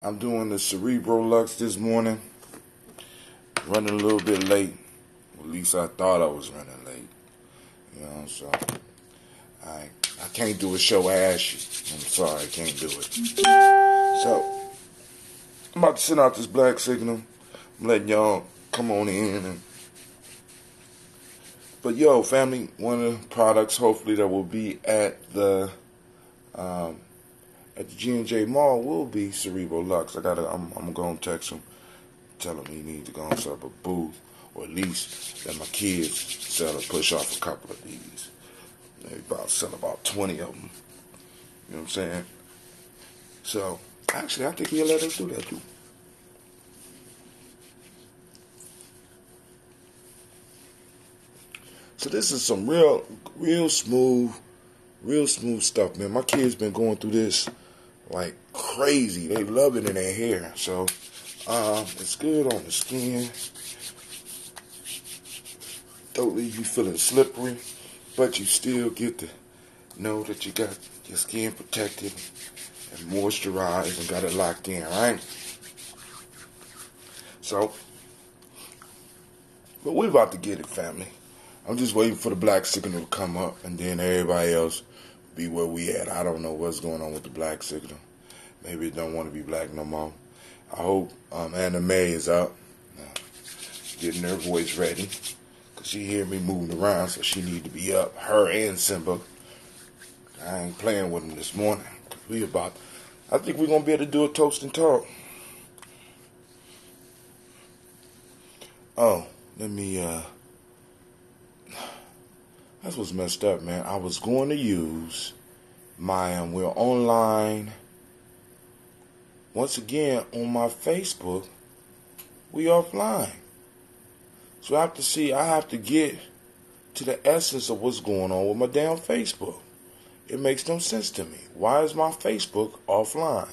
I'm doing the Cerebro Lux this morning. Running a little bit late. At least I thought I was running late. So I can't do a show ashy. I'm sorry, I can't do it. So I'm about to send out this black signal. I'm letting y'all come on in. But family, one of the products hopefully that will be at the G&J Mall will be Cerebro Lux. I'm gonna text him, tell him he needs to go and set up a booth, or at least let my kids sell or push off a couple of these. Maybe sell about 20 of them. You know what I'm saying? So actually, I think he'll let us do that too. So this is some real smooth stuff, man. My kids been going through this like crazy. They love it in their hair. So it's good on the skin. Don't leave you feeling slippery, but you still get to know that you got your skin protected and moisturized and got it locked in, right? So, but we're about to get it, family. I'm just waiting for the black signal to come up, and then everybody else be where we at. I don't know what's going on with the black signal. Maybe it don't want to be black no more. I hope Anna Mae is up, getting her voice ready, because she hear me moving around, so she need to be up. Her and Simba. I ain't playing with them this morning. I think we're going to be able to do a toast and talk. Oh, let me, that's what's messed up, man. I was going to use we're online. Once again, on my Facebook, we offline. So I have to get to the essence of what's going on with my damn Facebook. It makes no sense to me. Why is my Facebook offline?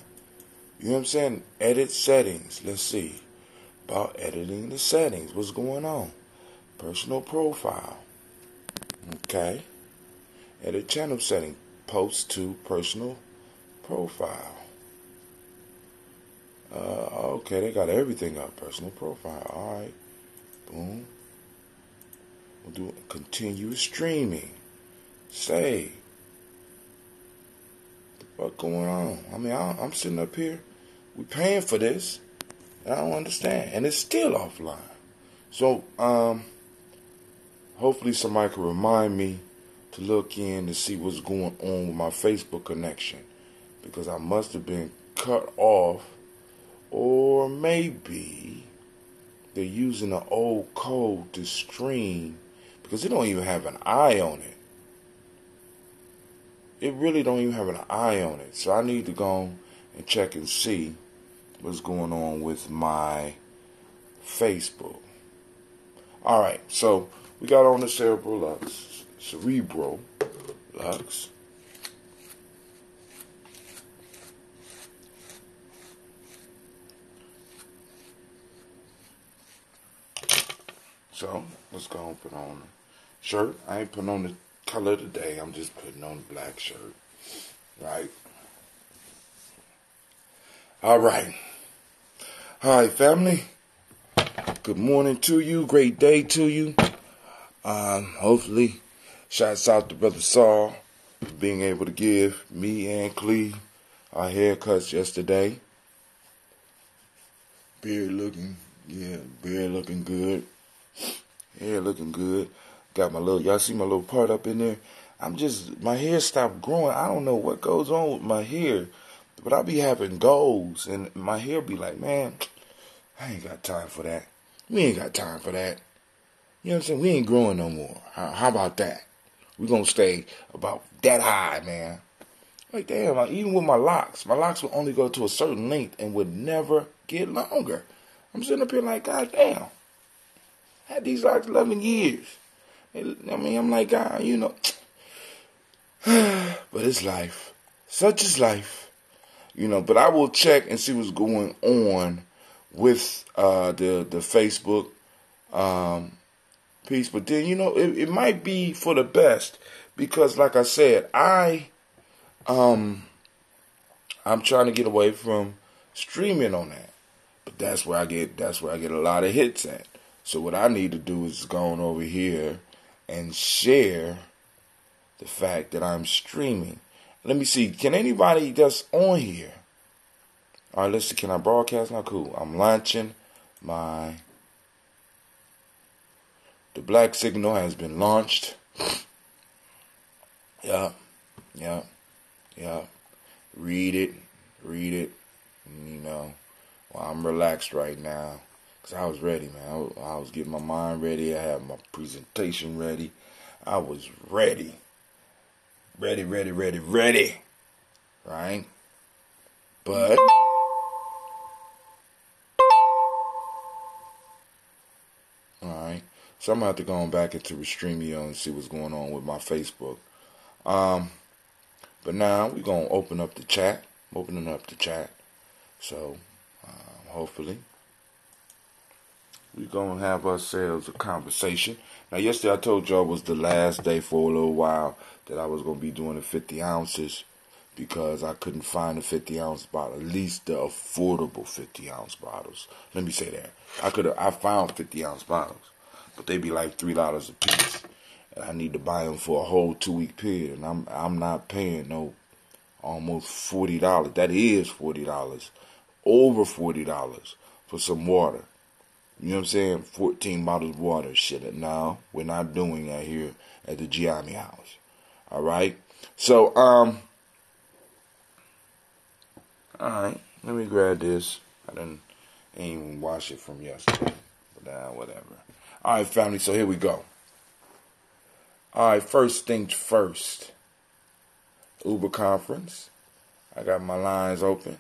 You know what I'm saying? Edit settings. Let's see. About editing the settings. What's going on? Personal profile. Okay. Edit channel setting. Post to personal profile. Okay, they got everything up. Personal profile. Alright. Boom. We'll do continuous streaming. Save. What's going on? I mean, I'm sitting up here. We paying for this. And I don't understand. And it's still offline. So, hopefully somebody can remind me to look in to see what's going on with my Facebook connection. Because I must have been cut off. Or maybe they're using an old code to stream. Because it don't even have an eye on it. It really don't even have an eye on it. So I need to go and check and see what's going on with my Facebook. Alright, so we got on the Cerebro Lux. So let's go and put on the shirt. I ain't putting on the color today. I'm just putting on the black shirt. Right? Alright, family. Good morning to you. Great day to you. Hopefully, shouts out to Brother Saul for being able to give me and Cleve our haircuts yesterday. Beard looking good. Hair looking good. Got y'all see my little part up in there? My hair stopped growing. I don't know what goes on with my hair, but I be having goals, and my hair be like, man, I ain't got time for that. We ain't got time for that. You know what I'm saying? We ain't growing no more. How about that? We gonna stay about that high, man. Like, damn, even with my locks would only go to a certain length and would never get longer. I'm sitting up here like, God damn. I had these locks 11 years. I mean, I'm like, God, but it's life. Such is life. But I will check and see what's going on with the Facebook piece. But then, it might be for the best. Because, like I said, I'm trying to get away from streaming on that. But that's where I get a lot of hits at. So what I need to do is go on over here and share the fact that I'm streaming. Let me see. Can anybody that's on here? All right, let's see. Can I broadcast now? Cool. I'm launching the black signal has been launched. Yeah. Read it. You know, well, I'm relaxed right now because I was ready, man. I was getting my mind ready. I had my presentation ready. I was ready. Ready. Right? But alright. So I'm gonna have to go back into Restreamio and see what's going on with my Facebook. But now we're gonna open up the chat. I'm opening up the chat. So hopefully we're gonna have ourselves a conversation. Now yesterday I told y'all was the last day for a little while that I was gonna be doing the 50 ounces because I couldn't find a 50-ounce bottle, at least the affordable 50-ounce bottles. Let me say that. I found 50-ounce bottles, but they be like $3 a piece. And I need to buy them for a whole 2-week period, and I'm not paying no almost $40. That is $40, over $40 for some water. You know what I'm saying? 14 bottles of water. Shit, no, we're not doing that here at the Gianni house. All right. So all right. Let me grab this. Ain't even wash it from yesterday, but whatever. All right, family. So here we go. All right, first things first. Uber conference. I got my lines open.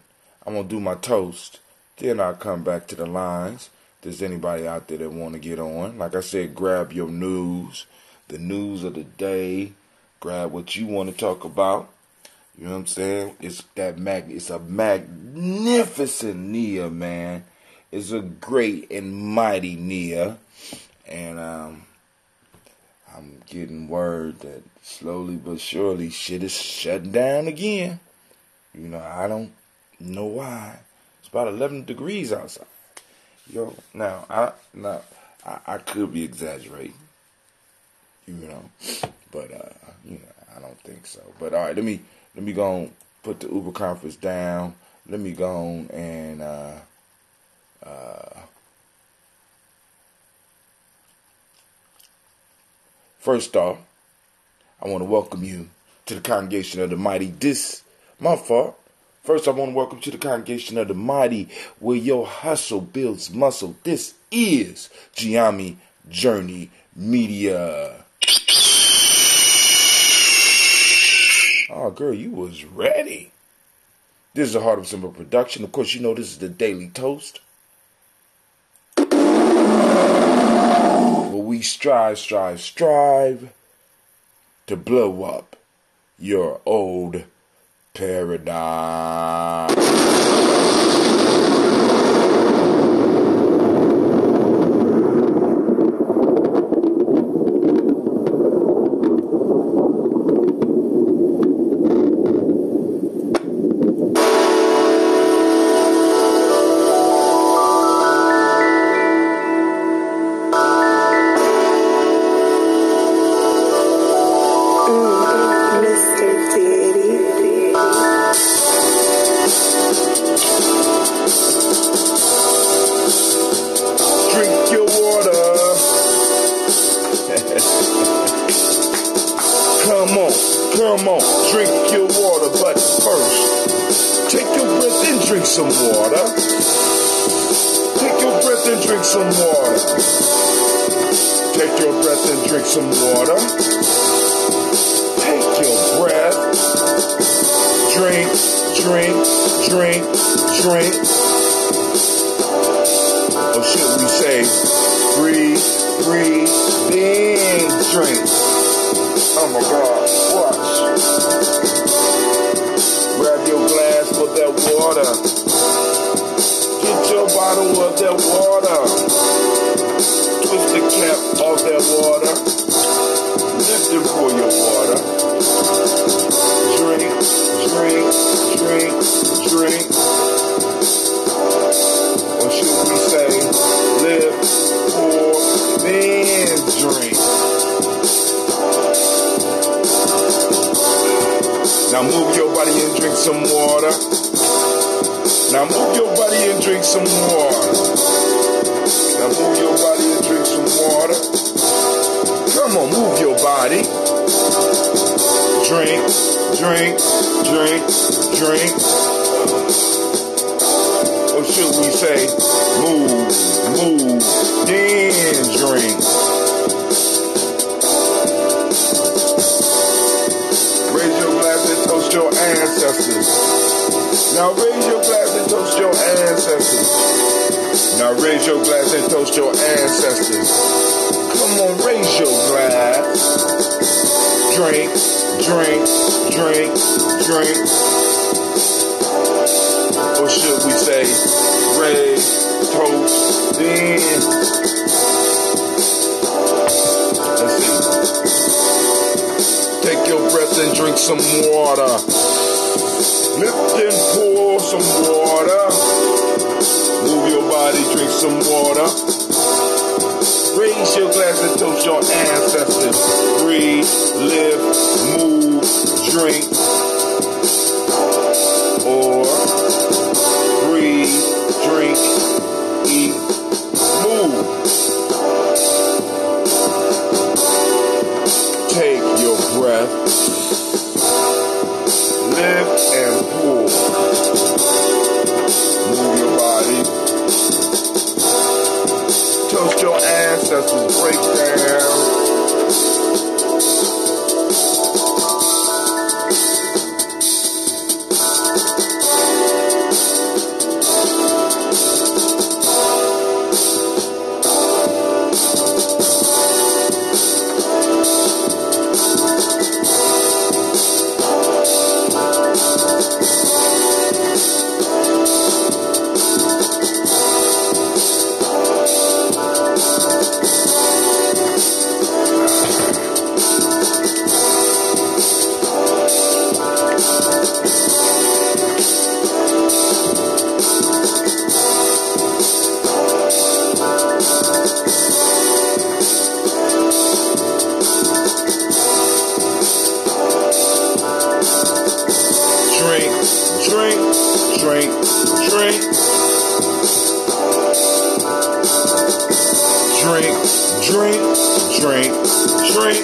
I'm going to do my toast. Then I'll come back to the lines. If there's anybody out there that want to get on. Like I said, grab your news. The news of the day. Grab what you want to talk about. You know what I'm saying? It's a magnificent Nia, man. It's a great and mighty Nia. And I'm getting word that slowly but surely shit is shutting down again. You know, I don't know why. It's about 11 degrees outside. Yo, now I could be exaggerating. You know, but you know, I don't think so. But all right, let me go and put the Uber conference down. Let me go on and first off, I want to welcome you to the congregation of the mighty. First, I want to welcome you to the congregation of the mighty, where your hustle builds muscle. This is Gianni Journey Media. Oh, girl, you was ready. This is a Heart of Simple production. Of course, you know this is the Daily Toast. Where we strive to blow up your old paradigm. Come on, drink your water, but first, take your breath and drink some water. Take your breath and drink some water. Take your breath and drink some water. Take your breath. Drink. Or should we say, breathe, then drink. Oh my God, watch. Grab your glass of that water. Get your bottle of that water. Twist the cap off that water. Lift it for your water. Drink. some water. Now move your body and drink some water. Now move your body and drink some water. Come on, move your body. Drink, drink, drink, drink. Or should we say, move, move, then drink. Raise your glass and toast your ancestors. Now raise your glass and toast your ancestors. Now raise your glass and toast your ancestors. Come on, raise your glass. Drink, drink, drink, drink. Or should we say, raise, toast, then. Let's see. Take your breath and drink some water. Lift and pour some water. Move your body, drink some water. Raise your glass and toast your ancestors. Breathe, live, move, drink. Or breathe, drink, eat, move. Take your breath. Lift and pull. Move your body. Toast your ancestors. Break down. Drink, drink, drink. Drink, drink, drink, drink.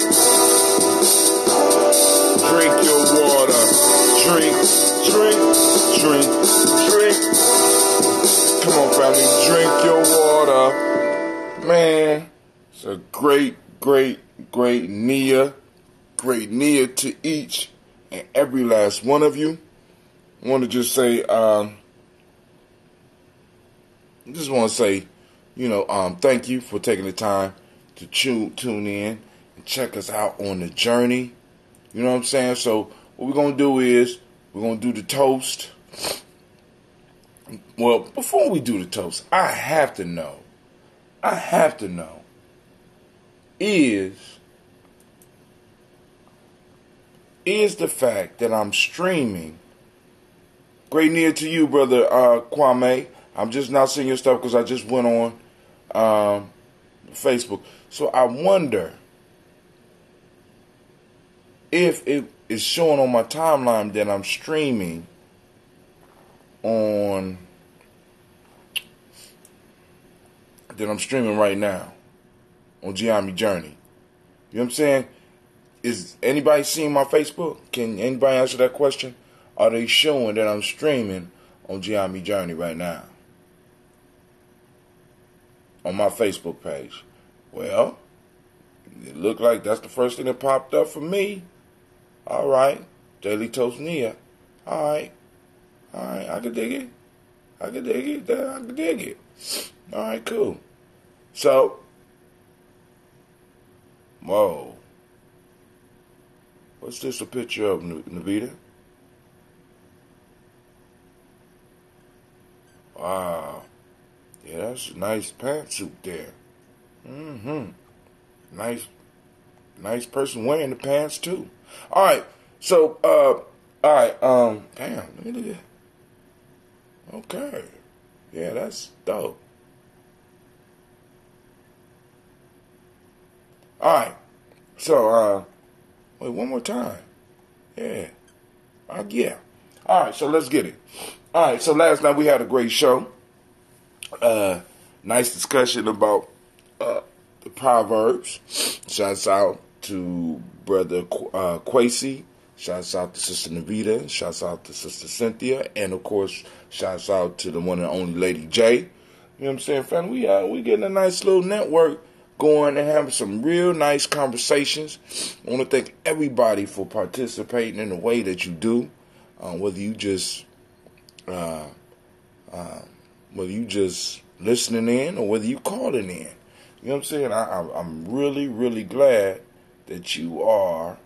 Drink your water. Drink, drink, drink, drink. Come on, family, drink your water. Man, it's a great Nia. Great Nia to each and every last one of you. I want to just say, thank you for taking the time to tune in and check us out on the journey. You know what I'm saying? So what we're going to do is we're going to do the toast. Well, before we do the toast, I have to know, is the fact that I'm streaming. Great Nia to you, brother Kwame. I'm just now seeing your stuff because I just went on Facebook. So I wonder if it is showing on my timeline that I'm streaming right now on Giami Journey. You know what I'm saying? Is anybody seeing my Facebook? Can anybody answer that question? Are they showing that I'm streaming on Giami Journey right now? On my Facebook page. Well, it looked like that's the first thing that popped up for me. All right. Daily Toast Nia. All right. I can dig it. I can dig it. All right, cool. So, whoa. What's this a picture of, Navita? Wow. Yeah, that's a nice pantsuit there. Nice person wearing the pants too. Alright, so damn, look at that. Okay. Yeah, that's dope. Alright. So wait, one more time. Yeah. Yeah. Alright, All right, so let's get it. All right, so last night we had a great show. Nice discussion about the Proverbs. Shouts out to Brother Quasi. Shouts out to Sister Navita. Shouts out to Sister Cynthia. And, of course, shouts out to the one and only Lady J. You know what I'm saying, family? We getting a nice little network going and having some real nice conversations. I want to thank everybody for participating in the way that you do. Whether you just listening in or whether you calling in. You know what I'm saying? I'm really, really glad that you are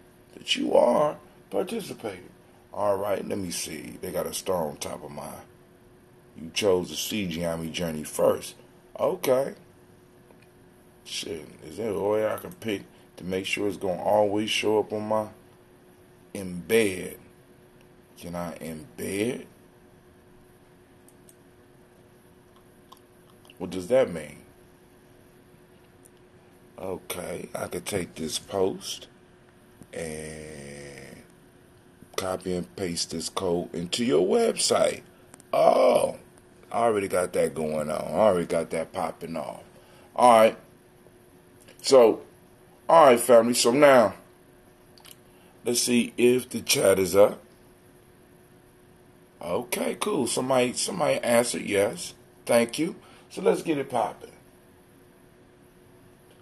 participating. All right, let me see. They got a star on top of mine. You chose the CGI journey first. Okay. Shit, is there a way I can pick to make sure it's going to always show up on my embed? Can I embed? What does that mean? Okay, I could take this post and copy and paste this code into your website. Oh, I already got that going on. I already got that popping off. All right. So, all right, family. So now, let's see if the chat is up. Okay, cool. Somebody answered yes. Thank you. So let's get it popping.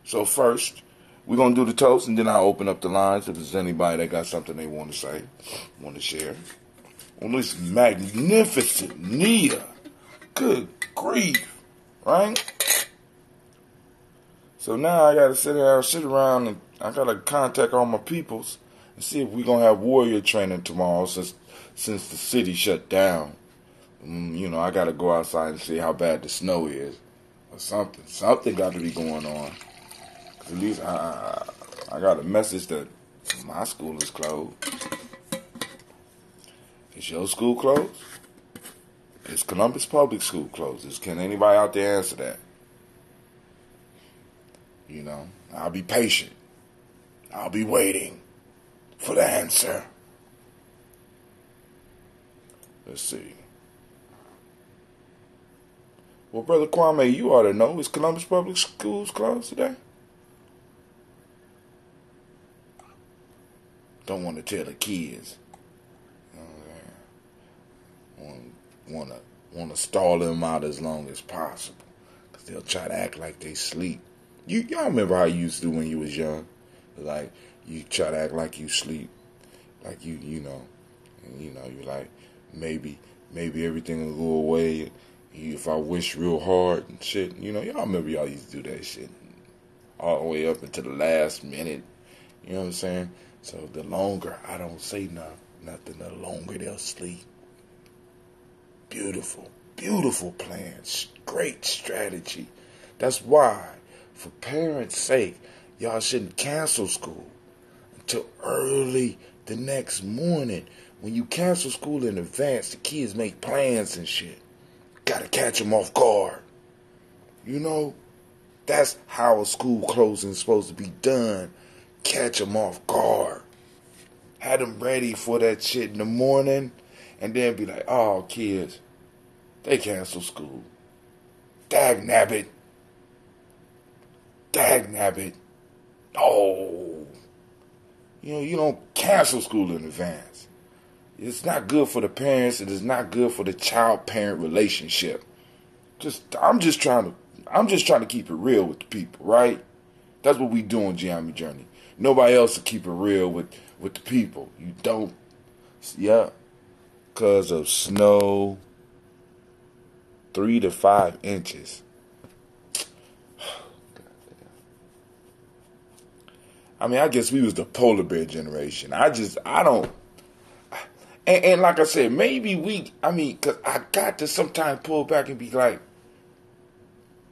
So first, we're going to do the toast, and then I'll open up the lines if there's anybody that got something they want to say, want to share. On this magnificent Nia. Good grief. Right? So now I got to sit around, and I got to contact all my peoples and see if we're going to have warrior training tomorrow since the city shut down. You know, I got to go outside and see how bad the snow is or something. Something got to be going on. Cause at least I got a message that my school is closed. Is your school closed? Is Columbus Public School closed? Can anybody out there answer that? You know, I'll be patient. I'll be waiting for the answer. Let's see. Well, Brother Kwame, you ought to know. Is Columbus Public Schools closed today? Don't want to tell the kids. Want to stall them out as long as possible. Because they'll try to act like they sleep. Y'all remember how you used to do when you was young? Like, you try to act like you sleep. Like you know. And, you know, you're like, maybe everything will go away if I wish real hard and shit. You know, y'all remember y'all used to do that shit all the way up until the last minute. You know what I'm saying? So the longer I don't say nothing, the longer they'll sleep. Beautiful, beautiful plans. Great strategy. That's why, for parents' sake, y'all shouldn't cancel school until early the next morning. When you cancel school in advance, the kids make plans and shit. Gotta catch them off guard. You know, that's how a school closing is supposed to be done. Catch them off guard. Have them ready for that shit in the morning, and then be like, oh, kids, they cancel school. Dag nabbit. Oh. You know, you don't cancel school in advance. It's not good for the parents. It is not good for the child-parent relationship. I'm just trying to keep it real with the people, right? That's what we do on Giammi Journey. Nobody else will keep it real with the people. You don't. Yeah. Because of snow, 3 to 5 inches. I mean, I guess we was the polar bear generation. I don't. And like I said, maybe because I got to sometimes pull back and be like,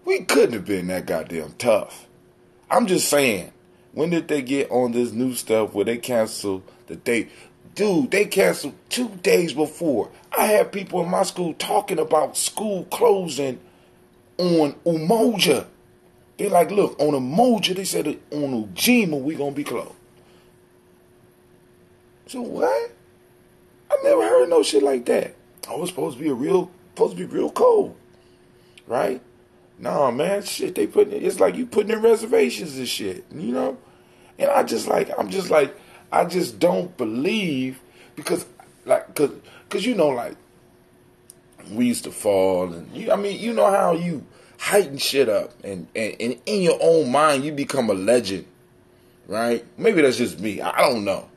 we couldn't have been that goddamn tough. I'm just saying, when did they get on this new stuff where they cancel the date? Dude, they canceled 2 days before. I had people in my school talking about school closing on Umoja. They're like, look, on Umoja, they said on Ujima, we going to be closed. So what? I never heard no shit like that. Oh, it's supposed to be real cold, right? Nah, man, shit, it's like you putting in reservations and shit, you know? And I'm just like, I just don't believe, because, like, cause you know, like, we used to fall, and you know how you heighten shit up, and in your own mind, you become a legend, right? Maybe that's just me, I don't know.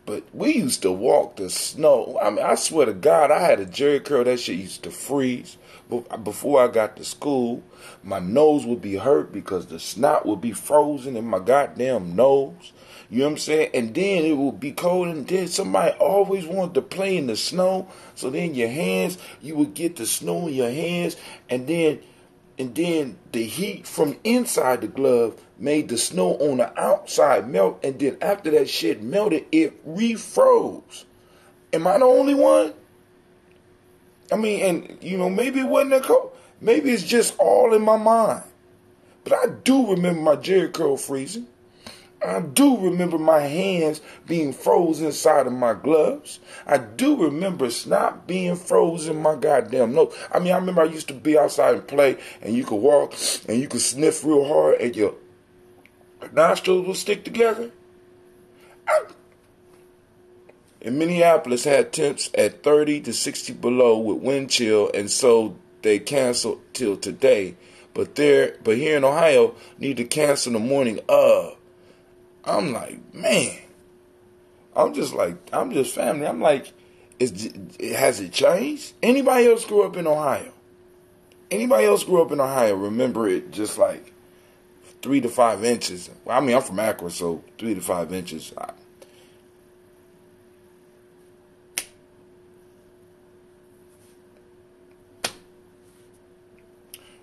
But we used to walk the snow. I mean, I swear to God, I had a jerry curl. That shit used to freeze. Before I got to school, my nose would be hurt because the snot would be frozen in my goddamn nose. You know what I'm saying? And then it would be cold, and then somebody always wanted to play in the snow. So then you would get the snow in your hands, and then the heat from inside the glove made the snow on the outside melt, and then after that shit melted, it refroze. Am I the only one? I mean, and maybe it wasn't that cold. Maybe it's just all in my mind. But I do remember my jerry curl freezing. I do remember my hands being frozen inside of my gloves. I do remember snot being frozen in my goddamn nose. I mean, I remember I used to be outside and play, and you could walk, and you could sniff real hard, and your nostrils would stick together. In Minneapolis, had temps at 30 to 60 below with wind chill, and so they canceled till today. But here in Ohio, need to cancel the morning of. I'm like, man. I'm just family. I'm like, has it changed? Anybody else grew up in Ohio? Remember it just like 3 to 5 inches. Well, I mean, I'm from Akron, so 3 to 5 inches.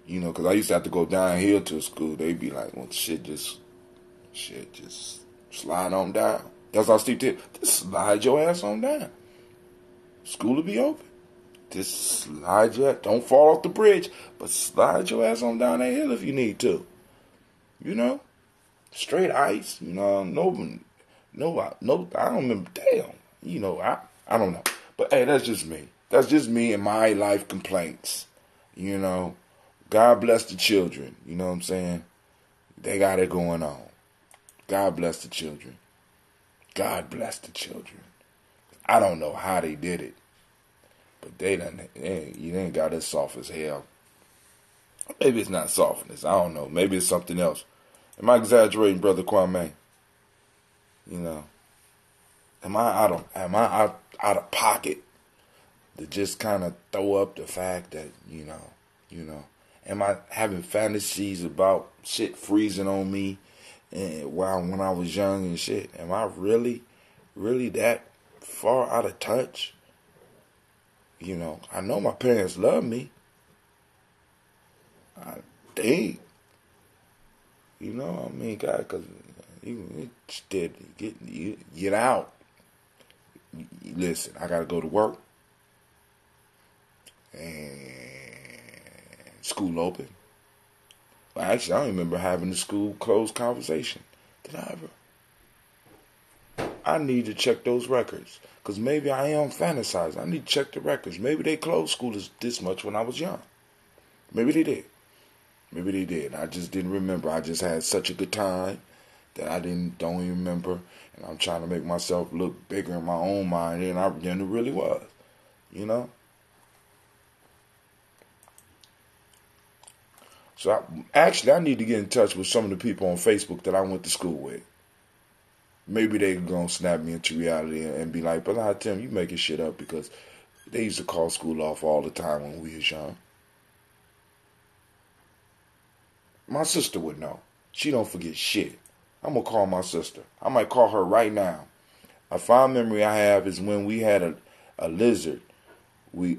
Because I used to have to go downhill to school. They'd be like, well, shit just slide on down. That's how Steve did. Just slide your ass on down. School will be open. Just slide don't fall off the bridge, but slide your ass on down that hill if you need to. Straight ice. No, I don't remember. Damn. I don't know. But hey, that's just me. That's just me and my life complaints. God bless the children. You know what I'm saying? They got it going on. God bless the children. God bless the children. I don't know how they did it, but you ain't got us soft as hell. Maybe it's not softness. I don't know. Maybe it's something else. Am I exaggerating, Brother Kwame? Am I out of pocket to just kind of throw up the fact that am I having fantasies about shit freezing on me? And when I was young and shit, am I really that far out of touch? I know my parents love me. I think. God, because you get out. Listen, I got to go to work. And school open. Well, actually, I don't remember having the school closed conversation. Did I ever? I need to check those records. Because maybe I am fantasizing. I need to check the records. Maybe they closed school this much when I was young. Maybe they did. I just didn't remember. I just had such a good time that I don't even remember. And I'm trying to make myself look bigger in my own mind than it really was. So I need to get in touch with some of the people on Facebook that I went to school with. Maybe they gonna snap me into reality and be like, "But Tim, you making shit up," because they used to call school off all the time when we was young. My sister would know. She don't forget shit. I'm gonna call my sister. I might call her right now. A fond memory I have is when we had a lizard. We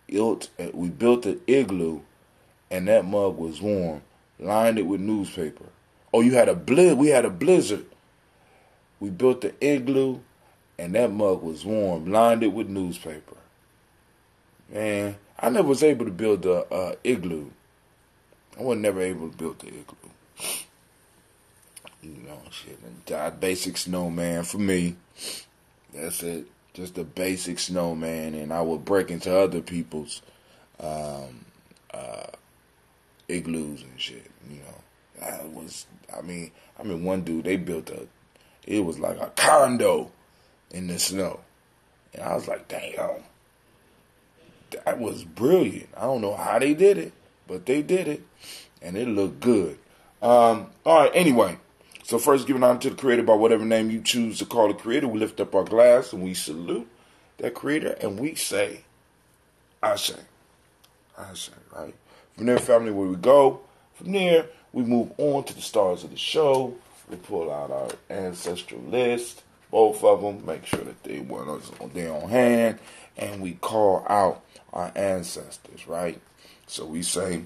built an igloo, and that mug was warm. Lined it with newspaper. Oh, we had a blizzard. We built the igloo, and that mug was warm. Lined it with newspaper. Man, I never was able to build a igloo. I was never able to build the igloo. Shit. Basic snowman for me. That's it. Just the basic snowman, and I would break into other people's um, igloos and shit. You know, I mean, one dude they built it was like a condo in the snow, and I was like, damn, that was brilliant. I don't know how they did it, but they did it, and it looked good. All right, anyway. So first, giving honor to the Creator by whatever name you choose to call the Creator. We lift up our glass and we salute that Creator, and we say, I say, right? From there, family, where we go. From there, we move on to the stars of the show. We pull out our ancestral list, both of them, make sure that they want us on their own hand, and we call out our ancestors, right? So we say,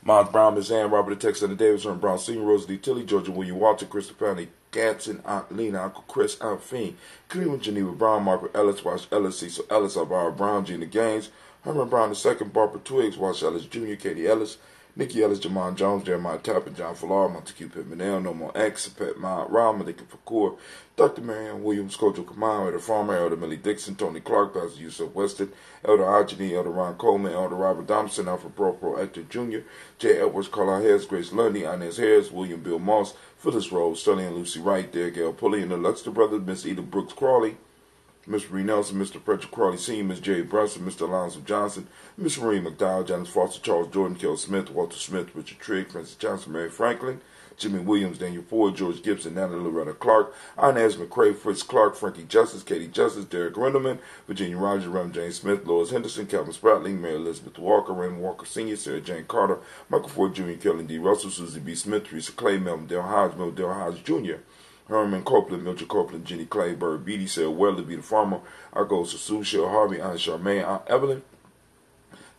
Miles Brown, Miss Ann, Robert Alexander Davis, Ern Brown Sr., Rosalie Tilly, Georgia William Walter, Christopher Powney, Gatson, Aunt Lena, Uncle Chris, Aunt Fiend, Cleveland Geneva Brown, Margaret Ellis, Wash Ellis, Cecil Ellis, Alvaro Brown, Gina Gaines, Herman Brown II, Barbara Twiggs, Wash Ellis Jr., Katie Ellis, Nikki Ellis, Jamon Jones, Jeremiah Tapper, John Fallar, Montague Pittman, No More X, Pet Mount, Ron, Malika Fakur, Dr. Marianne Williams, Kojo Kamal, Elder Farmer, Elder Millie Dixon, Tony Clark, Pastor Yusuf Weston, Elder Ageni, Elder Ron Coleman, Elder Robert Thompson, Alfred Pro Hector Jr., J. Edwards, Carla Harris, Grace Lundy, Inez Harris, William Bill Moss, Phyllis Rose, Sterling and Lucy Wright, Derek L. Pulley, and the Luxter brothers, Miss Edith Brooks Crawley, Mr. Reed Nelson, Mr. Frederick Crawley Sr., Miss Jerry Brunson, Mr. Alonzo Johnson, Miss Marie McDowell, Janice Foster, Charles Jordan, Kel Smith, Walter Smith, Richard Trigg, Francis Johnson, Mary Franklin, Jimmy Williams, Daniel Ford, George Gibson, Natalie Loretta Clark, Inez McCrae, Fritz Clark, Frankie Justice, Katie Justice, Derek Rendelman, Virginia Rogers, Reverend James Smith, Lois Henderson, Calvin Spratling, Mary Elizabeth Walker, Raymond Walker Sr., Sarah Jane Carter, Michael Ford Jr., Kelly D. Russell, Susie B. Smith, Teresa Clay, Melvin Dale Hodge, Mel Dale Hodge Jr., Herman Copeland, Mildred Copeland, Jenny Clay, Bird Beatty, Sarah Weatherly, the Farmer, our goes to Sue, Shell Harvey, Aunt Charmaine, Aunt Evelyn,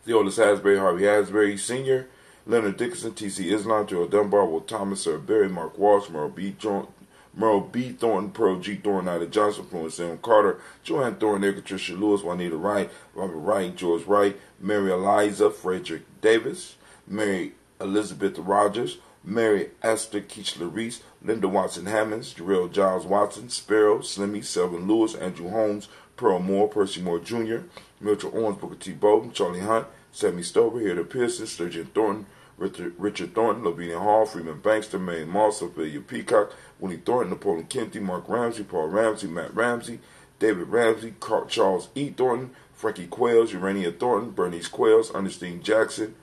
Theodis Hasbury, Harvey Hasbury, Sr., Leonard Dickinson, T.C. Islam, Joel Dunbar, Will Thomas, Sarah Berry, Mark Walsh, Merle B. Thornton, Pearl G. Thornton, Ida Johnson, Florence Sam Carter, Joanne Thornton, Eric Tricia Lewis, Juanita Wright, Robert Wright, George Wright, Mary Eliza, Frederick Davis, Mary Elizabeth Rogers, Mary Esther Keechler Reese, Linda Watson Hammonds, Jarrell Giles Watson, Sparrow, Slimmy, Selvin Lewis, Andrew Holmes, Pearl Moore, Percy Moore Jr., Mitchell Owens, Booker T. Bowden, Charlie Hunt, Sammy Stover, Hilda Pearson, Sturgeon Thornton, Richard Thornton, Lavinia Hall, Freeman Bankster, Mae Moss, Ophelia Peacock, Winnie Thornton, Napoleon Kennedy, Mark Ramsey, Paul Ramsey, Matt Ramsey, David Ramsey, Charles E. Thornton, Frankie Quails, Urania Thornton, Bernice Quails, Ernestine Jackson,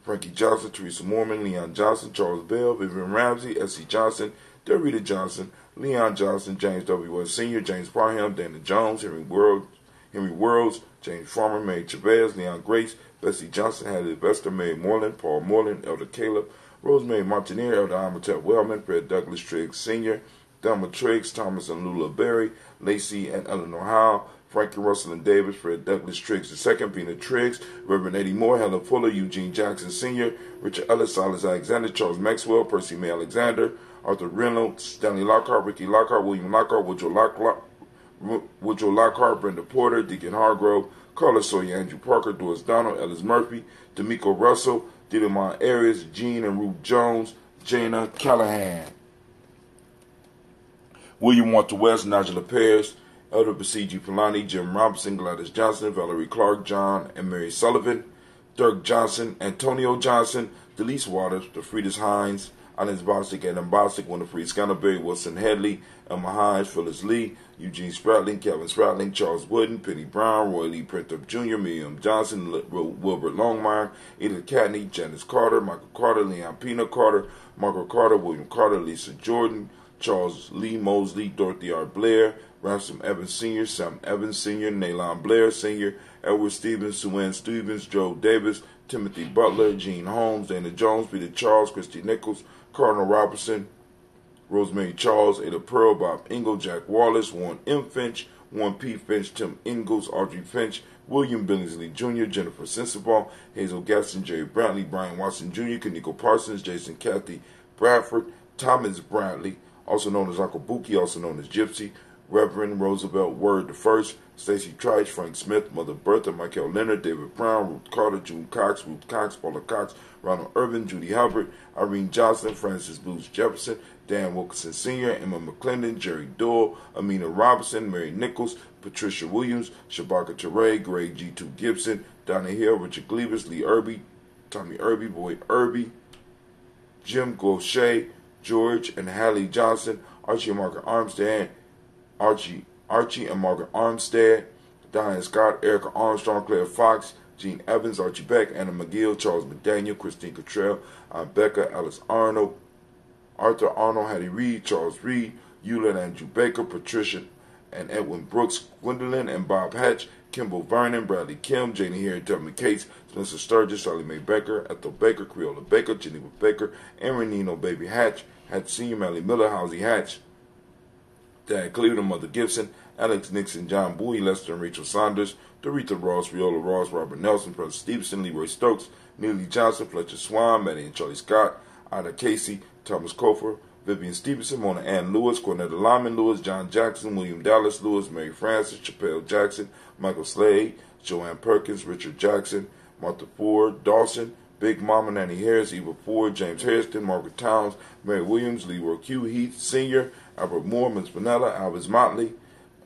Frankie Johnson, Teresa Mormon, Leon Johnson, Charles Bell, Vivian Ramsey, S.C. Johnson, Dorita Johnson, Leon Johnson, James W. West Sr., James Parham, Dana Jones, Henry Worlds, James Farmer, Mary Chavez, Leon Grace, Bessie Johnson, Hattie Vester, Mary Moreland, Paul Moreland, Elder Caleb, Rosemary Martineer, Elder Amatep Wellman, Fred Douglas Triggs Sr., Thelma Triggs, Thomas and Lula Berry, Lacey and Eleanor Howe, Frankie Russell and Davis, Fred Douglas Triggs II, Pina Triggs, Reverend Eddie Moore, Helen Fuller, Eugene Jackson Sr., Richard Ellis, Silas Alexander, Charles Maxwell, Percy May Alexander, Arthur Reynolds, Stanley Lockhart, Ricky Lockhart, William Lockhart, Woodrow Lockhart, Brenda Porter, Deacon Hargrove, Carla Sawyer, Andrew Parker, Doris Donald, Ellis Murphy, D'Amico Russell, Dilamont Arias, Jean and Ruth Jones, Jana Callahan, William Walter West, Nigel Paris, Elder Basiji Polani, Jim Robinson, Gladys Johnson, Valerie Clark, John and Mary Sullivan, Dirk Johnson, Antonio Johnson, Delise Waters, DeFridas Hines, Ines Bostic, Adam Bostic, Winifred Scanterbury, Wilson Headley, Emma Hines, Phyllis Lee, Eugene Spratling, Kevin Spratling, Charles Wooden, Penny Brown, Roy Lee Printup Jr., Miriam Johnson, Wilbert Longmire, Edith Catney, Janice Carter, Michael Carter, Leon Pina Carter, Margaret Carter, William Carter, Lisa Jordan, Charles Lee Mosley, Dorothy R. Blair, Ransom Evans Sr., Sam Evans Sr., Nalon Blair Sr., Edward Stevens, Sue Stevens, Joe Davis, Timothy Butler, Gene Holmes, Dana Jones, Peter Charles, Christy Nichols, Cardinal Robertson, Rosemary Charles, Ada Pearl, Bob Engel, Jack Wallace, Warren M. Finch, Warren P. Finch, Tim Ingalls, Audrey Finch, William Billingsley Jr., Jennifer Sensabaugh, Hazel Gaston, Jerry Brantley, Brian Watson Jr., Kaniko Parsons, Jason Kathy Bradford, Thomas Bradley, also known as Uncle Buki, also known as Gypsy, Reverend Roosevelt Word the First, Stacey Trice, Frank Smith, Mother Bertha, Michael Leonard, David Brown, Ruth Carter, June Cox, Ruth Cox, Paula Cox, Ronald Irvin, Judy Halbert, Irene Johnson, Francis Booth Jefferson, Dan Wilkinson Sr., Emma McClendon, Jerry Doyle, Amina Robinson, Mary Nichols, Patricia Williams, Shabaka Teray, Greg G2 Gibson, Donna Hill, Richard Gleavis, Lee Irby, Tommy Irby, Boyd Irby, Jim Gaucher, George and Hallie Johnson, Archie and Margaret Armstead, Archie and Margaret Armstead, Diane Scott, Erica Armstrong, Claire Fox, Gene Evans, Archie Beck, Anna McGill, Charles McDaniel, Christine Cottrell, Becca, Alice Arnold, Arthur Arnold, Hattie Reed, Charles Reed, Eula and Andrew Baker, Patricia and Edwin Brooks, Gwendolyn and Bob Hatch, Kimball Vernon, Bradley Kim, Janie Harry, Tubman Cates, Spencer Sturgis, Sally Mae Baker, Ethel Baker, Creola Baker, Geneva Baker, Aaron Nino Baby Hatch, Hatch Sr., Mally Miller, Housie Hatch, Dan Cleveland, Mother Gibson, Alex Nixon, John Bowie, Lester and Rachel Saunders, Doretha Ross, Viola Ross, Robert Nelson, President Stevenson, Leroy Stokes, Neely Johnson, Fletcher Swan, Maddie and Charlie Scott, Ida Casey, Thomas Kofer, Vivian Stevenson, Mona Ann Lewis, Cornetta Lyman Lewis, John Jackson, William Dallas Lewis, Mary Francis, Chappelle Jackson, Michael Slade, Joanne Perkins, Richard Jackson, Martha Ford, Dawson, Big Mama Nanny Harris, Eva Ford, James Hairston, Margaret Towns, Mary Williams, Leroy Q. Heath Sr., Albert Moore, Ms. Vanilla, Alvis Motley,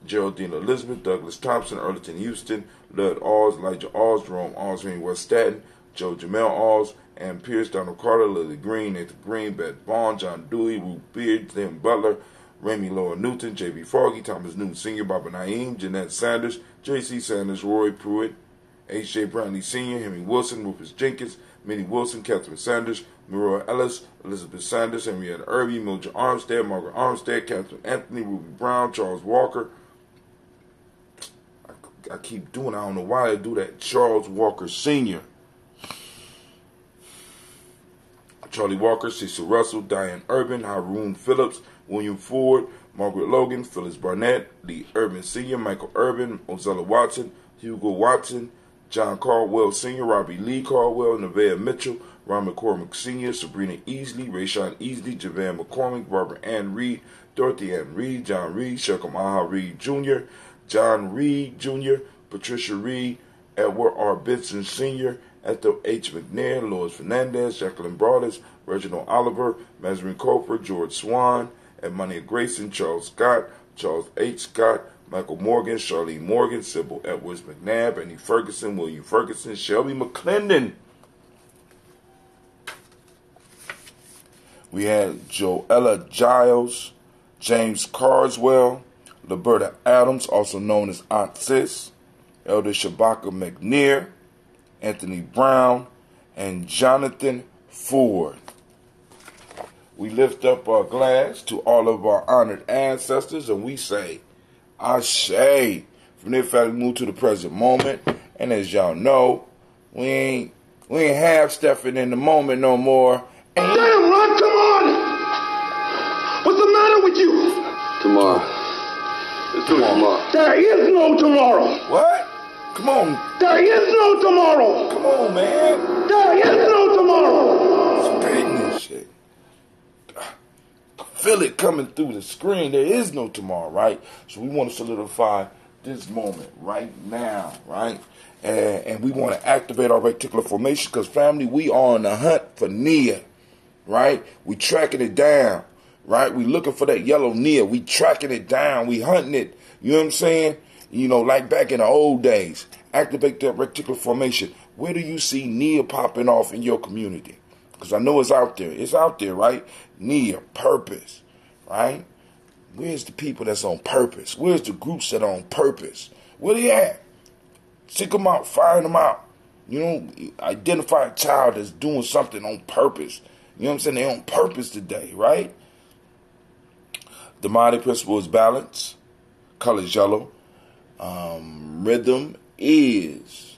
Geraldine Elizabeth, Douglas Thompson, Earleton Houston, Lud Alls, Elijah Alls, Jerome Alls, Henry West Staten, Joe Jamel Alls, Ann Pierce, Donald Carter, Lily Green, Nathan Green, Beth Vaughn, John Dewey, Ruth Beard, Tim Butler, Remy Laura Newton, J.B. Foggy, Thomas Newton Sr., Barbara Naeem, Jeanette Sanders, J.C. Sanders, Roy Pruitt, H.J. Brantley Sr., Henry Wilson, Rufus Jenkins, Minnie Wilson, Catherine Sanders, Maria Ellis, Elizabeth Sanders, Henrietta Irby, Mildred Armstead, Margaret Armstead, Catherine Anthony, Ruby Brown, Charles Walker. I keep doing, I don't know why I do that. Charles Walker Sr., Charlie Walker, Cecil Russell, Diane Urban, Haroon Phillips, William Ford, Margaret Logan, Phyllis Barnett, Lee Urban Sr., Michael Urban, Ozella Watson, Hugo Watson, John Caldwell Sr., Robbie Lee Caldwell, Nevaeh Mitchell, Ron McCormick Sr., Sabrina Easley, Rayshawn Easley, Javan McCormick, Barbara Ann Reed, Dorothy Ann Reed, John Reed, Sheckham Aha Reed Jr., John Reed Jr., Patricia Reed, Edward R. Benson Sr., Ethel H. McNair, Lois Fernandez, Jacqueline Broadus, Reginald Oliver, Mazarin Cofer, George Swan, Edmonia Grayson, Charles Scott, Charles H. Scott, Michael Morgan, Charlene Morgan, Sybil Edwards McNabb, Annie Ferguson, William Ferguson, Shelby McClendon. We had Joella Giles, James Carswell, Liberta Adams, also known as Aunt Sis, Elder Shabaka McNair, Anthony Brown, and Jonathan Ford. We lift up our glass to all of our honored ancestors and we say, Ashe. From there, family, move to the present moment. And as y'all know, we ain't half stepping in the moment no more. Damn, Ron, come on! What's the matter with you? Tomorrow. Let's do it tomorrow. There is no tomorrow. What? Come on. There is no tomorrow. Come on, man. There is no tomorrow. Spitting this shit. Feel it coming through the screen. There is no tomorrow, right? So we want to solidify this moment right now, right? And we want to activate our reticular formation because, family, we are on the hunt for Nia, right? We tracking it down, right? We looking for that yellow Nia. We tracking it down. We hunting it. You know what I'm saying? You know, like back in the old days. Activate that reticular formation. Where do you see Nia popping off in your community? Because I know it's out there. It's out there, right? Nia, purpose, right? Where's the people that's on purpose? Where's the groups that are on purpose? Where they at? Seek them out, find them out. You know, identify a child that's doing something on purpose. You know what I'm saying? They're on purpose today, right? The Mighty principle is balance. Color is yellow. Rhythm is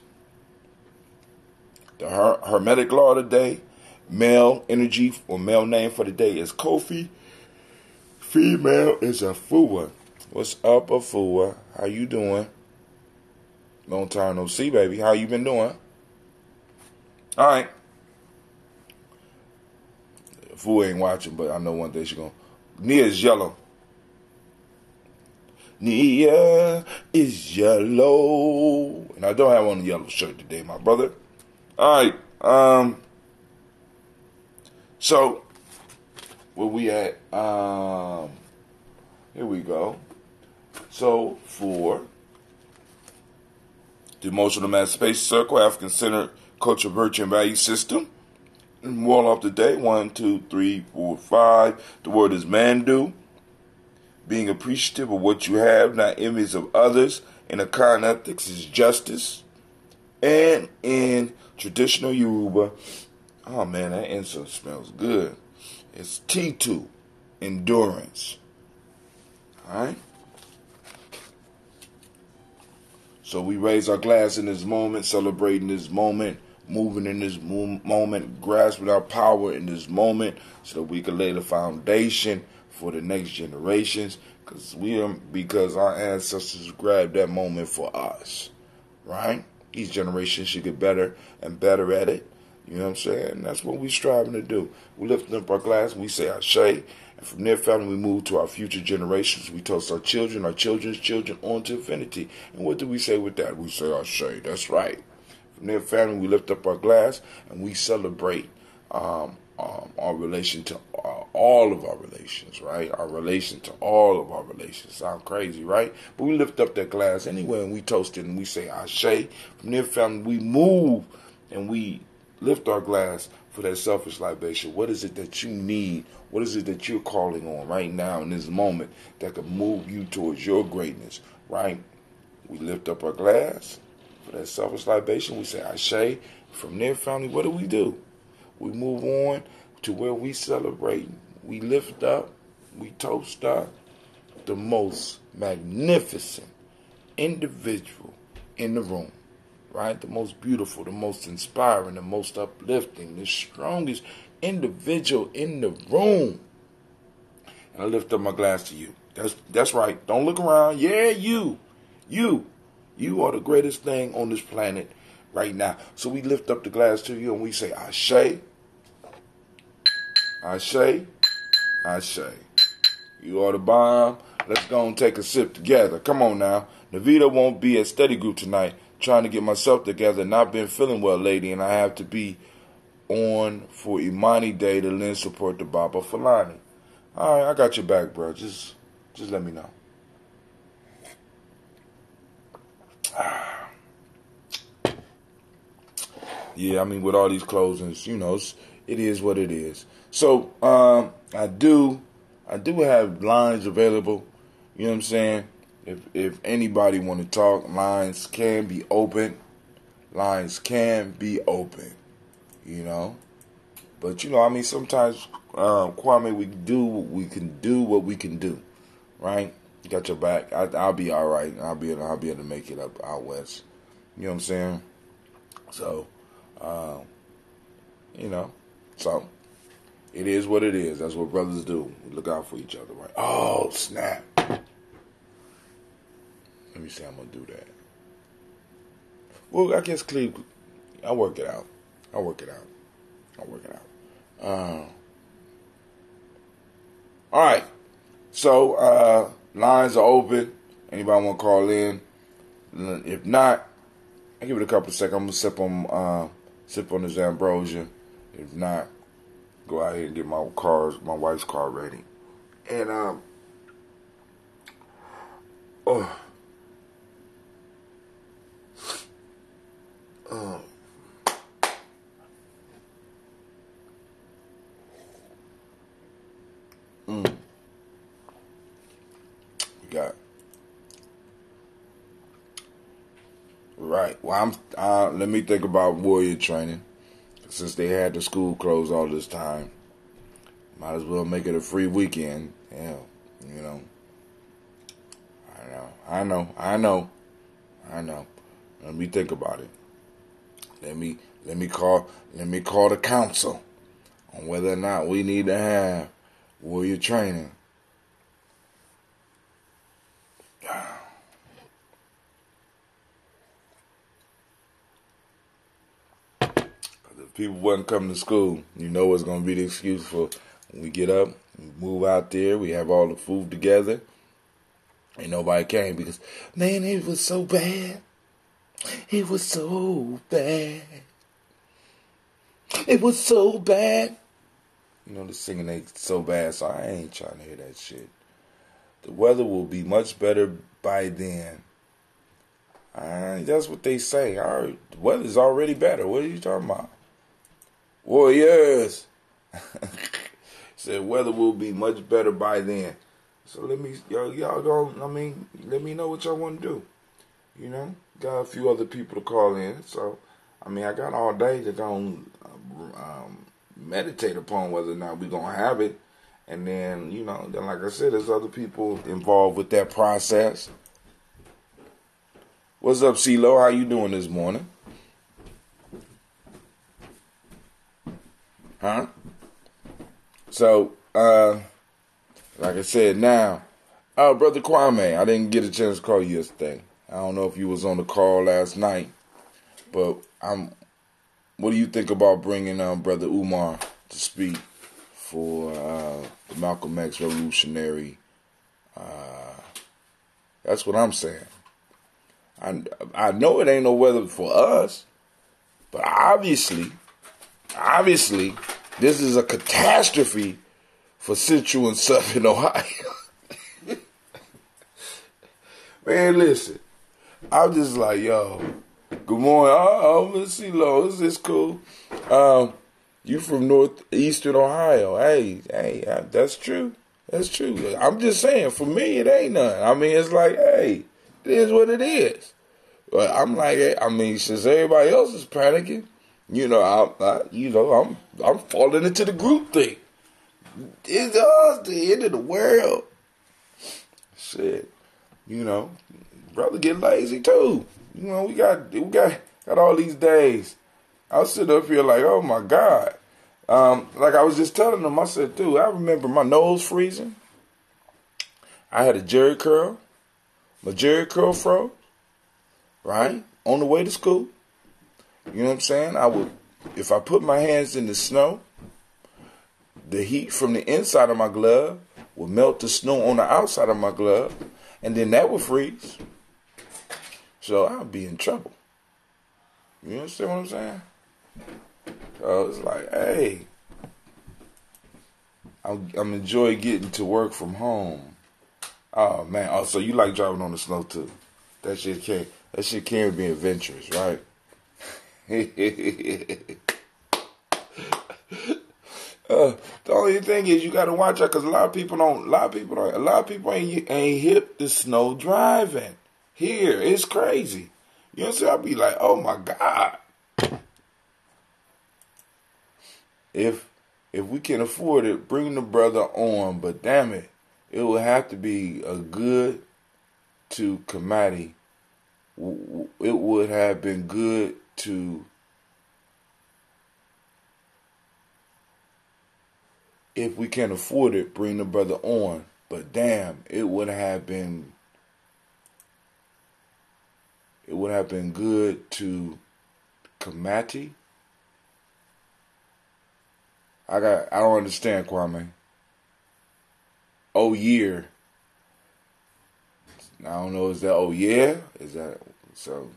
the Hermetic law of the day. Male energy or male name for the day is Kofi. Female is Afua. What's up, Afua? How you doing? Long time no see, baby. How you been doing? All right. Afua ain't watching, but I know one day she's going. Nia is yellow. Nia is yellow. And I don't have on a yellow shirt today, my brother. Alright, so where we at? Here we go. So for the Emotional Emancipation Circle, African Centered Culture, Virtue, and Value System. And moral of the day, 1, 2, 3, 4, 5. The word is mandu. Being appreciative of what you have, not envious of others. In a kind ethics is justice. And in traditional Yoruba, oh man, that incense smells good. It's T2, endurance. Alright? So we raise our glass in this moment, celebrating this moment, moving in this moment, grasping our power in this moment so that we can lay the foundation for the next generations because our ancestors grabbed that moment for us. Right? Each generation should get better and better at it. You know what I'm saying? And that's what we're striving to do. We lift up our glass and we say Ashe. And from there, family, we move to our future generations. We toast our children's children on to infinity. And what do we say with that? We say Ashe. That's right. From there, family, we lift up our glass and we celebrate our relation to all of our relations, right? Our relation to all of our relations. Sound crazy, right? But we lift up that glass anyway and we toast it and we say Ashe. From there, family, we move and we lift our glass for that selfish libation. What is it that you need? What is it that you're calling on right now in this moment that could move you towards your greatness, right? We lift up our glass for that selfish libation. We say Ashe. From there, family, what do? We move on to where we celebrate. We lift up, we toast up the most magnificent individual in the room. Right? The most beautiful, the most inspiring, the most uplifting, the strongest individual in the room. And I lift up my glass to you. That's right. Don't look around. Yeah, you. You are the greatest thing on this planet right now. So we lift up the glass to you and we say, Ashe, Ashe, Ashe. You are the bomb. Let's go and take a sip together. Come on now. Navita won't be at study group tonight. Trying to get myself together. Not been feeling well, lady, and I have to be on for Imani Day to lend support to Baba Falani. All right, I got your back, bro. Just let me know. Yeah, I mean, with all these closings, you know, it is what it is. So, I do have lines available. You know what I'm saying? If anybody want to talk, lines can be open. Lines can be open. You know? But, you know, I mean, sometimes, Kwame, we can do what we can do. Right? You got your back. I'll be all right. I'll be able to make it up out west. You know what I'm saying? So, you know, so it is what it is. That's what brothers do. We look out for each other, right? Oh, snap. Let me see how I'm going to do that. Well, I guess Cleve, I'll work it out. All right. So, lines are open. Anybody want to call in? If not, I'll give it a couple of seconds. I'm going to sip on this ambrosia. If not, go out here and get my wife's car ready. And, we got right. Well, let me think about warrior training. Since they had the school closed all this time, might as well make it a free weekend. Hell, you know. I know. Let me think about it. Let me call the council on whether or not we need to have warrior training. If people wasn't coming to school, you know what's going to be the excuse for when we get up, we move out there, we have all the food together, Ain't nobody came because, man, it was so bad. It was so bad. It was so bad. You know, the singing ain't so bad, so I ain't trying to hear that shit. The weather will be much better by then. That's what they say. The weather's already better. What are you talking about? Warriors. Said weather will be much better by then. So let me, y'all don't, let me know what y'all want to do. You know, got a few other people to call in. So, I got all day to go meditate upon whether or not we're going to have it. And then, then like I said, there's other people involved with that process. What's up, CeeLo? How you doing this morning? Huh? So, like I said, now, Brother Kwame, I didn't get a chance to call you yesterday. I don't know if you was on the call last night, but what do you think about bringing Brother Umar to speak for the Malcolm X revolutionary? That's what I'm saying. I know it ain't no weather for us, but obviously, this is a catastrophe for Central and Southern Ohio. Man, listen, I'm just like, yo, good morning. Let's see, Lo, is this cool? You from northeastern Ohio? Hey, that's true. That's true. I'm just saying, for me, it ain't none. It's like, hey, it is what it is. But I'm like, since everybody else is panicking, I'm falling into the group thing. It's us, the end of the world. Shit, brother get lazy too. We got all these days. I was sitting up here like, oh my God. Like I was just telling them, I said, dude, I remember my nose freezing. I had a jerry curl. My jerry curl froze. Right? On the way to school. You know what I'm saying? If I put my hands in the snow, the heat from the inside of my glove would melt the snow on the outside of my glove, and then that would freeze. So I'd be in trouble. You understand what I'm saying? So it's like, hey, I'm enjoying getting to work from home. Oh man, so you like driving on the snow too? That shit can be adventurous, right? The only thing is you got to watch out because a lot of people ain't hip to snow driving. Here, it's crazy. You know what I'm saying? I'll be like, oh my God. If we can afford it, bring the brother on. But damn it, it will have to be a good to Kamati. It would have been good to, if we can afford it, bring the brother on. But damn, it would have been good to Kamati. I don't understand, Kwame. Oh, year. I don't know, is that, oh yeah? Is that, so,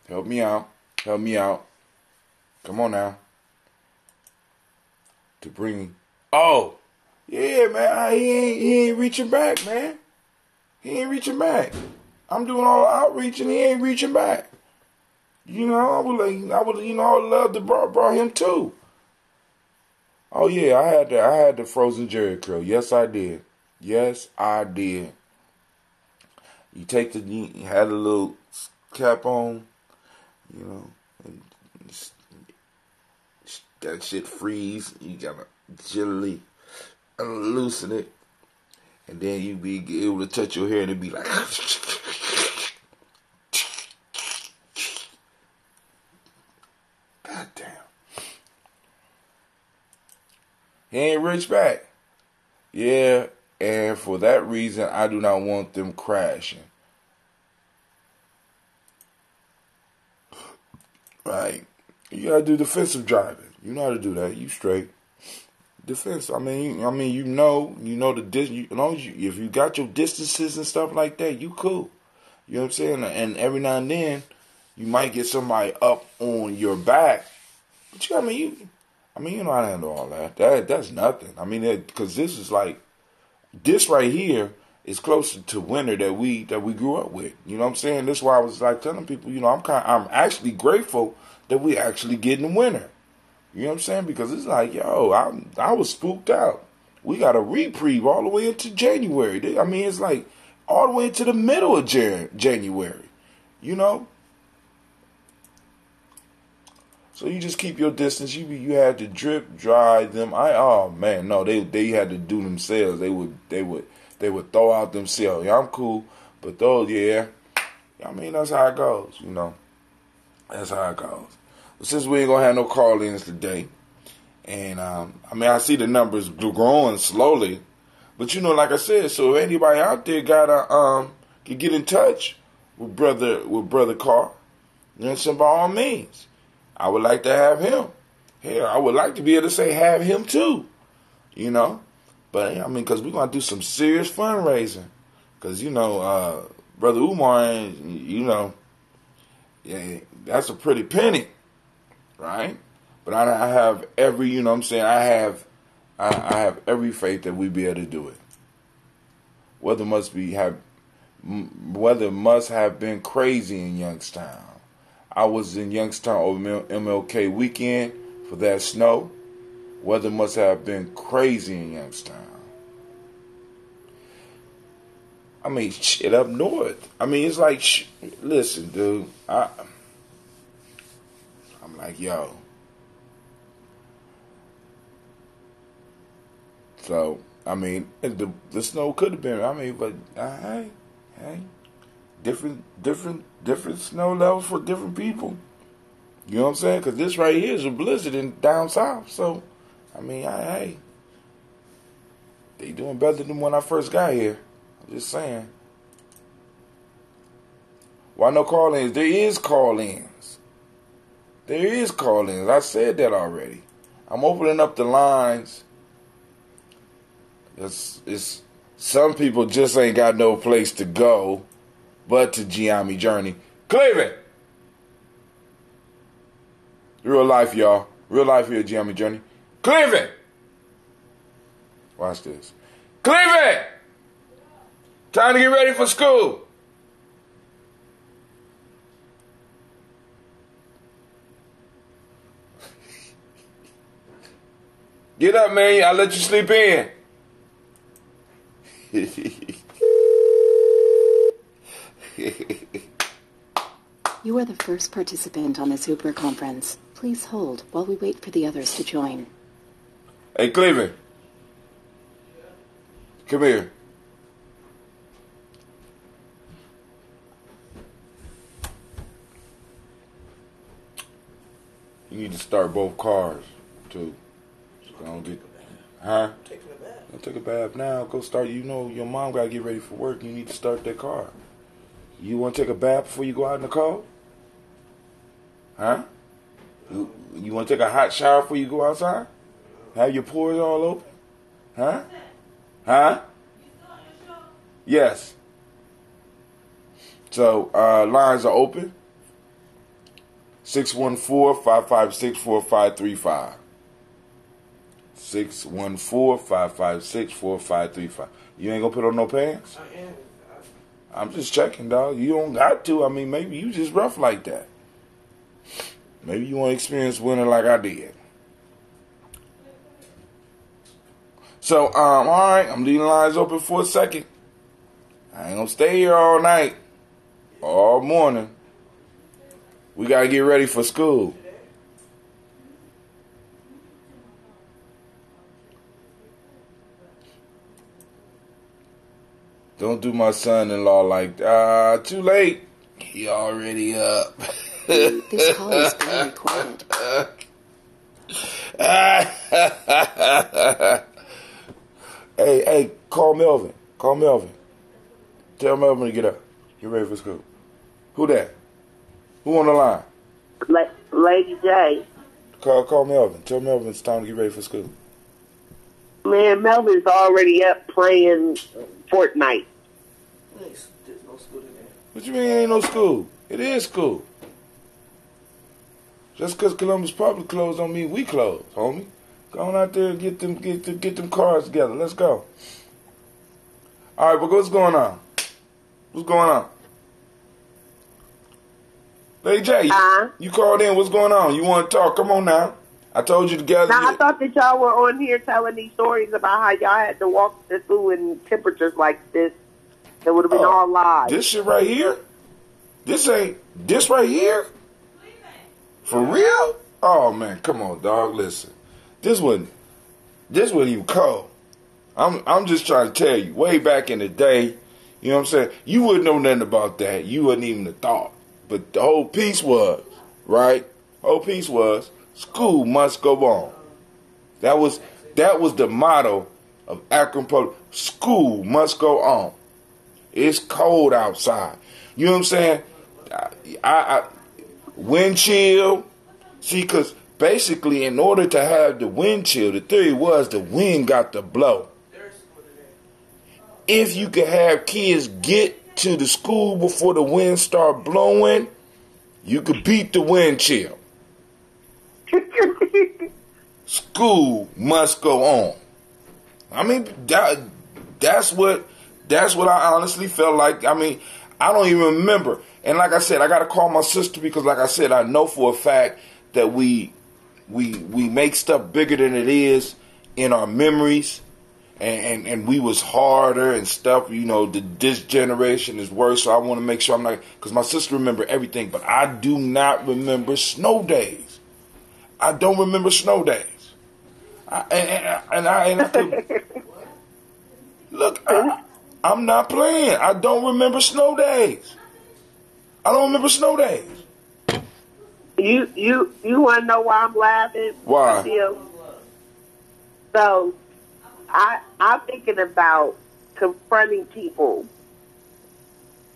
help me out. Come on now. To bring, oh, yeah, man, he ain't reaching back, man. He ain't reaching back. I'm doing all the outreach and he ain't reaching back. I would love to brought him too. Oh yeah, I had the frozen jerry curl. Yes, I did. You had a little cap on, and that shit freeze. You gotta gently loosen it, and then you be able to touch your hair and it be like, God damn. He ain't rich back. Yeah, and for that reason, I do not want them crashing. Right. You gotta do defensive driving. You know how to do that. You straight. defense. I mean, you know the distance. As long as if you got your distances and stuff like that, you cool. You know what I'm saying? And every now and then, you might get somebody up on your back. But you know how to handle all that. That's nothing. I mean, because this is like, this right here is closer to winter that we grew up with. You know what I'm saying? That's why I was like telling people, I'm actually grateful that we actually getting winter. You know what I'm saying? Because it's like, yo, I was spooked out. We got a reprieve all the way into January. I mean, it's like all the way into the middle of January. You know? So you just keep your distance. You had to drip dry them. Oh man, no, they had to do themselves. They would throw out themselves. Yeah, I'm cool, but those, yeah. I mean, that's how it goes. That's how it goes. But since we ain't gonna have no call-ins today, and I see the numbers growing slowly, but like I said, so if anybody out there can get in touch with brother Carr, by all means. I would like to have him. Hell, I would like to be able to say have him too. But I mean, because we're going to do some serious fundraising. Because, Brother Umar, yeah, that's a pretty penny. Right? But I have every, I have every faith that we be able to do it. Weather must have been crazy in Youngstown. I was in Youngstown over MLK weekend for that snow. Weather must have been crazy in Youngstown. I mean, shit up north. I mean, it's like, listen, dude. I'm like, yo. So, I mean, the snow could have been. I mean, but hey. Different snow levels for different people. You know what I'm saying? Because this right here is a blizzard in down south. So, I mean, hey, they doing better than when I first got here. I'm just saying. Why no call-ins? There is call-ins. There is call-ins. I said that already. I'm opening up the lines. It's some people just ain't got no place to go but to Giammi Journey. Cleveland! Real life, y'all. Real life here at Giammi Journey. Cleveland! Watch this. Cleveland! Time to get ready for school. Get up, man. I'll let you sleep in. You are the first participant on this Uber conference. Please hold while we wait for the others to join. Hey, Cleveland. Come here. You need to start both cars, too. So don't get... Huh? Taking a bath. Don't take a bath now. Go start. Your mom got to get ready for work. You need to start that car. You want to take a bath before you go out in the car? Huh? You want to take a hot shower before you go outside? Have your pores all open? Huh? Huh? Yes. So, lines are open. 614-556-4535. 614-556-4535. You ain't gonna put on no pants? I am. I'm just checking, dog. You don't got to. I mean, maybe you just rough like that. Maybe you want to experience winter like I did. So, all right. I'm leaving the lines open for a second. I ain't gonna stay here all night, all morning. We gotta get ready for school. Don't do my son-in-law like that. Too late. He already up. This call is being recorded. Hey, call Melvin. Call Melvin. Tell Melvin to get up. Get ready for school. Who that? Who on the line? Lady J. Call Melvin. Tell Melvin it's time to get ready for school. Man, Melvin's already up playing Fortnite. There's no school in there. What you mean ain't no school? It is school. Just because Columbus Public closed don't mean we closed, homie. Go on out there and get them cars together. Let's go. All right, but what's going on? What's going on? Lady J, you called in. What's going on? You want to talk? Come on now. I told you to gather. Now, I thought that y'all were on here telling these stories about how y'all had to walk through in temperatures like this. That would have been all lies. This shit right here? This right here? For real? Oh, man, come on, dog. Listen. This wasn't even cold. I'm just trying to tell you, way back in the day, you know what I'm saying? You wouldn't know nothing about that. You wouldn't even have thought. But the whole piece was, right? Whole piece was, school must go on. That was the motto of Akron Public. School must go on. It's cold outside. You know what I'm saying? I wind chill. See, because basically in order to have the wind chill, the theory was the wind got to blow. If you could have kids get to the school before the wind start blowing, you could beat the wind chill. School must go on. I mean, that's what I honestly felt like. I mean, I don't even remember. And like I said, I got to call my sister because, like I said, I know for a fact that we make stuff bigger than it is in our memories. And we was harder and stuff, you know, this generation is worse, so I want to make sure I'm not, because my sister remember everything, but I do not remember snow days. I don't remember snow days. Look, I'm not playing. I don't remember snow days. I don't remember snow days. You want to know why I'm laughing? Why? So, I'm thinking about confronting people.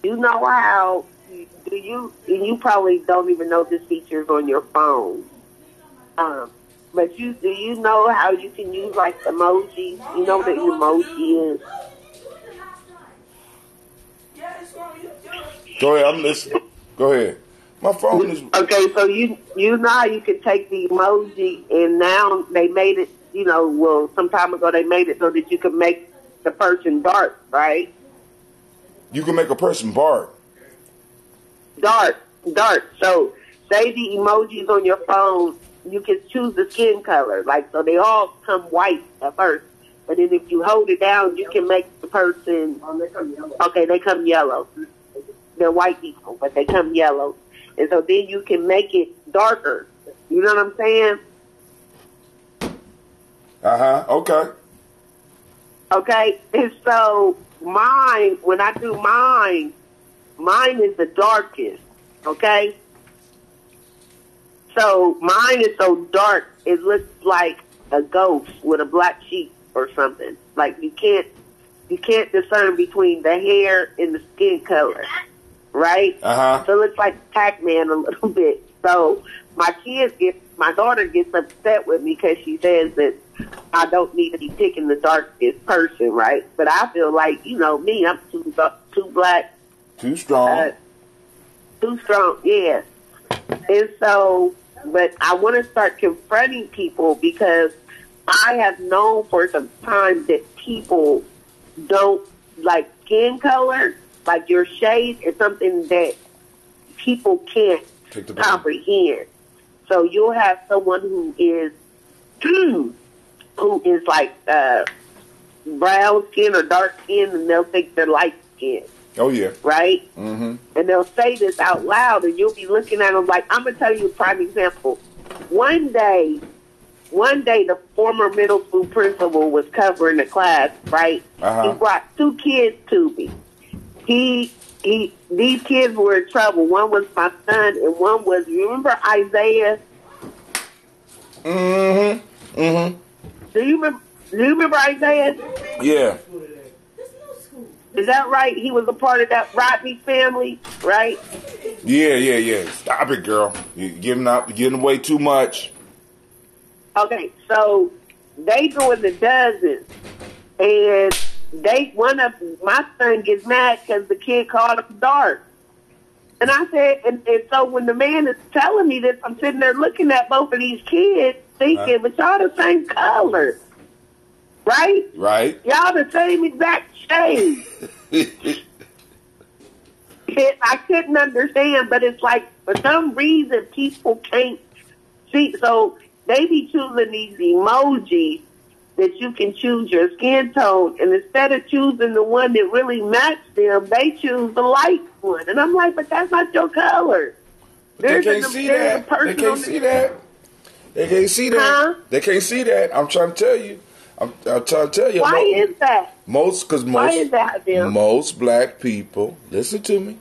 You know how, and you probably don't even know this feature is on your phone. But do you know how you can use like emojis? You know what an emoji is? Go ahead, I'm listening. Go ahead. My phone is... Okay, so you know how you can take the emoji and now they made it, you know, well, some time ago they made it so that you can make the person dark, right? You can make a person bark. Dark. So, say the emojis on your phone, you can choose the skin color. Like, so they all come white at first. But then if you hold it down, you can make the person... Okay, they come yellow. They're white people, but they come yellow. And so then you can make it darker. You know what I'm saying? Okay. Okay, and so mine, when I do mine is the darkest, okay? So mine is so dark, it looks like a ghost with a black sheep or something. Like you can't discern between the hair and the skin color, right? So it looks like Pac-Man a little bit. So my daughter gets upset with me because she says that I don't need to be picking the darkest person, right? But I feel like, you know, me, I'm too black. Too strong. Too strong, yeah. And so, but I want to start confronting people because I have known for some time that people don't like skin color, like your shade is something that people can't comprehend. So you'll have someone who is like brown skin or dark skin, and they'll think they're light skin. Oh, yeah. Right? Mm-hmm. And they'll say this out loud, and you'll be looking at them like, I'm going to tell you a prime example. One day, the former middle school principal was covering the class, right? He brought two kids to me. These kids were in trouble. One was my son, and one was, you remember Isaiah? Mm-hmm. Mm-hmm. Do you remember Isaiah? Yeah. Is that right? He was a part of that Rodney family, right? Yeah. Stop it, girl. You're giving away too much. Okay, so they doing the dozens, and my son gets mad because the kid called him dark. And I said, and so when the man is telling me this, I'm sitting there looking at both of these kids, thinking, but y'all the same color, right? Right. Y'all the same exact shade. I couldn't understand, but it's like for some reason people can't see. So they be choosing these emojis that you can choose your skin tone, and instead of choosing the one that really matched them, they choose the light one. And I'm like, but that's not your color. They can't see that. They can't see that. They can't see that. Huh? They can't see that. I'm trying to tell you. I'm trying to tell you. Why is that? Why is that, Bill? Most black people, listen to me.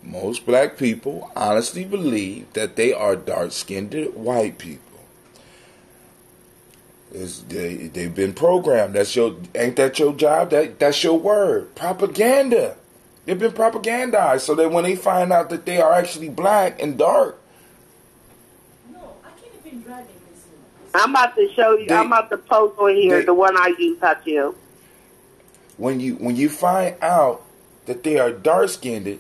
Most black people honestly believe that they are dark-skinned white people. They've been programmed. Ain't that your job? That's your word. Propaganda. They've been propagandized so that when they find out that they are actually black and dark. No, I can't even driving this. I'm about to show you. I'm about to post on here the one I use, Hatil. When you find out that they are dark-skinned,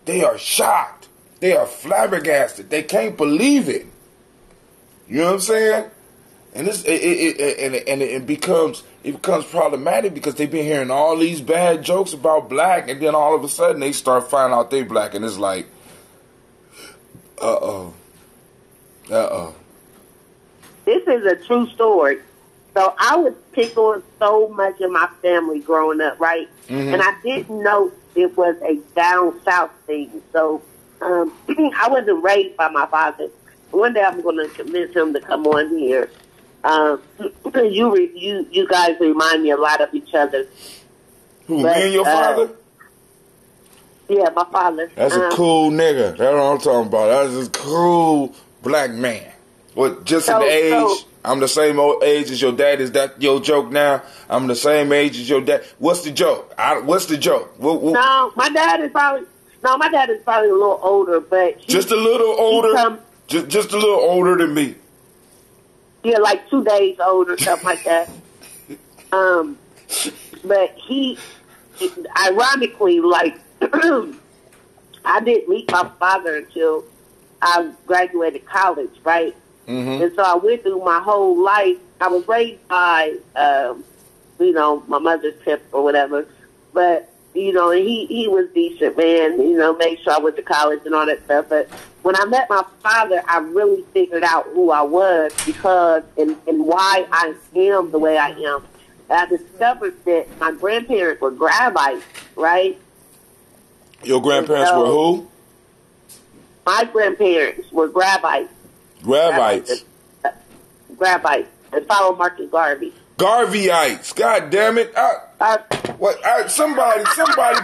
they are shocked. They are flabbergasted. They can't believe it. You know what I'm saying? And it becomes problematic because they've been hearing all these bad jokes about black, and then all of a sudden they start finding out they black, and it's like, uh-oh. This is a true story. So I was picked on so much in my family growing up, right? Mm-hmm. And I didn't know it was a down south thing. So I wasn't raised by my father. One day I'm going to convince him to come on here. You guys remind me a lot of each other. Who, me and your father? Yeah, my father. That's a cool nigga. That's what I'm talking about. That's a cool black man. What, just in the age? I'm the same old age as your dad. Is that your joke now? I'm the same age as your dad. What's the joke? What's the joke? No, my dad is probably a little older, but just a little older. Just a little older than me. Yeah, like 2 days older, something like that. But he, ironically, like, I didn't meet my father until I graduated college, right? Mm-hmm. And so I went through my whole life. I was raised by, my mother's pimp or whatever. But, and he was decent, man. Made sure I went to college and all that stuff. But when I met my father, I really figured out who I was because and why I am the way I am. I discovered that my grandparents were Gravites, right? Your grandparents were who? My grandparents were Gravites. Gravites. Gravites. And follow Marcus Garvey. Garveyites. God damn it. Somebody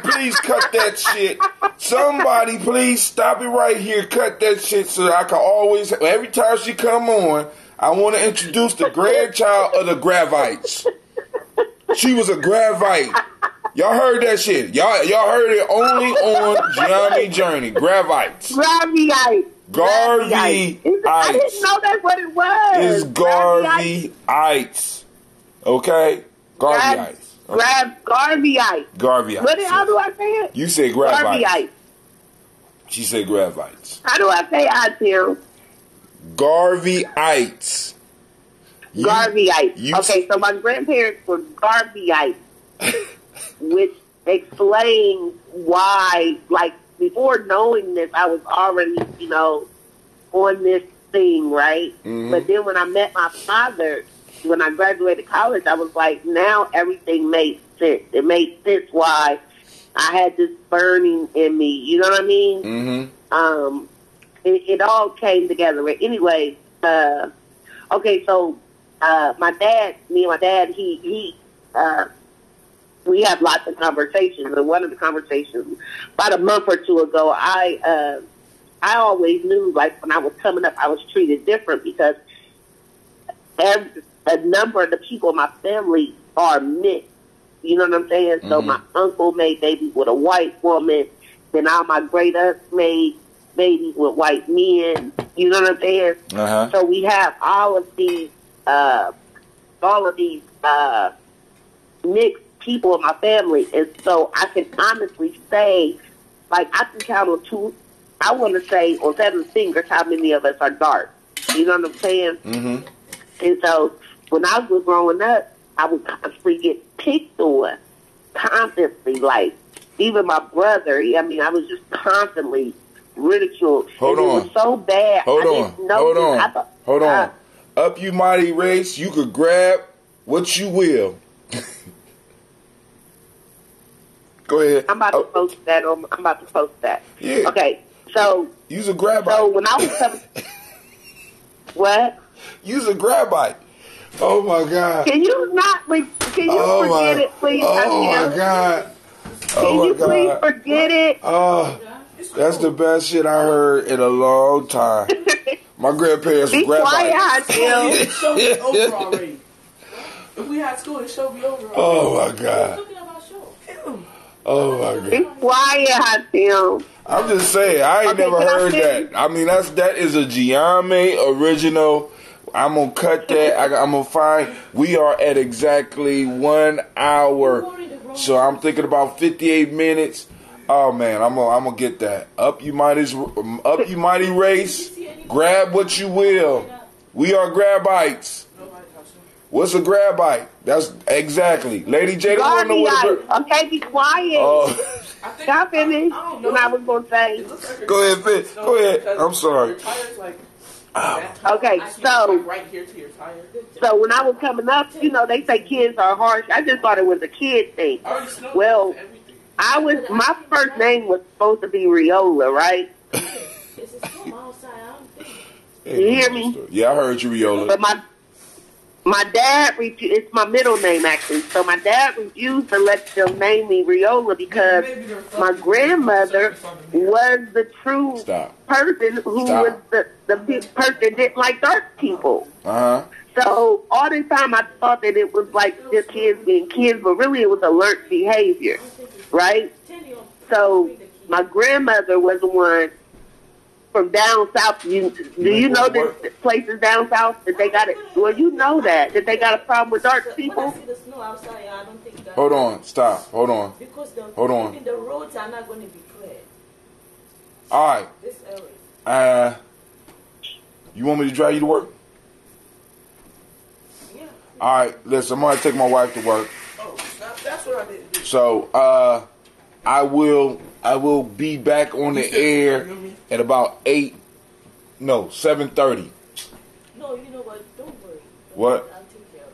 please cut that shit. Somebody please stop it right here. Cut that shit so I can always, every time she come on, I want to introduce the grandchild of the Gravites. She was a Gravite. Y'all heard that shit. Y'all heard it only on Johnny Journey. Gravites. Garveyites. Garveyites. I didn't know that's what it was. It's Garveyites. Okay? Garveyites. Garveyites. Garveyites. How do I say it? You said Gravites. She said Gravites. How do I say it, Tim? Garveyites. Garveyites. Okay, so my grandparents were Garveyites, which explains why, like, before knowing this, I was already, on this thing, right? Mm-hmm. But then when I met my father, when I graduated college, I was like, now everything made sense. It made sense why I had this burning in me. You know what I mean? Mm-hmm. It all came together. But anyway, okay, so my dad, we had lots of conversations. And one of the conversations, about a month or two ago, I always knew, like, when I was coming up, I was treated different because a number of the people in my family are mixed. You know what I'm saying? Mm-hmm. So my uncle made babies with a white woman. Then all my great-aunts made babies with white men. You know what I'm saying? Uh-huh. So we have all of these all of these mixed people in my family, and so I can honestly say, like, I can count on two. I want to say on 7 fingers how many of us are dark. You know what I'm saying? Mm-hmm. And so when I was growing up, I would constantly get picked on constantly. Like, even my brother, I mean, I was just constantly ridiculed. Hold and on. It was so bad. Hold on. Hold on. Up you mighty race, you could grab what you will. Go ahead. I'm about to post that. I'm about to post that. Yeah. Okay. So use a grab bite. So when I was coming, what? Use a grab bite. Oh my God. Can you not? Can you forget it, please? Oh my God. Can you please forget it? Oh, that's the best shit I heard in a long time. My grandparents would grab bites. It show me over already. If we had school, it show me over already. Oh my God. Oh my God. Be quiet, Tim. I'm just saying, I ain't never heard that. I mean, that is a Giame original. I'm gonna cut that. I'm gonna find. We are at exactly 1 hour, so I'm thinking about 58 minutes. Oh man, I'm gonna get that. Up you mighty race. Grab what you will. We are grab bites. What's a grab bite? That's exactly. Lady J, don't know what a okay, be quiet. Stop finished. What I was gonna say. Go ahead, Finn. Go ahead. I'm sorry. Okay, so right here to your tire. So when I was coming up, you know, they say kids are harsh. I just thought it was a kid thing. Well, my first name was supposed to be Riola, right? You hear me? Yeah, I heard you, Riola. But my dad it's my middle name actually. So my dad refused to let them name me Riola because my grandmother was the true person who was the person that didn't like dark people. So all the time I thought that it was like just kids being kids, but really it was a learned behavior, right? So my grandmother was the one from down south. Do you know there's places down south that they got it? Well, you know that they got a problem with dark people. Hold on, stop. Hold on. Hold on. The roads are not going to be clear. All right. This area. You want me to drive you to work? Yeah. All right. Listen, I'm gonna take my wife to work. Oh, that's what I didn't do. So I will be back on the air at about 7:30. No, you know what? Don't worry. What? I'll take care of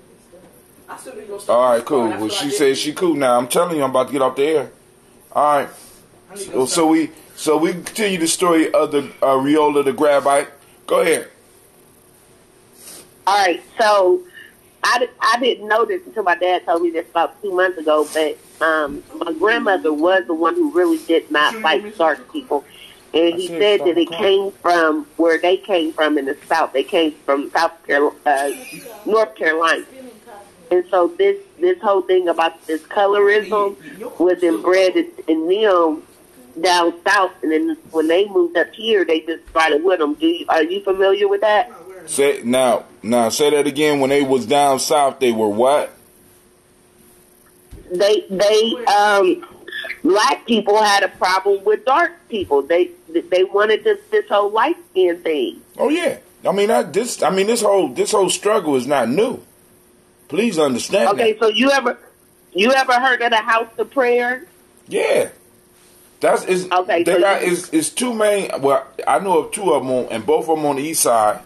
this. All right, cool. Well, she said she cool now. I'm telling you, I'm about to get off the air. All right. So we continue the story of the Riola the grab bite. Go ahead. All right. So I didn't know this until my dad told me this about 2 months ago. But my grandmother was the one who really did not like dark people. And he said that it came from where they came from in the South. They came from North Carolina. And so this whole thing about this colorism was inbred in them down south. And then when they moved up here, they just started with them. Are you familiar with that? Say now say that again. When they was down south, they were what? They black people had a problem with dark people. They wanted this whole light skin thing. Oh yeah, this whole struggle is not new. Please understand. Okay, so you ever heard of the House of Prayer? Yeah, okay. It's two main. Well, I know of two of them, and both of them on the east side.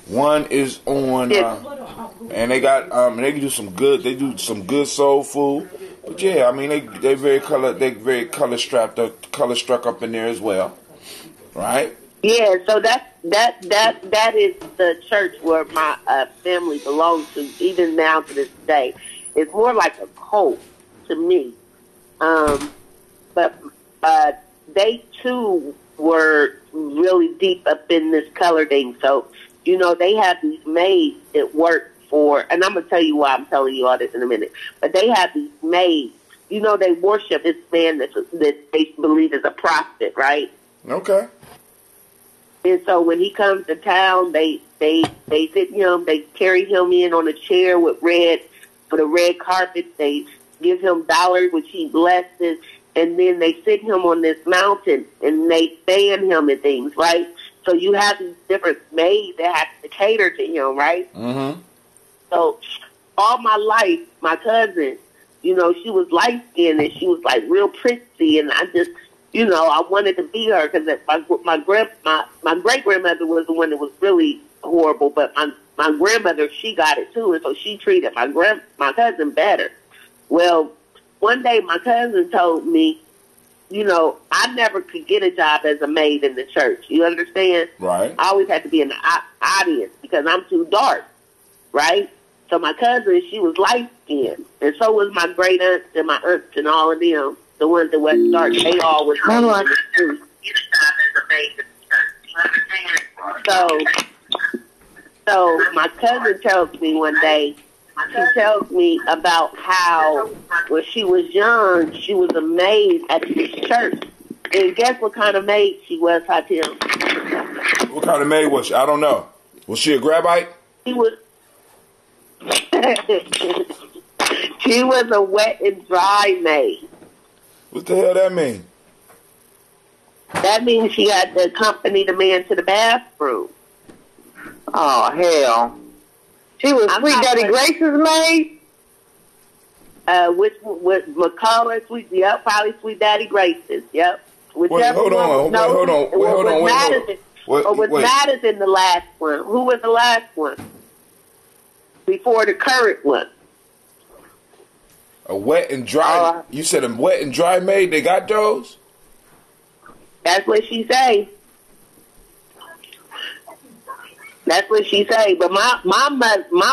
One is on, and they got they do some good soul food. But yeah, they very color struck up in there as well, right? Yeah, so that is the church where my family belongs to, even now to this day. It's more like a cult to me, but they too were really deep up in this color thing. So you know they have these maids that work for, and I'm gonna tell you why I'm telling you all this in a minute. But they have these maids. You know they worship this man that they believe is a prophet, right? Okay. And so when he comes to town, they sit him, they carry him in on a chair with a red carpet. They give him dollars, which he blesses, and then they sit him on this mountain and they fan him and things, right? So you have these different maids that have to cater to him, right? Mm-hmm. So all my life, my cousin, you know, she was light skinned and she was like real pretty, and I just, you know, I wanted to be her because my great grandmother was the one that was really horrible, but my grandmother, she got it too, and so she treated my cousin better. Well, one day my cousin told me, you know, I never could get a job as a maid in the church. You understand? Right. I always had to be in the audience because I'm too dark, right? So my cousin, she was light skinned, and so was my great aunts and my aunts and all of them, the ones that wasn't dark. They all was get a job as a maid in the church. So my cousin tells me one day, she tells me about how when she was young, she was a maid at this church. And guess what kind of maid she was, Hatim? What kind of maid was she? I don't know. Was she a grabite? She was. She was a wet and dry maid. What the hell that mean? That means she had to accompany the man to the bathroom. Oh, hell. She was Sweet Daddy Grace's maid? With McCullough, probably Sweet Daddy Grace's, yep. Wait, hold on. Was Madison the last one? Who was the last one? Before the current one. A wet and dry. You said a wet and dry maid. They got those? That's what she say. That's what she say. But my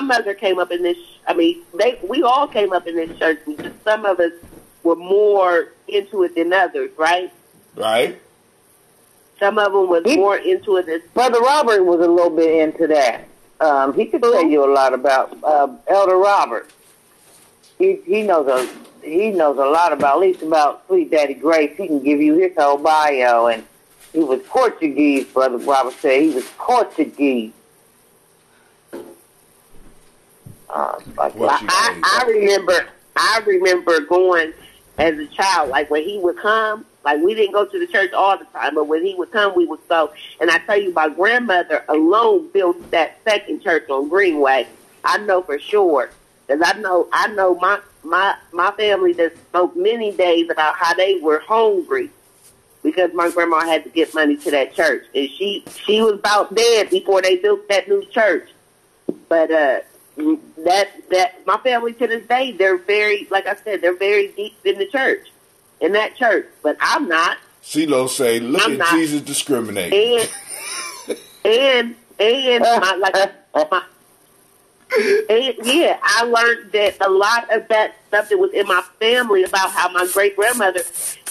mother came up in this. I mean, we all came up in this church. Some of us were more into it than others, right? Right. Some of them was more into it than Brother Robert was a little bit into that. He could tell you a lot about Elder Robert. He knows a lot about, at least about Sweet Daddy Grace. He can give you his whole bio, and he was Portuguese. Brother Robert said he was Portuguese. I remember going as a child, like when he would come. Like, we didn't go to the church all the time, but when he would come, we would go. And I tell you, my grandmother alone built that second church on Greenway. I know for sure. Because I know my family that spoke many days about how they were hungry because my grandma had to get money to that church. And she was about dead before they built that new church. But that my family to this day, they're very, like I said, they're very deep in the church. In that church, but I'm not. CeeLo say, look I'm at not. Jesus discriminating. And yeah, I learned that a lot of that stuff that was in my family about how my great grandmother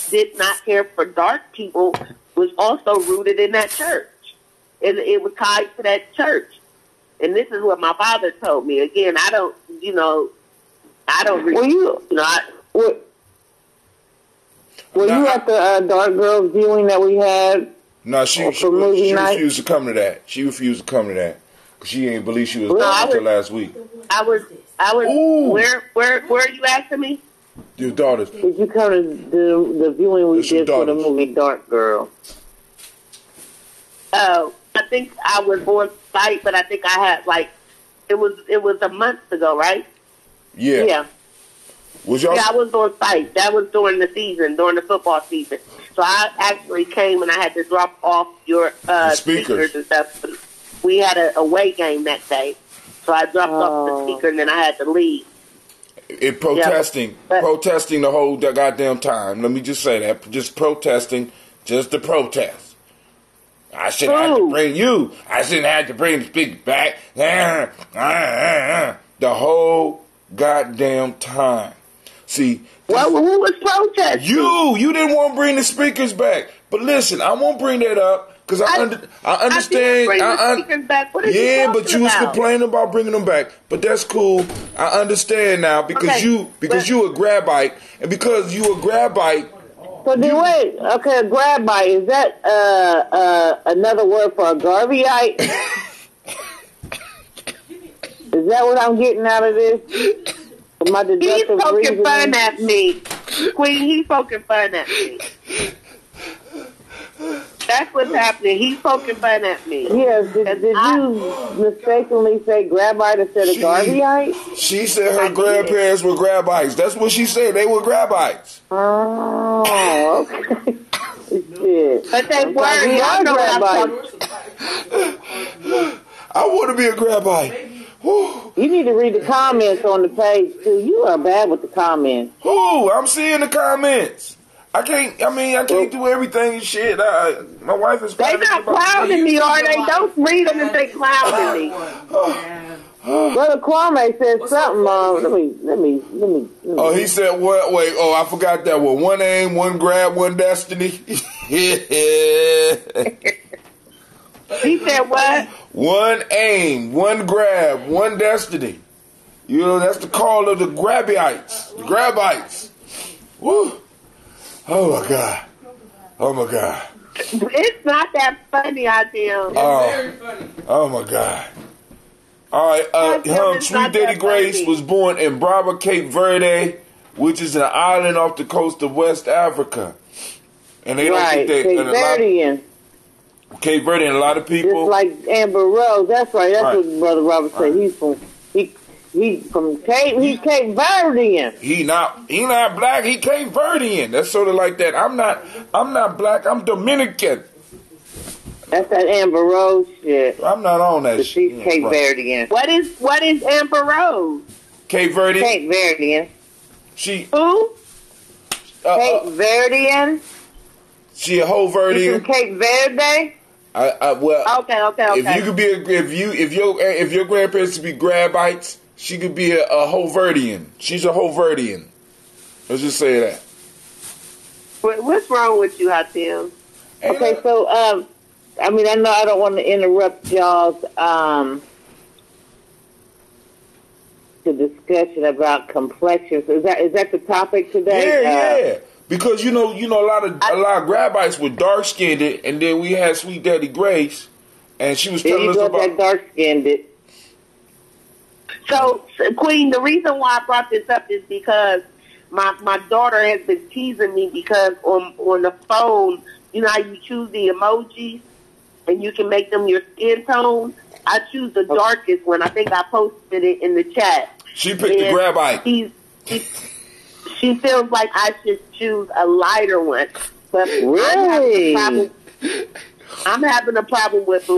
did not care for dark people was also rooted in that church, and it was tied to that church. And this is what my father told me. Again, I don't. Were you at the Dark Girls viewing that we had? No, she refused to come to that. She refused to come to that because she didn't believe she was there until last week. I was. Ooh. Where are you asking me? Your daughters. Did you come to the viewing we did for the movie Dark Girl? Oh, I think I was on site, but I think I had it was a month ago, right? Yeah. Yeah. I was on site. That was during the season, during the football season. So I actually came and I had to drop off your speakers and stuff. We had a away game that day. So I dropped off the speaker and then I had to leave. Protesting the whole goddamn time. Let me just say that. Just protesting, just to protest. I shouldn't have to bring you. I shouldn't have to bring the speaker back. The whole goddamn time. See, who was protesting? You didn't want to bring the speakers back. But listen, I won't bring that up because I understand. But you was complaining about bringing them back. But that's cool. I understand now because you a grabite, and because you a grabite, So then wait, okay, a grab bite, is that another word for a Garveyite? Is that what I'm getting out of this? My He's poking reasoning? fun at me. Queen, he's poking fun at me. That's what's happening. He's poking fun at me. Yes, did you mistakenly say grabite instead of Garveyite? She said her grandparents were grabites. That's what she said. They were grabites. Oh, okay. Shit. But they were. Y'all know what I'm talking. I want to be a grabite. Whew. You need to read the comments on the page, too. You are bad with the comments. Whew, I'm seeing the comments. I can't do everything and shit. My wife is... They not clowning me, are they? Don't read them and say clowning me. Brother Kwame said something. Let me. Oh, he said what? Wait. Oh, I forgot that one. One aim, one grab, one destiny. He said what? One aim, one grab, one destiny. You know, that's the call of the grabites. The grabites. Woo. Oh my God. Oh my God. It's not that funny, I feel. Oh my God. All right, Sweet Daddy Grace was born in Brava, Cape Verde, which is an island off the coast of West Africa. And they don't think that. Cape Verdean. Cape Verde, and a lot of people. Just like Amber Rose. That's right. That's what Brother Robert said. He's from Cape. He's Cape Verdean. He not black. He Cape Verdean. That's sort of like that. I'm not black. I'm Dominican. That's that Amber Rose shit. I'm not on that shit. She's Cape Verdean. What is Amber Rose? Cape Verdean. Cape Verdean. She who? Cape Verdean. She a whole Verdean. From Cape Verde. Well. Okay. If you could be if your grandparents could be grabites, she could be a whole Verdean. She's a whole Verdean. Let's just say that. What's wrong with you, Hatim? Okay, so I mean, I know I don't want to interrupt y'all's the discussion about complexions. Is that the topic today? Yeah. Because you know, a lot of grabites were dark skinned, and then we had Sweet Daddy Grace, and she was telling us about that dark skinned. So, Queen, the reason why I brought this up is because my daughter has been teasing me because on the phone, you know how you choose the emojis and you can make them your skin tone. I choose the darkest one. I think I posted it in the chat. She picked the grabite. She feels like I should choose a lighter one. But really? I'm having a problem with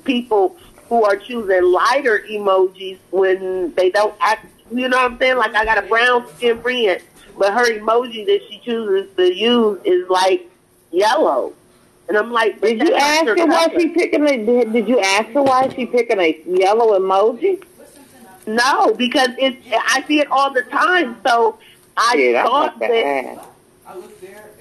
people who are choosing lighter emojis when they don't act, you know what I'm saying? Like I got a brown skin friend, but her emoji that she chooses to use is like yellow. And I'm like, did you ask her why she picking did you ask her why she picking a yellow emoji? No, because I see it all the time. So I thought that.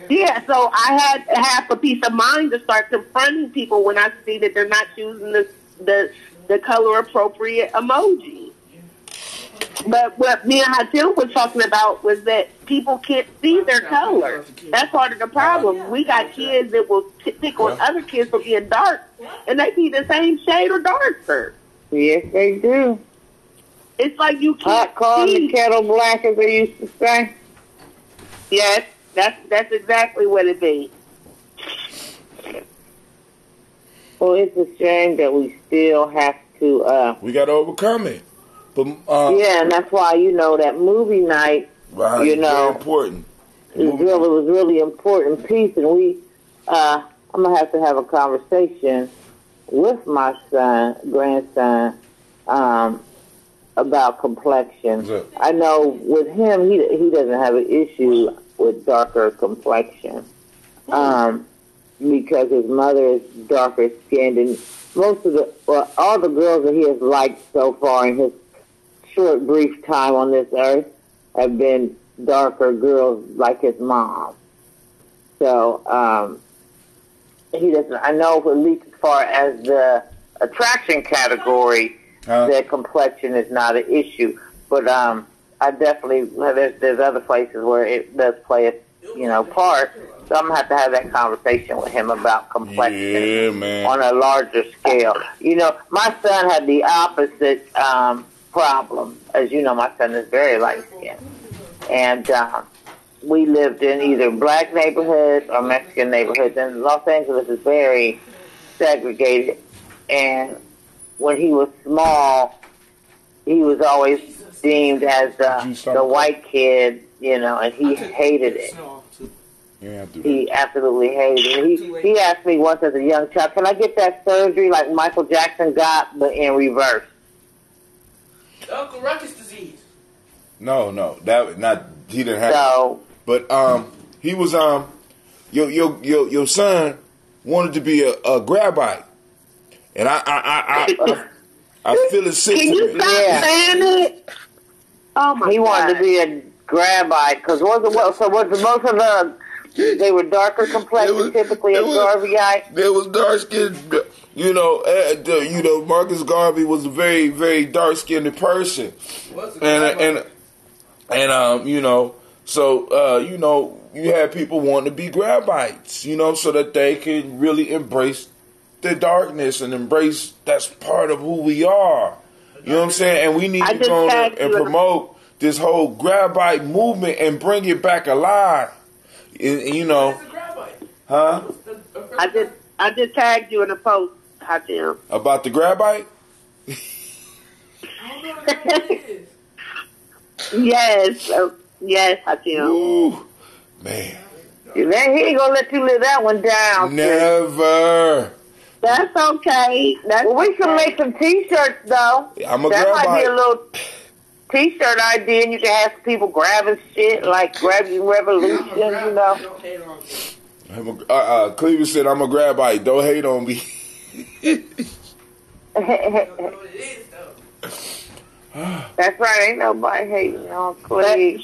Yeah, so I had half a peace of mind to start confronting people when I see that they're not choosing the color appropriate emoji. But what me and Hatil was talking about was that people can't see their color. That's part of the problem. We got kids that will pick on other kids for being dark, and they be the same shade or darker. Yes, they do. It's like you can't calling the kettle black, as they used to say. Yes, that's exactly what it be. Well, it's a shame that we still have to. We got to overcome it. But, yeah, and that's why that movie night. Right, very important. It was really important piece, and I'm gonna have to have a conversation with my grandson, about complexion. Yeah. I know with him, he doesn't have an issue with darker complexion, because his mother is darker skinned, and all the girls that he has liked so far in his short, brief time on this earth have been darker girls like his mom. So he doesn't. I know, at least as far as the attraction category, their complexion is not an issue. But I definitely there's other places where it does play a part. So I'm going to have that conversation with him about complexion Yeah, man. on a larger scale. You know, my son had the opposite problem. As you know, my son is very light-skinned. And we lived in either black neighborhoods or Mexican neighborhoods. And Los Angeles is very segregated. And when he was small, he was always deemed as the white kid, you know, and he hated it. He absolutely hated it. He asked me once as a young child, can I get that surgery like Michael Jackson got, but in reverse? Uncle Ruckus disease. No, he didn't have it. But he was your son wanted to be a grabite. And I feel his sentiment. Can you stop saying it? Oh my God. He wanted to be a grabite because was most of the they were darker complexion typically as Garveyite. There was dark skinned, you know, Marcus Garvey was a very, very dark skinned person, and you know, so you know, you had people wanting to be grabites, you know, so that they could really embrace the darkness and embrace that's part of who we are. You know what I'm saying? And we need to go and promote this whole grabite movement and bring it back alive. You know, huh? I just tagged you in a post, Hatim. About the grabite? Yes, yes, Hatim. Ooh, man. He ain't gonna let you live that one down. Never. That's okay. We can make some T-shirts though. That might be a little T-shirt idea, and you can have people grabbing shit like grabbing revolution, you know. Cleveland said, "I'm a grabite. Don't hate on me." That's right. Ain't nobody hating on Cleve.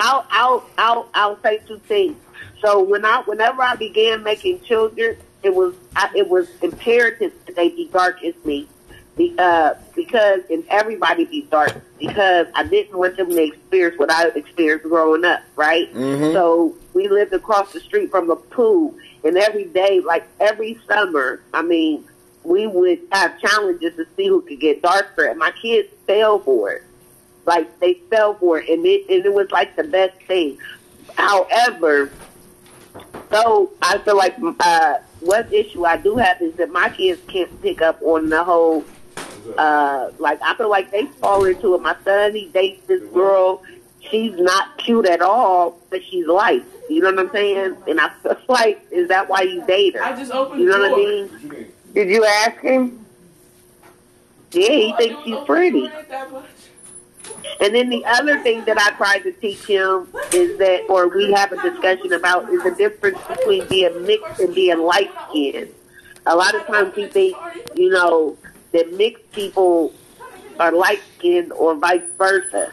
I'll say two things. So whenever I began making children, it was imperative that they be dark as me, because and everybody be dark, because I didn't want them to experience what I experienced growing up, right? Mm-hmm. So we lived across the street from a pool, and every day, like every summer, I mean, we would have challenges to see who could get darker, and my kids fell for it. Like, they fell for it, and it was like the best thing. However, so I feel like what issue I do have is that my kids can't pick up on the whole, like, I feel like they fall into it. My son, he dates this girl. She's not cute at all, but she's light. You know what I'm saying? And I feel like, is that why you date her? I just opened You know the what I door. mean? Did you ask him? Yeah, he thinks she's pretty. And then the other thing that I tried to teach him is that, or we have a discussion about, is the difference between being mixed and being light-skinned. A lot of times we think, you know, that mixed people are light-skinned or vice versa.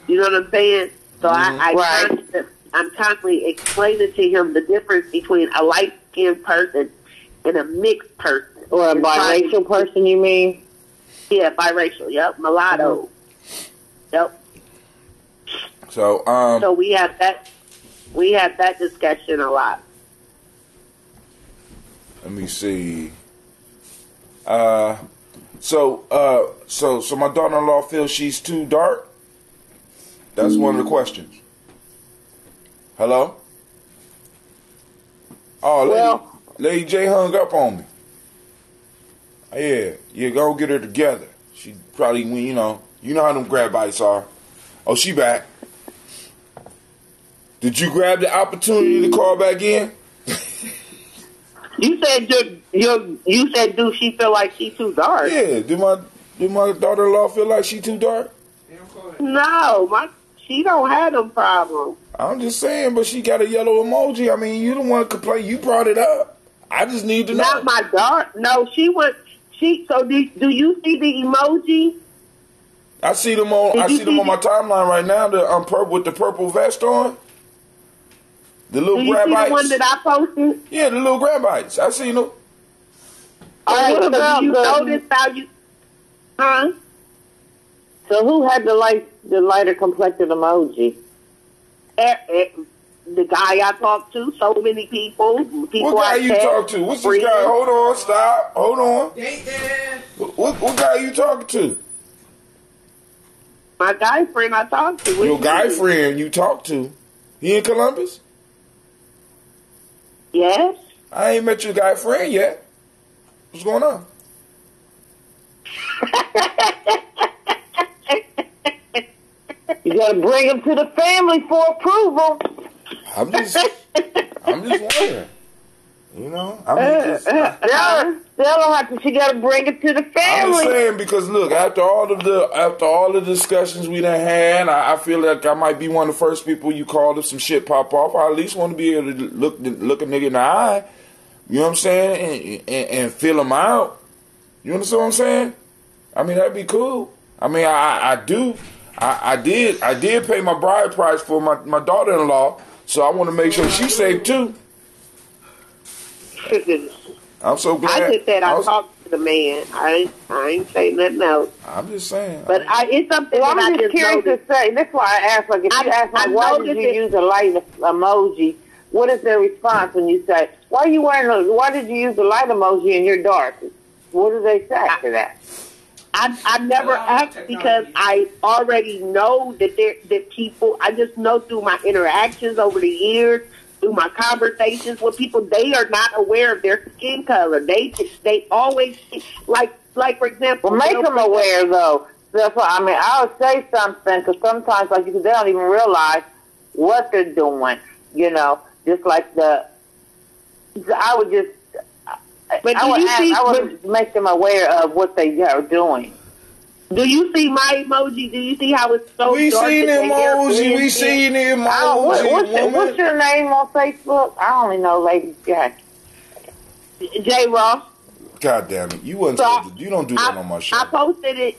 You know what I'm saying? So I'm constantly explaining to him the difference between a light-skinned person and a mixed person. Or a biracial person, you mean? Yeah, biracial. Yep, mulatto. Yep. So we have that discussion a lot. Let me see. So my daughter-in-law feels she's too dark. That's one of the questions. Hello? Oh, Lady J hung up on me. Yeah, go get her together. She probably, you know how them grab bites are. Oh, she back. Did you grab the opportunity to call back in? You said you said, do she feel like she too dark? Yeah. Do my daughter-in-law feel like she too dark? No, she don't have them problems. I'm just saying, but she got a yellow emoji. I mean, you don't want to complain. You brought it up. I just need to know. Not my daughter. No, so do you see the emoji? I see them on my timeline right now. I'm purple with the purple vest on. The little grab bites. The one that I posted? Yeah, the little grab bites. I seen them. All right, so do you notice how you... Huh? So who had the lighter complected emoji? the guy I talk to, so many people. What guy you talk to? What's this guy? Hold on, stop. Hold on. What guy you talking to? My guy friend I talk to. Your guy friend you talk to? He in Columbus? Yes. I ain't met your guy friend yet. What's going on? You gotta bring him to the family for approval. I'm just wondering. You know, I mean, Tell her she gotta bring it to the family. I'm just saying because look, after all the discussions we done had, I feel like I might be one of the first people you called if some shit pop off. I at least want to be able to look a nigga in the eye. You know what I'm saying, and feel him out. You understand what I'm saying? I mean, that'd be cool. I mean, I did pay my bride price for my daughter-in-law, so I want to make sure she's safe too. I'm so glad. I just said I talked to the man. I ain't saying nothing else. I'm just saying. But it's something that I'm just curious to say. That's why I asked. Like, if you ask, like, why did you use a light emoji? What is their response when you say, why did you use the light emoji and you're dark? What do they say to that? I never asked because I already know that people. I just know through my interactions over the years, through my conversations with people, they are not aware of their skin color. They always like for example. Well, make them aware though. That's what I mean. I would say something because sometimes, like, because they don't even realize what they're doing. You know, just like I would just. But I would make them aware of what they are doing. Do you see my emoji? Do you see how it's so We dark? seen the emoji. We seen the emoji. What's your name on Facebook? I only know Lady J. J. Ross. God damn it! You wasn't supposed to. You don't do that on my show. I posted it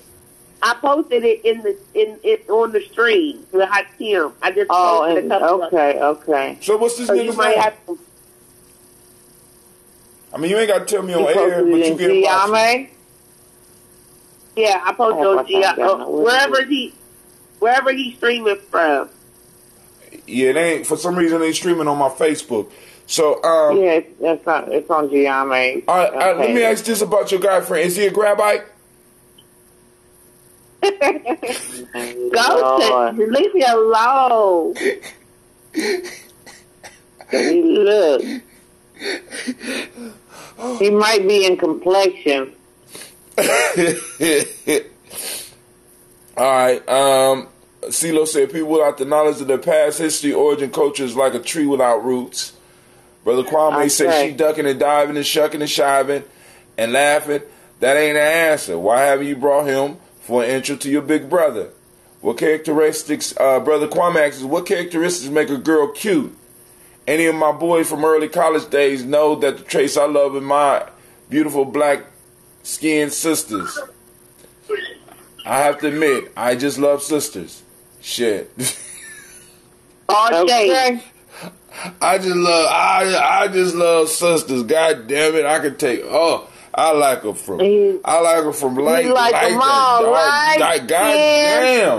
in on the stream with Hakim. I just posted a couple okay. So what's this so nigga's name? I mean, you ain't got to tell me on air, but you get it. Yeah, I posted on Giame. Wherever he's streaming from. Yeah, it ain't, for some reason, they ain't streaming on my Facebook. So, yeah, it's on Giame. All right, let me ask this about your guy friend. Is he a grabite? Leave me alone. Look. He might be in complexion. All right. CeeLo said people without the knowledge of their past history, origin, culture is like a tree without roots. Brother Kwame said she ducking and diving and shucking and shiving and laughing. That ain't an answer. Why haven't you brought him for an intro to your big brother? What characteristics, Brother Kwame asks, what characteristics make a girl cute? Any of my boys from early college days know that the traits I love in my beautiful black-skinned sisters. I have to admit, I just love sisters. Shit. Okay. I just love sisters. God damn it, I can take. I like her from light, like light them all, to dark. right? God damn.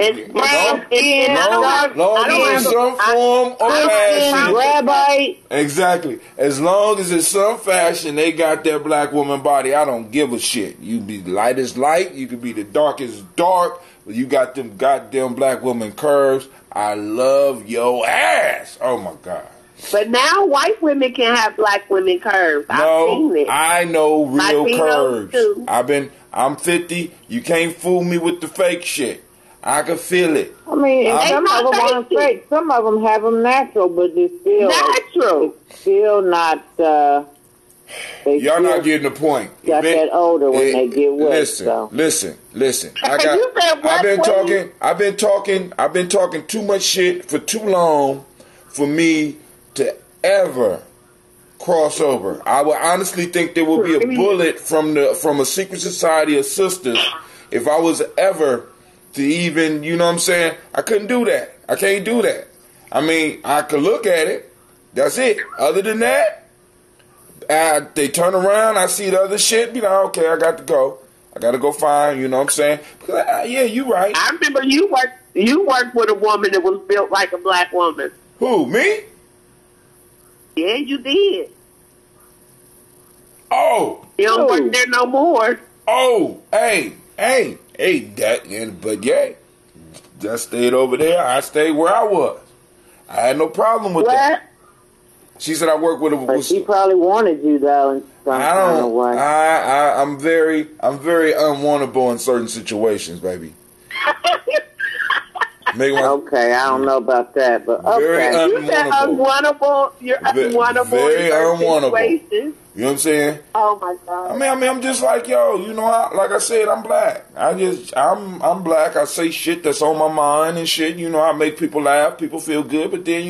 Long as it's some form of fashion. Rabbi. Exactly. As long as it's some fashion, they got that black woman body. I don't give a shit. You be light as light. You could be the dark as dark. But you got them goddamn black woman curves. I love your ass. Oh my God. But now white women can have black women curves. I've seen it. I know real curves. Too. I'm 50. You can't fool me with the fake shit. I can feel it. I mean, some of them aren't fake. Some of them have them natural, but they're still natural. It's still not. Y'all not getting the point. Got that older when they get wet. Listen. I've been talking too much shit for too long for me to ever cross over. I would honestly think there would be a bullet from a secret society of sisters if I was ever to even, you know what I'm saying? I couldn't do that. I can't do that. I mean, I could look at it. That's it. Other than that, they turn around, I see the other shit, you know, okay, I got to go. I got to go find, you know what I'm saying? Yeah, you right. I remember you worked with a woman that was built like a black woman. Who, me? Yeah, you did. Oh. You don't work there no more. Oh, hey, but yeah, I stayed over there. I stayed where I was. I had no problem with that. She said I work with a. But she probably wanted you though in some kind of way. I'm very unwantable in certain situations, baby. Okay, I don't know about that, but okay. You said unwantable. You're unwantable. Very unwantable. Situations. You know what I'm saying? Oh my God. I mean, I'm just like, yo, you know, like I said, I'm black. I'm black. I say shit that's on my mind and shit. You know, I make people laugh, people feel good, but then,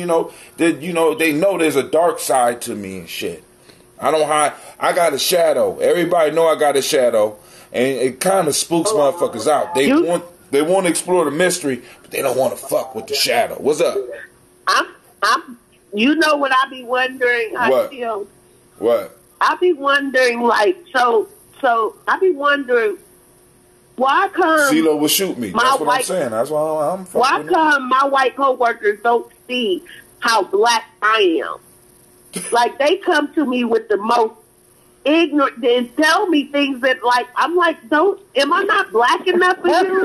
they know there's a dark side to me and shit. I don't hide. I got a shadow. Everybody know I got a shadow, and it kind of spooks motherfuckers out. They want to explore the mystery, but they don't want to fuck with the shadow. What's up? You know what I be wondering? What? I be wondering, so I be wondering, why come CeeLo will shoot me. That's what I'm saying. That's why I'm fucking. Why come my white coworkers don't see how black I am? Like, they come to me with the most ignorant and tell me things that, like, I'm like, am I not black enough for you?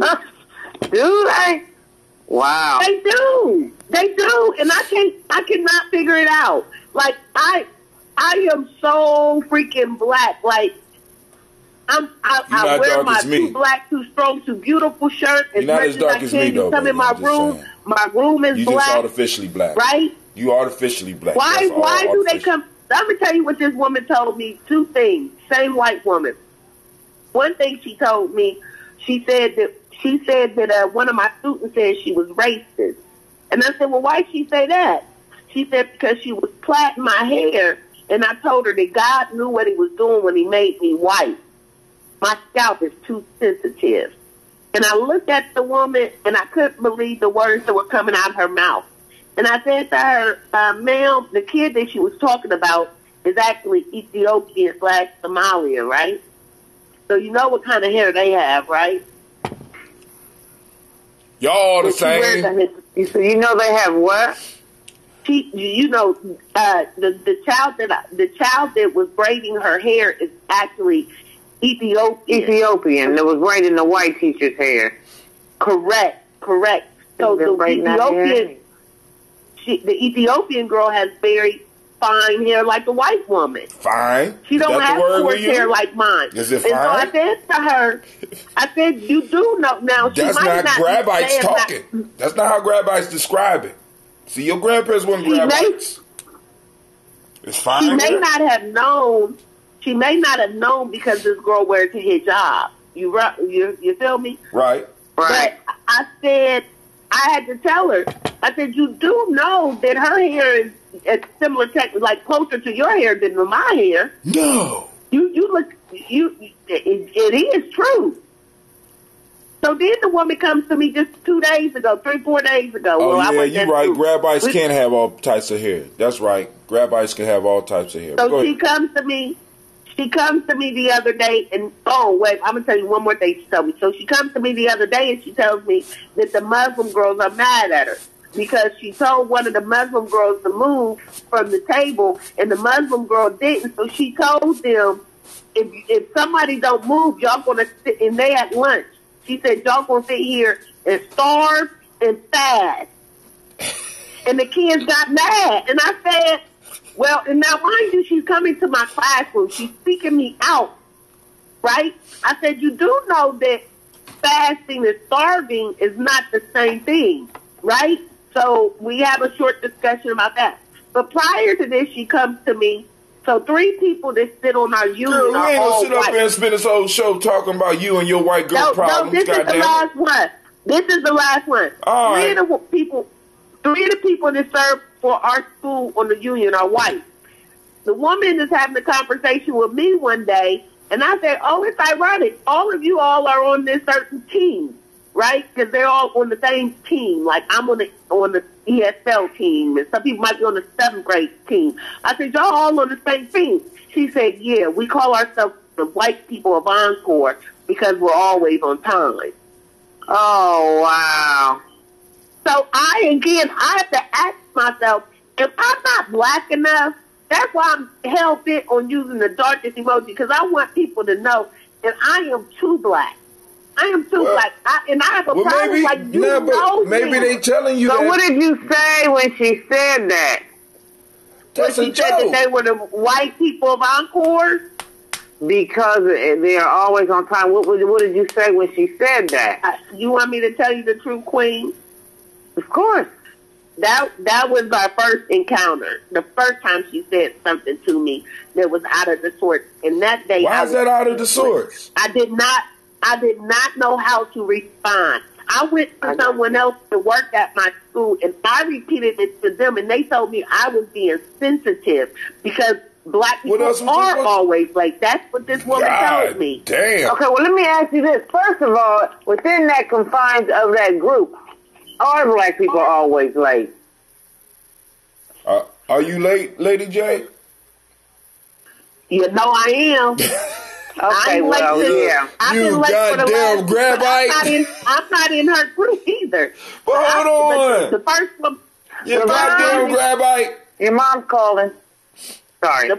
Do they? Wow. They do, and I cannot figure it out. Like, I am so freaking black. Like, I wear my too black, too strong, too beautiful shirt as much as I can. You come in my room. My room is black. You just artificially black, right? You artificially black. Why do they come? Let me tell you what this woman told me. Two things. Same white woman. One thing she told me, she said that one of my students said she was racist, and I said, well, why did she say that? She said because she was plaiting my hair. And I told her that God knew what he was doing when he made me white. My scalp is too sensitive. And I looked at the woman, and I couldn't believe the words that were coming out of her mouth. And I said to her, ma'am, the kid that she was talking about is actually Ethiopian/Somalian, right? So you know what kind of hair they have, right? Y'all the same. So you know they have what? The child that was braiding her hair is actually Ethiopian. That was braiding the white teacher's hair. Correct. So the Ethiopian girl has very fine hair like the white woman. Fine. She don't have coarse hair like mine. Is it and fine? So I said to her, you do know now. That's she might not Grabites talking. That's not how Grabites describe it. See, your grandparents weren't Grabites. It's fine. She may not have known. She may not have known because this girl wears a hijab. You feel me? Right. But I said, I had to tell her. I said, you do know that her hair is similar, like closer to your hair than to my hair. No. It is true. So then the woman comes to me just 2 days ago, 3-4 days ago. Oh, well, yeah, you're right. Grabites can't have all types of hair. That's right. Grabites can have all types of hair. So she comes to me. She comes to me the other day, and I'm going to tell you one more thing she told me. So she comes to me the other day, and she tells me that the Muslim girls are mad at her because she told one of the Muslim girls to move from the table, and the Muslim girl didn't. So she told them, if somebody don't move, y'all going to sit, and they at lunch. She said, y'all going to sit here and starve and fast. And the kids got mad. And I said, well, and now mind you, she's coming to my classroom. She's speaking me out, right? I said, you do know that fasting and starving is not the same thing, right? So we have a short discussion about that. But prior to this, she comes to me. So 3 people that sit on our union girl, are we ain't all gonna sit up here and spend this whole show talking about you and your white girl problems. No, this is the last one. This is the last one. All Three of the people that serve for our school on the union are white. The woman is having a conversation with me one day, and I said, oh, it's ironic. All of you all are on this certain team, right? Because they're all on the same team. Like, I'm on the ESL team, and some people might be on the 7th grade team. I said, y'all all on the same team. She said, yeah, we call ourselves the white people of Encore because we're always on time. Oh, wow. So I have to ask myself, if I'm not black enough That's why I'm hell bent on using the darkest emoji, because I want people to know that I am too black. I am too black. And I have a problem. Maybe, like, you know maybe they telling you so that. what did you say when she said that? That's she said that they were the white people of Encore? Because they are always on time. What did you say when she said that? You want me to tell you the truth, Queen? Of course. That was our first encounter. The first time she said something to me that was out of the sorts. And that day, why is that out of the sorts? I did not know how to respond. I went to someone else to work at my school, and I repeated it to them, and they told me I was being sensitive because black people are always late. That's what this woman told me. Damn. Okay, well, let me ask you this. First of all, within that confines of that group, are black people always late? Are you late, Lady J? You know I am. Okay, well, yeah. I've you been late goddamn grabite. I'm not in her group either. But hold on. The first one. You goddamn grabite. Your mom's calling. Sorry. The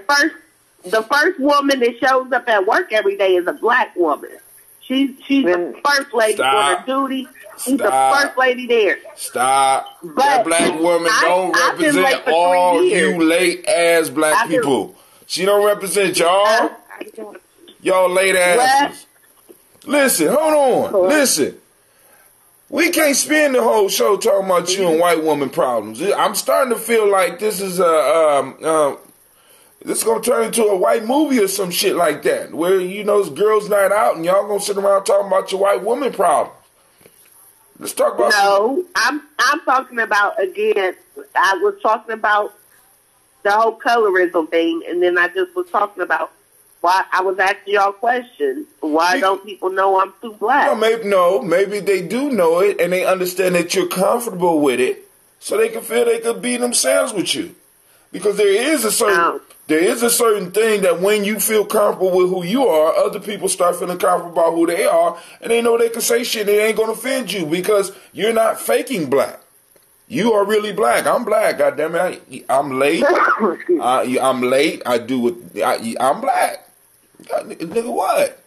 first woman that shows up at work every day is a black woman. She's the first lady on her duty. She's the first lady there. Stop. But that black woman don't represent all you late ass black people. She don't represent y'all. Y'all late asses. Listen, hold on. Listen. We can't spend the whole show talking about you and white woman problems. I'm starting to feel like this is this is gonna turn into a white movie or some shit like that, where it's girls' night out and y'all gonna sit around talking about your white woman problems. Let's talk about. No, I'm talking about, again. I was talking about the whole colorism thing, and then I just was talking about why I was asking y'all questions. Why don't people know I'm too black? Maybe they do know it and they understand that you're comfortable with it, so they can feel they could be themselves with you. Because there is a certain thing that when you feel comfortable with who you are, other people start feeling comfortable about who they are, and they know they can say shit and it ain't gonna offend you because you're not faking black. You are really black. I'm black. Goddamn it, I'm late. I'm late. I'm black. Nigga, what?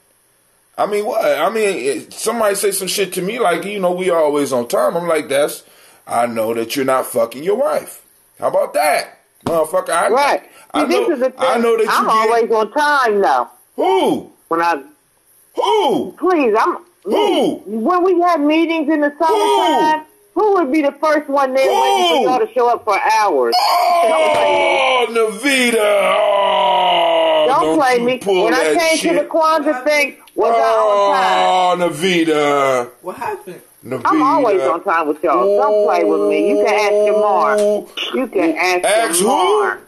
I mean, what? I mean, somebody say some shit to me like, we always on time. I'm like, I know that you're not fucking your wife. How about that? Motherfucker, I know that I'm always on time now. Who? Who? Please, when we have meetings in the summertime, who would be the first one there waiting for y'all to show up for hours? Oh, Navita. Don't play me. When I came to the Kwanzaa thing, was I on time? Oh, Navita. What happened? Navita. I'm always on time with y'all. Don't play with me. You can ask Jamar. You can ask Jamar.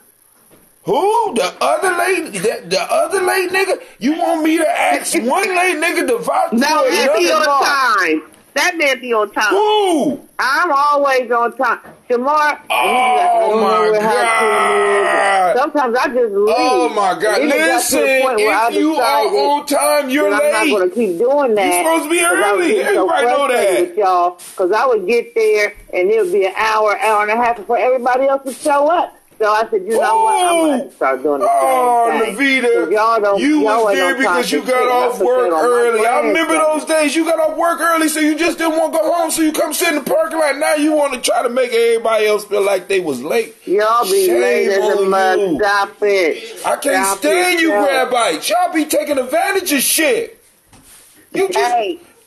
Who? The other lady? The other late nigga? You want me to ask one late nigga to vote? No, that be on time. That man be on time. Who? I'm always on time. Jamar. Oh my God. Sometimes I just leave. Oh my God. Listen, if you are on time, you're late. I'm not going to keep doing that. You're supposed to be early. Everybody know that. With y'all, because I would get there and it would be an hour and a half before everybody else would show up. So I said, you know what? I'm going to start doing the same thing. Navita, you was there because you got off work early. I remember those days. You got off work early, so you just didn't want to go home, so you come sit in the parking lot. Now you want to try to make everybody else feel like they was late. Y'all be late as a mug. Stop it. I can't stand you, grabites. Y'all be taking advantage of shit.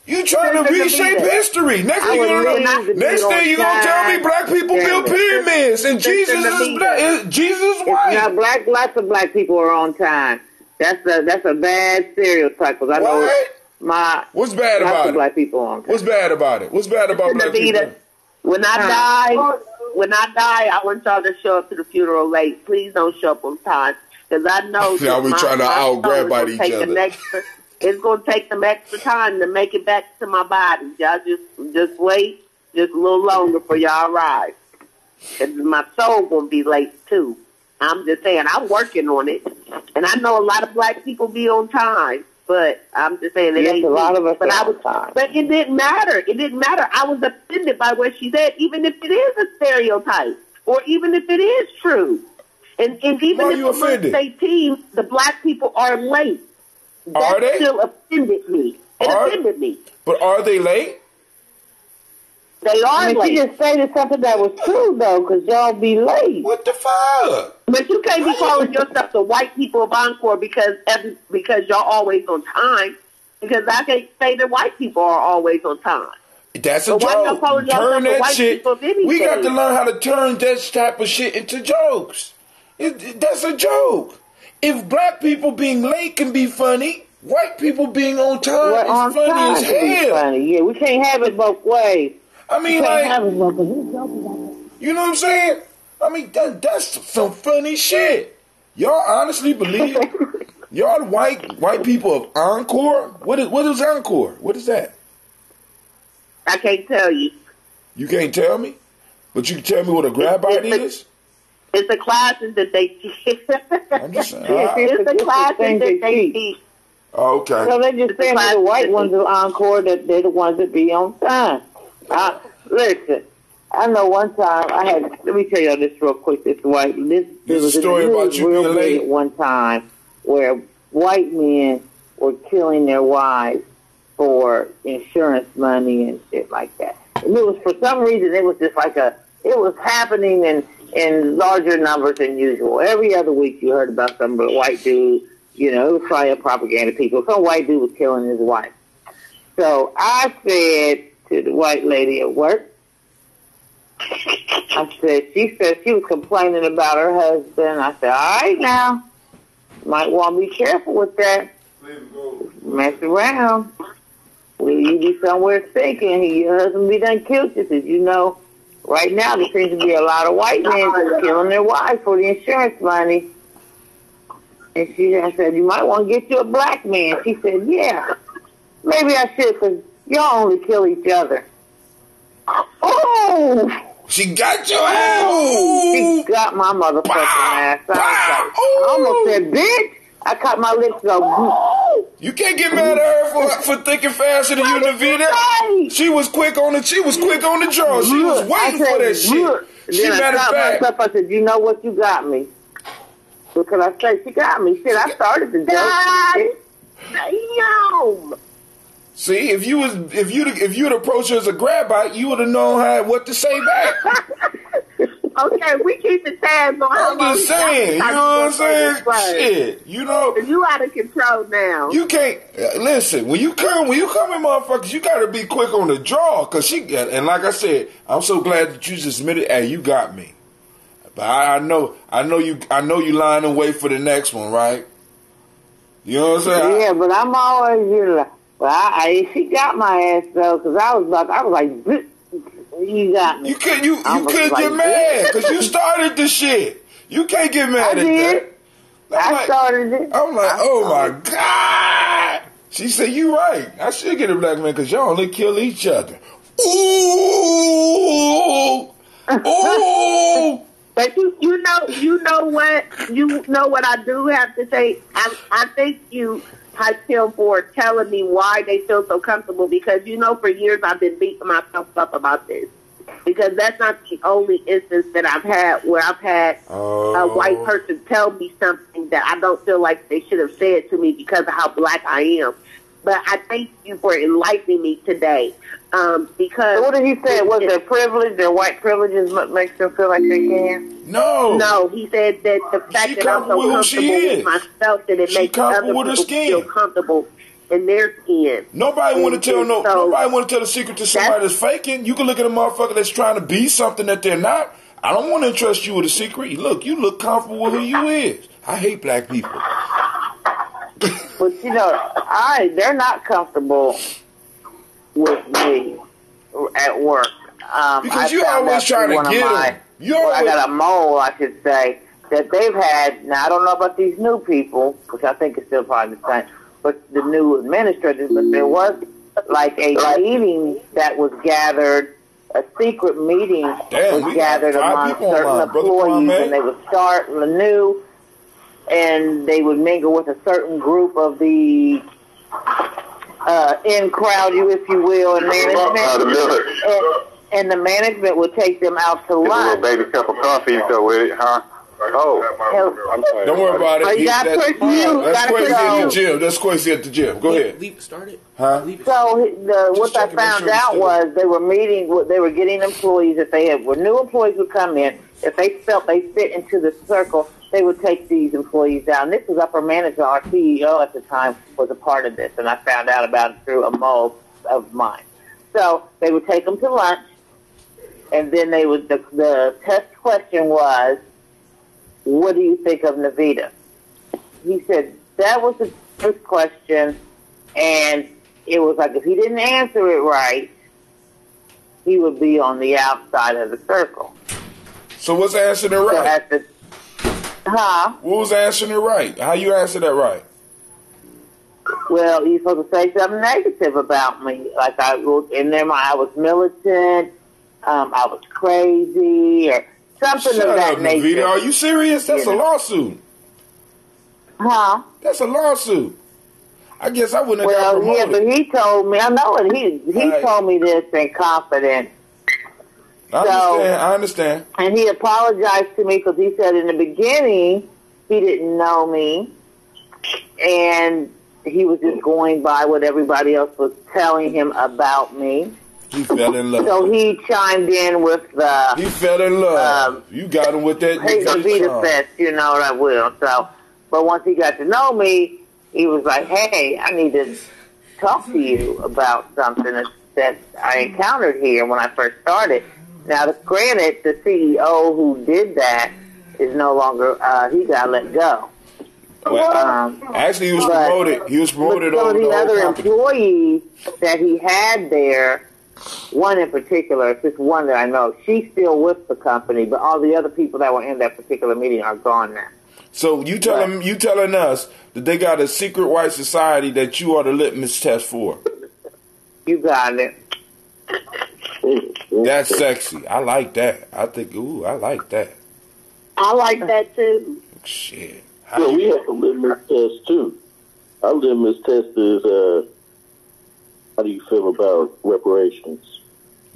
You trying to reshape history. Next thing you're going to tell me black people build pyramids and Jesus is black. Jesus is white. Now, lots of black people are on time. That's a bad stereotype. Because I know what's bad about it? Black people on time. What's bad about it? What's bad about black people? When I die, I want y'all to show up to the funeral late. Please don't show up on time. Because I know now we're trying to out-grab each other. It's going to take some extra time to make it back to my body. Y'all just wait just a little longer for y'all arrive. Because my soul going to be late, too. I'm just saying, I'm working on it. And I know a lot of black people be on time. But I'm just saying, it ain't a lot of us but on time. But it didn't matter. It didn't matter. I was offended by what she said, even if it is a stereotype. Or even if it is true. And even Why if you the offended? state team, the black people are late. That Are they? still offended me. It offended me. But are they late? They are She late. just stated something that was true, though, because y'all be late. What the fuck? But you can't be calling yourself the white people of Encore because y'all always on time. Because I can't say that white people are always on time. That's a But why y'all joke. calling yourself Turn the that white shit. people of anything? We got to learn how to turn that type of shit into jokes. That's a joke. If black people being late can be funny, white people being on time is funny as hell. Funny. Yeah, we can't have it both ways. I mean, like, you know what I'm saying? I mean, that's some funny shit. Y'all honestly believe y'all white people of Encore? What is Encore? What is that? I can't tell you. You can't tell me? But you can tell me what a grab bite is? It's the classes that they teach. I'm just saying. It's the classes that they teach. Oh, okay. So they just saying the white ones are Encore, that they're the ones that be on time. Listen, I know one time let me tell y'all this real quick. This was a story about you being late? At one time where white men were killing their wives for insurance money and shit like that. And it was, for some reason, it was just like it was happening in larger numbers than usual. Every other week you heard about some white dude, it was probably a propaganda people. Some white dude was killing his wife. So I said to the white lady at work, she said she was complaining about her husband. I said, all right now, might want to be careful with that. Mess around. Will you be somewhere sick and your husband be done killed you? Because right now there seems to be a lot of white men that are killing their wives for the insurance money. And I said, you might want to get you a black man. She said, yeah, maybe I should, because y'all only kill each other. Oh! She got your ass! She got my motherfucking ass. I almost said, bitch! I caught my lips go. You can't get mad at her for thinking faster than you in the video. She was quick on the draw. She was waiting for that shit. She matter of fact. I said, you know what, you got me. Because I said she got me. Shit, I started the joke. Damn. See, if you'd approached her as a grab bite, you would have known what to say back. Okay, we keep the tabs on how I'm just saying, you know what I'm saying? Shit, You out of control now. You can't listen when you come in, motherfuckers. You gotta be quick on the draw, cause and like I said, I'm so glad that you just admitted, hey, you got me. But I know you lying in wait for the next one, right? You know what I'm saying? Yeah, but I'm always she got my ass though, cause I was like. You got me. You could get mad because you started the shit. You can't get mad at that. I started it. I'm like, oh my God. She said, you right. I should get a black man because y'all only kill each other. Ooh. Ooh. But you know what I do have to say. I thank you, Hakim, for telling me why they feel so comfortable, because for years I've been beating myself up about this, because that's not the only instance that I've had where I've had a white person tell me something that I don't feel like they should have said to me because of how black I am. But I thank you for enlightening me today. Because so what did he say? Was their privilege, their white privilege, is what makes them feel like they can? No, he said that the fact that I'm so comfortable with myself that it makes other people feel comfortable in their skin. Nobody want to tell nobody want to tell the secret to somebody that's faking. You can look at a motherfucker that's trying to be something that they're not. I don't want to entrust you with a secret. Look, you look comfortable with who you is. I hate black people. But they're not comfortable with me at work. Because you always trying to get them. I got a mole, I should say, that they've had. Now I don't know about these new people, which I think is still probably the same, but the new administrators. But there was like a meeting that was gathered. A secret meeting was gathered among certain employees, and they would start anew, and they would mingle with a certain group of the in crowd, if you will, and management. And the management would take them out to lunch. A little baby cup of coffee you go with it, huh? Oh, I'm sorry. Don't worry about it. Oh, you got to pursue. That's Quincy at the gym. That's Quincy at the gym. Go ahead. Leave it started. Huh? So what I found out was they were meeting. They were getting employees. If they had, when new employees would come in, if they felt they fit into the circle, they would take these employees down. This was upper management. Our CEO at the time was a part of this, and I found out about it through a mole of mine. So they would take them to lunch, and then they would. The test question was, "What do you think of Navita?" He said that was the first question, and it was like if he didn't answer it right, he would be on the outside of the circle. So what's answering it right? What was answering it right? How you answer that right? Well, you're supposed to say something negative about me. Like I was in there, I was militant, I was crazy, or something Shut of that up, nature. Navita. Are you serious? That's a lawsuit. That's a lawsuit. I guess I wouldn't have got promoted. Well, yeah, but he told me, I know, and he told me this in confidence. I understand. And he apologized to me because he said in the beginning he didn't know me, and he was just going by what everybody else was telling him about me. He fell in love. So he chimed in with the... He fell in love. You got him with that. Hey, Navita Fest, you know what I will. So, but once he got to know me, he was like, hey, I need to talk to you about something that I encountered here when I first started. Now, granted, the CEO who did that is no longer, he got let go. Well, actually, he was promoted. He was promoted over the whole other company. Employees that he had there, one in particular, it's just one that I know, she's still with the company, but all the other people that were in that particular meeting are gone now. So you telling us that they got a secret white society that you are the litmus test for? You got it. That's sexy. I like that. I think, I like that. I like that too. Shit. Well, we have a litmus test too. Our litmus test is, how do you feel about reparations?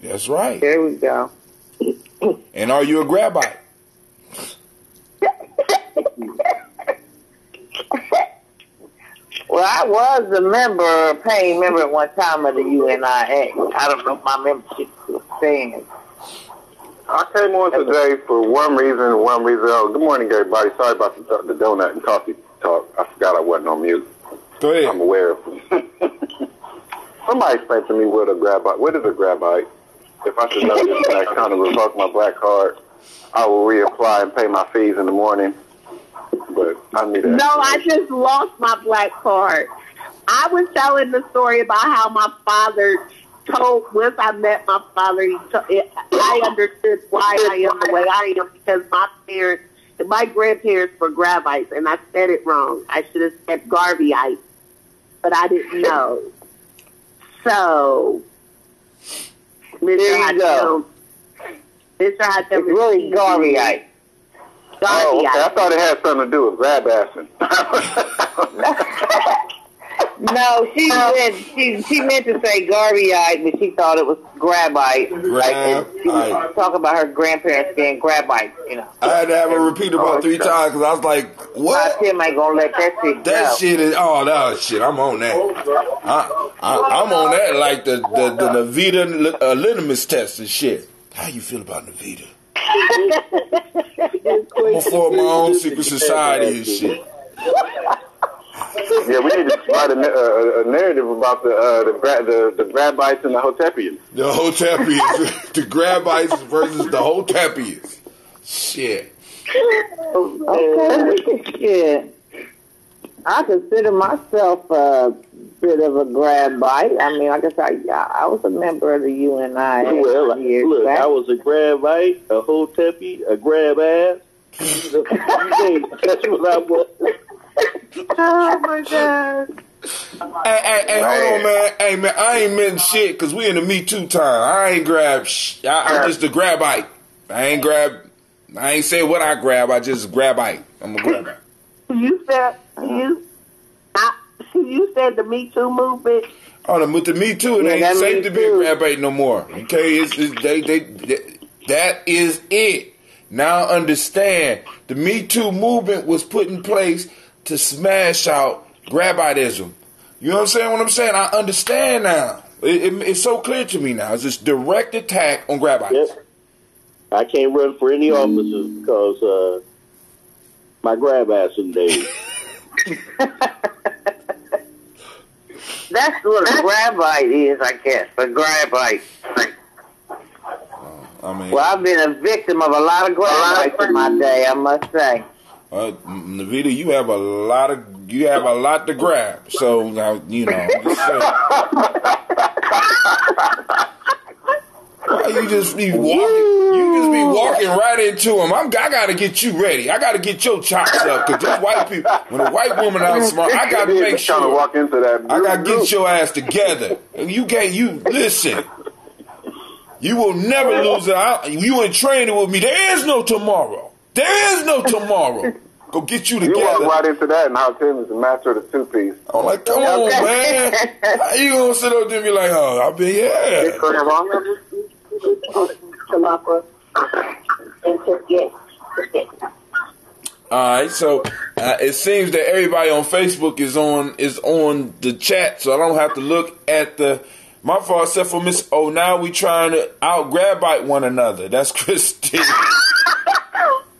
That's right. There we go. And are you a grabite? Well, I was a paying member at one time of the UNIA. I don't know if my membership still stands. I came on today for one reason and one reason else. Good morning, everybody. Sorry about the donut and coffee talk. I forgot I wasn't on mute. Go ahead. I'm aware of it. Somebody explain to me what is a grabite? If I should know this and I kind of revoke my black card, I will reapply and pay my fees in the morning. But I need that. No, I just lost my black card. I was telling the story about how my father once I met my father, I understood why I am the way I am because my grandparents were grabites, and I said it wrong. I should have said Garveyite, but I didn't know. So, Mr. Hutchins, It's really Garveyite. Oh, okay. I thought it had something to do with grab assing. No, she meant to say Garveyite, but she thought it was grabite. She was talking about her grandparents being grabites, you know. I had to have her repeat about 3 times because I was like, what? Tim ain't gonna let that shit go. That shit is, that shit, I'm on that. I'm on that like the Navita litmus test and shit. How you feel about Navita? I'm gonna form my own secret society and shit. Yeah, we need to write a narrative about the grabites and the Hotepians. The Hotepians. The grabites versus the Hotepians. Shit. Okay. Yeah. I consider myself a bit of a grabite. I mean, like I said, I was a member of the UNI. Well, look, I was a grabite, a Hotepi, a grab ass. That's what I was. Oh my God. Hey, hold on, man. Hey, man, I ain't meant shit because we in the Me Too time. I ain't grab I'm just a grabite. I ain't say what I grab. I just grabite. I'm a grabite. You said the Me Too movement. Oh, with the Me Too, it ain't safe to be a grabite no more. Okay, that is it. Now I understand the Me Too movement was put in place to smash out grabitism. You know what I'm saying? What I'm saying? I understand now. It's so clear to me now. It's this direct attack on grabites. Yep. I can't run for any offices because my grab ass in days. That's what a grabite is, I guess. A grabite. Well, I've been a victim of a lot of grabites in my day, I must say. Navita, you have a lot to grab. So now you know. I'm just saying. You just be walking right into them. I gotta get you ready. I gotta get your chops up because these white people. When a white woman outsmart, I gotta make sure. To walk into that I gotta get your ass together. You can't. You listen. You will never lose out. You in training with me. There is no tomorrow. There is no tomorrow. Go get you together. You walk right into that, and how Tim is the master of the two-piece. I'm like, come on, man. How you gonna sit up there and be like, oh, I've been, yeah. Alright, so it seems that everybody on Facebook is on the chat, so I don't have to look at my fault except for Miss Oh, now we trying to out grabite one another. That's Christine.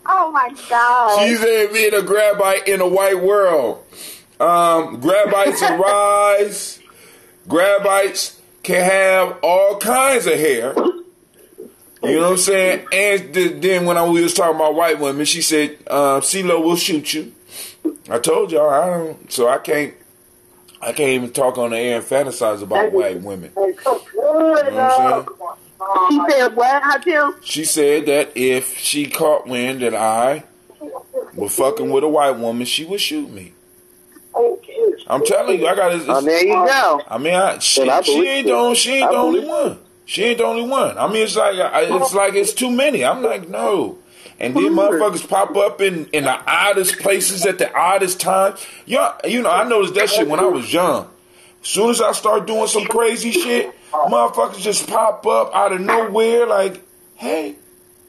Oh my God. She said being a grabite in a white world. Grabites arise. Grabites can have all kinds of hair. You know what I'm saying? And then when we was talking about white women, she said, CeeLo will shoot you. I told y'all I can't even talk on the air and fantasize about white women. You know what I'm saying? She said what? How Tim? She said that if she caught wind that I was fucking with a white woman, she would shoot me. I'm telling you, I got. Oh, there you go. I mean, she ain't the only one. She ain't the only one. I mean, it's like it's too many. I'm like, no. And then motherfuckers pop up in the oddest places at the oddest time. You know, I noticed that shit when I was young. As soon as I start doing some crazy shit, motherfuckers just pop up out of nowhere like, hey,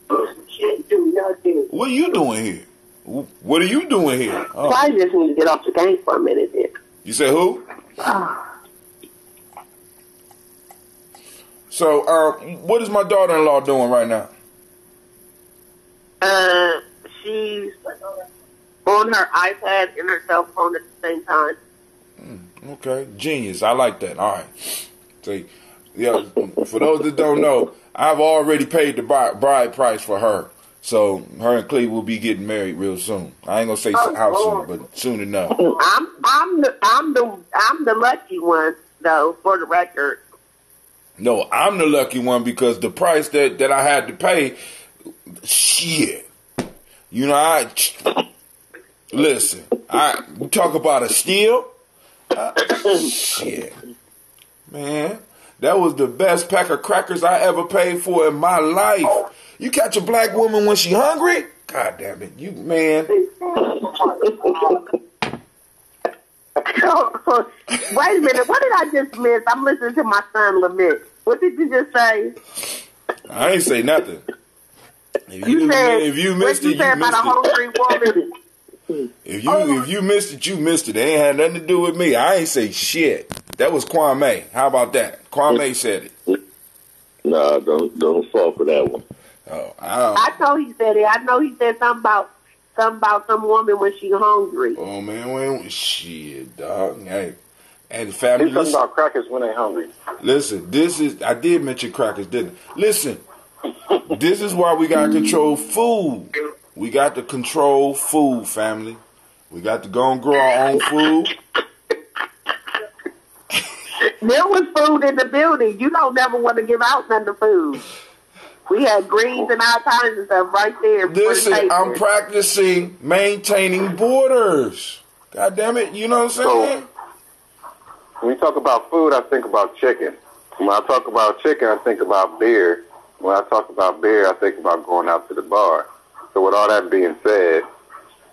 what are you doing here? What are you doing here? Oh. I just need to get off the game for a minute then. You say who? So, what is my daughter-in-law doing right now? She's on her iPad and her cell phone at the same time. Okay, genius. I like that. All right. See, yeah. For those that don't know, I've already paid the bride price for her. So her and Cleve will be getting married real soon. I ain't gonna say how soon, but soon enough. I'm the lucky one though, for the record. No, I'm the lucky one because the price that I had to pay, shit. You know, listen. We talk about a steal. Shit, man, that was the best pack of crackers I ever paid for in my life. You catch a black woman when she hungry? God damn it, you man. Wait a minute, what did I just miss? I'm listening to my son lament. What did you just say? I ain't say nothing. If you missed it, you said about a hungry woman. If you missed it, you missed it. It ain't had nothing to do with me. I ain't say shit. That was Kwame. How about that? Kwame said it. Nah, don't fall for that one. Oh, I know he said it. I know he said something about some woman when she hungry. Oh man, shit, dog. Hey, and the family. He's talking about crackers when they hungry. Listen, I did mention crackers, didn't I? Listen, this is why we gotta control food. We got to control food, family. We got to go and grow our own food. There was food in the building. You don't never want to give out none of the food. We had greens and all kinds of stuff right there. Listen, I'm practicing maintaining borders. God damn it, you know what I'm saying? So, when you talk about food, I think about chicken. When I talk about chicken, I think about beer. When I talk about beer, I think about going out to the bar. So with all that being said,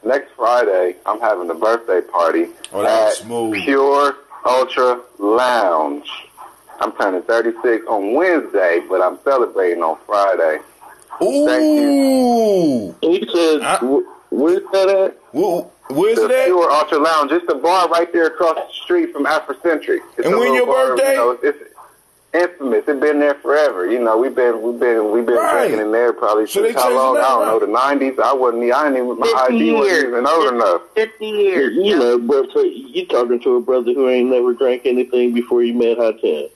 next Friday, I'm having a birthday party at Pure Ultra Lounge. I'm turning 36 on Wednesday, but I'm celebrating on Friday. Ooh. And he said, where's that at? Where's the that? Pure Ultra Lounge. It's the bar right there across the street from Afrocentric. It's And when your birthday? You know, it's infamous. It's been there forever. You know, we've been drinking in there probably So since they how long? I don't know, changed the 90s. I ain't even, my 50 ID wasn't years. even old enough. 50 years. You know, bro, so you talking to a brother who ain't never drank anything before you met Hot 10.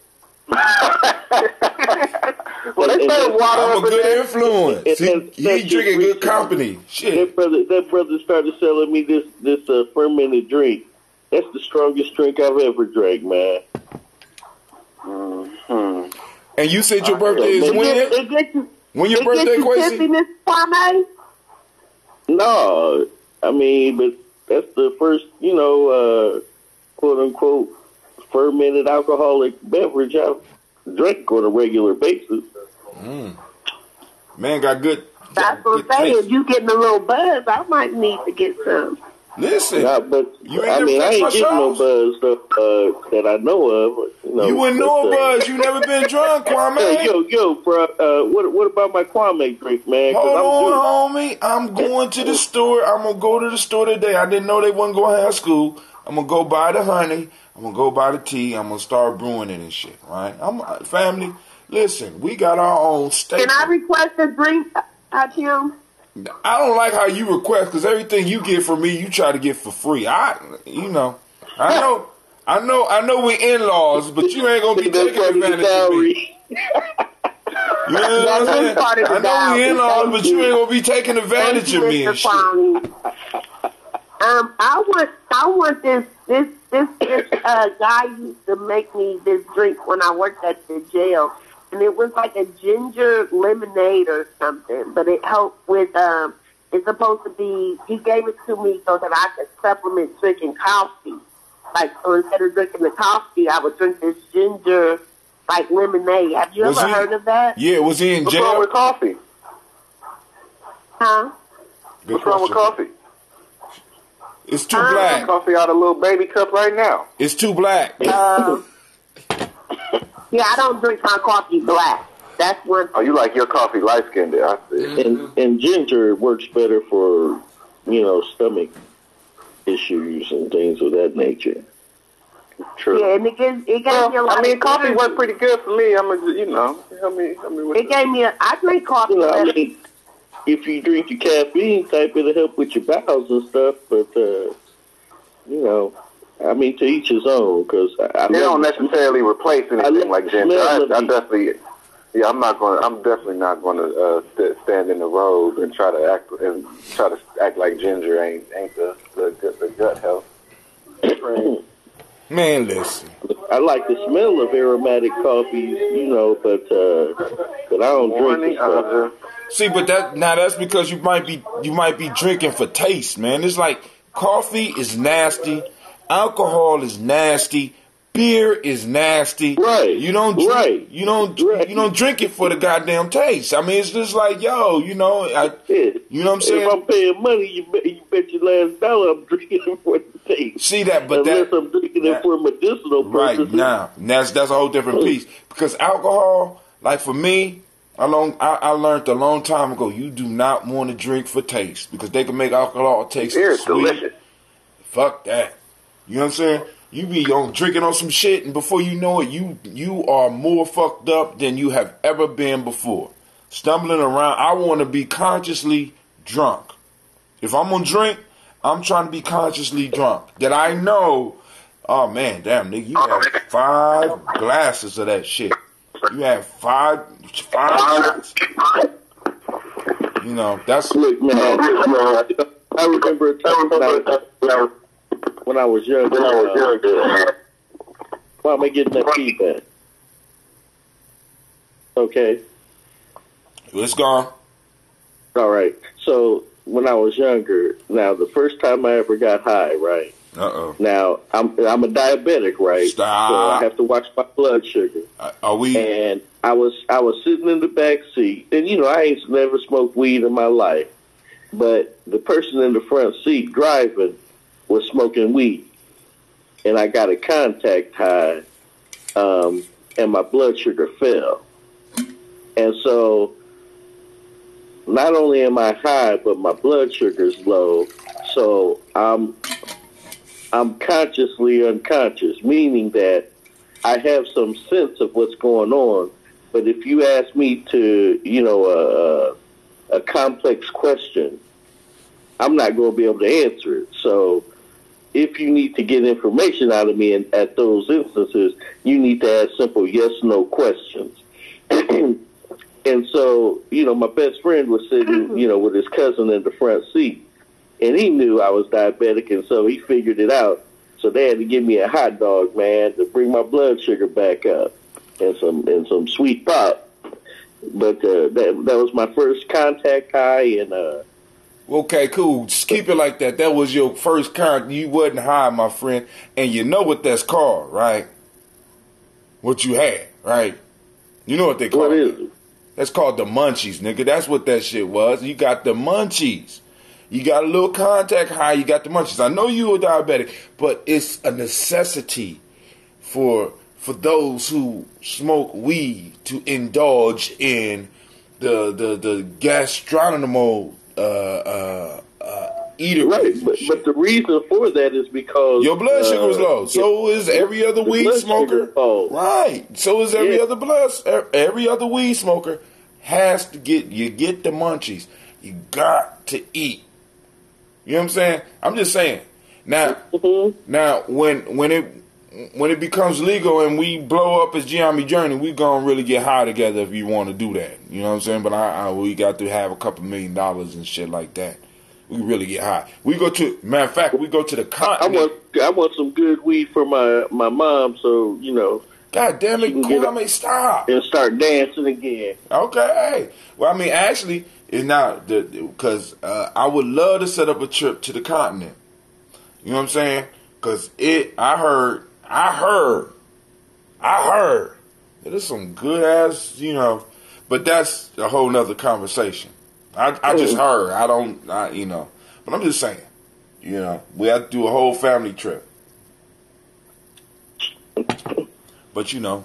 Well, they serve water I'm up a in good there. influence. He drinking good company. Shit. That brother started selling me this fermented drink. That's the strongest drink I've ever drank, man. Mm-hmm. And you said your birthday is when? When your birthday, Quasi? Miss Kwame? No, I mean, but that's the first, you know, quote unquote, fermented alcoholic beverage I've drank on a regular basis. Man got good. That's what I'm saying. If you getting a little buzz, I might need to get some. Listen, but you I mean, I ain't getting no buzz that I know of. You wouldn't know a buzz. You never been drunk, Kwame. Yo, bro. What about my Kwame drink, man? Hold on, homie. I'm going to the store. I'm gonna go to the store today. I didn't know they wasn't going to have school. I'm gonna go buy the honey. I'm gonna go buy the tea. I'm gonna start brewing it and shit. Right? Family. Listen, we got our own staple. Can I request a drink, Tim? I don't like how you request because everything you get from me, you try to get for free. I know we in-laws, but you ain't gonna be taking advantage of me. You know what I'm saying? I know we in-laws, but you ain't gonna be taking advantage of me and shit. I want this guy used to make me this drink when I worked at the jail. And it was like a ginger lemonade or something, but it helped with, it's supposed to be, he gave it to me so that I could supplement drinking coffee. Like, so instead of drinking the coffee, I would drink this ginger, like, lemonade. Have you ever heard of that? Yeah, was he in jail? What's wrong with coffee? Huh? What's wrong with coffee? It's too black. Coffee out of a little baby cup right now. It's too black. Yeah, I don't drink my coffee black. That's one thing. Oh, you like your coffee light-skinned, I see. And ginger works better for, you know, stomach issues and things of that nature. True. Yeah, and it gave me a lot. I mean, coffee worked pretty good for me. Help me. It gave me I drink coffee. You know, I mean, if you drink your caffeine type, it'll help with your bowels and stuff. But you know, I mean, to each his own. Because they don't necessarily replace anything like ginger. I definitely. Yeah, I'm definitely not going to stand in the road and try to act like ginger ain't the gut health. Man, listen. I like the smell of aromatic coffees, you know, but I don't drink it. See, but that's because you might be drinking for taste, man. It's like coffee is nasty, alcohol is nasty. Beer is nasty. Right. You don't drink it for the goddamn taste. I mean, it's just like, yo, you know what I'm saying? If I'm paying money, you bet your last dollar I'm drinking it for the taste. See that, but unless I'm drinking it for medicinal purposes. Right now, that's a whole different piece. Because alcohol, like for me, I learned a long time ago, you do not want to drink for taste because they can make alcohol taste sweet. Delicious. Fuck that. You know what I'm saying? You be drinking on some shit, and before you know it, you are more fucked up than you have ever been before. Stumbling around, I want to be consciously drunk. If I'm gonna drink, I'm trying to be consciously drunk. That I know, oh man, damn nigga, you had 5 glasses of that shit. You had 5 shots. You know, that's... Look, man, I remember a time when I was young. Why am I getting that feedback? Okay. It's gone. All right. So when I was younger, now the first time I ever got high, right? Uh-oh. Now I'm a diabetic, right? Stop. So I have to watch my blood sugar. Are we? And I was sitting in the back seat, and you know I ain't never smoked weed in my life, but the person in the front seat driving was smoking weed, and I got a contact high, and my blood sugar fell, and so not only am I high, but my blood sugar is low. So I'm consciously unconscious, meaning that I have some sense of what's going on. But if you ask me to, a complex question, I'm not going to be able to answer it. So if you need to get information out of me at those instances, you need to ask simple yes/no questions. And so, my best friend was sitting, with his cousin in the front seat, and he knew I was diabetic, and so he figured it out. So they had to give me a hot dog, man, to bring my blood sugar back up, and some sweet pop. But that was my first contact high, and okay, cool. Just keep it like that. That was your first contact. You wasn't high, my friend, and you know what that's called, right? What you had, right? You know what they call it. That's called the munchies, nigga. That's what that shit was. You got the munchies. You got a little contact high. You got the munchies. I know you were diabetic, but it's a necessity for those who smoke weed to indulge in the gastronomical eater. Right, but the reason for that is because your blood sugar was low. So is every other weed smoker. Right. So is every other weed smoker has to get the munchies. You got to eat. You know what I'm saying? I'm just saying. Now, now when it becomes legal and we blow up as Giammi Journey, we gonna really get high together if you want to do that. You know what I'm saying? But we got to have a couple $1 million and shit like that. We really get high. We go to the continent. I want some good weed for my mom, so God damn it, Kwame, stop and start dancing again. Okay, hey. Well, I mean, actually, it's not because I would love to set up a trip to the continent. You know what I'm saying? Because I heard that there's some good ass, but that's a whole nother conversation. I just heard. But I'm just saying, we have to do a whole family trip. But you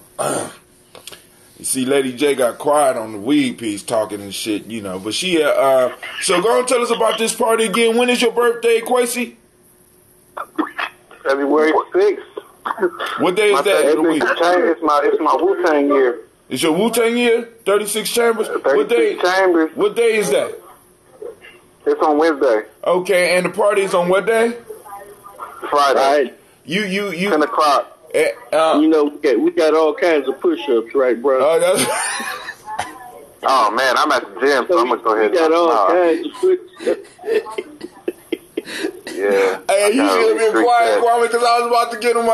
see, Lady J got quiet on the weed piece, talking and shit, But she, so go and tell us about this party again. When is your birthday, Quasi? February 6th. What day is that? It's my Wu-Tang year. It's your Wu-Tang year? 36 Chambers? 36 Chambers. What day is that? It's on Wednesday. Okay, and the party is on what day? Friday. You 10 o'clock. We got all kinds of push-ups, right, bro? Oh, man, I'm at the gym, so I'm going to go ahead and got all kinds of push-ups. Yeah. Hey, you should have been quiet, Kwame, because I was about to get him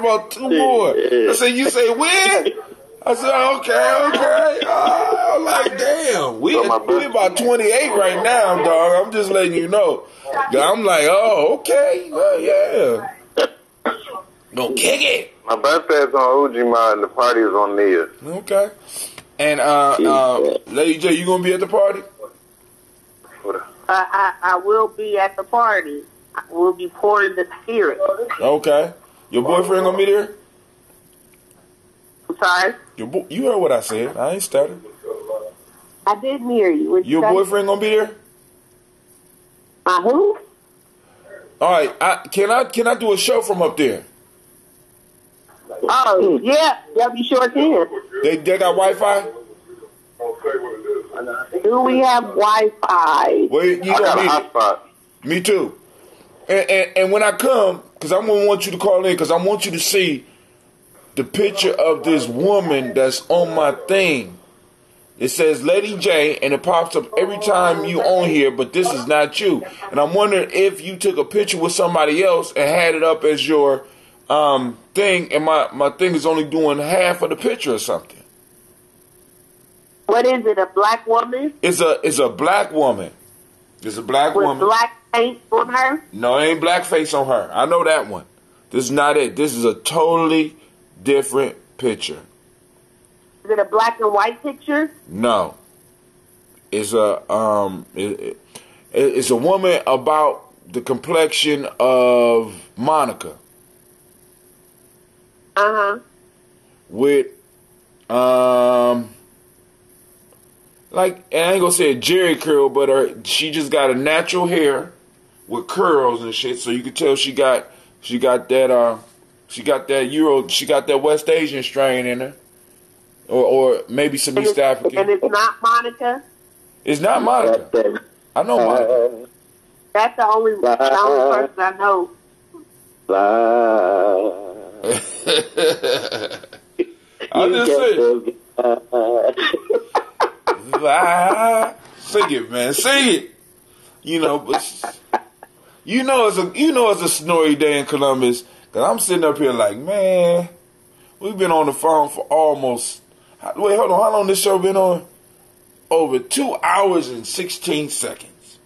about 2 more. I said, you say when? I said, okay. I'm like, damn. We about 28 right now, dog. I'm just letting you know. I'm like, oh, okay. Well, yeah. Gonna kick it. My birthday is on Ujima and the party is on Nia. Okay. And Lady J, you gonna be at the party? I will be at the party. I will be pouring the spirit. Okay. Your boyfriend gonna be there? I'm sorry? You heard what I said. I ain't stuttering. I didn't hear you. Your boyfriend gonna be there? My who? All right. Can I do a show from up there? Oh, yeah. You sure can. They got Wi-Fi? Do we have Wi-Fi? Well, you got a hotspot. Me too. And when I come, because I'm going to want you to call in, because I want you to see the picture of this woman that's on my thing. It says Lady J, and it pops up every time you on here, but this is not you. And I'm wondering if you took a picture with somebody else and had it up as your thing, and my thing is only doing half of the picture or something. What is it, a black woman? It's a black woman. It's a black woman. With black paint on her? No, it ain't black face on her. I know that one. This is not it. This is a totally different picture. Is it a black and white picture? No. It's a it's a woman about the complexion of Monica. Uh-huh. With like, and I ain't gonna say a Jerry curl, but she just got a natural hair with curls and shit. So you can tell she got that West Asian strain in her, or maybe some East African. And it's not Monica. It's not Monica. I know Monica. That's the only person I know. I just said. Sing it, man. Sing it. But it's a snowy day in Columbus. Cause I'm sitting up here like, man, we've been on the phone for almost. Wait, hold on. How long this show been on? Over 2 hours and 16 seconds.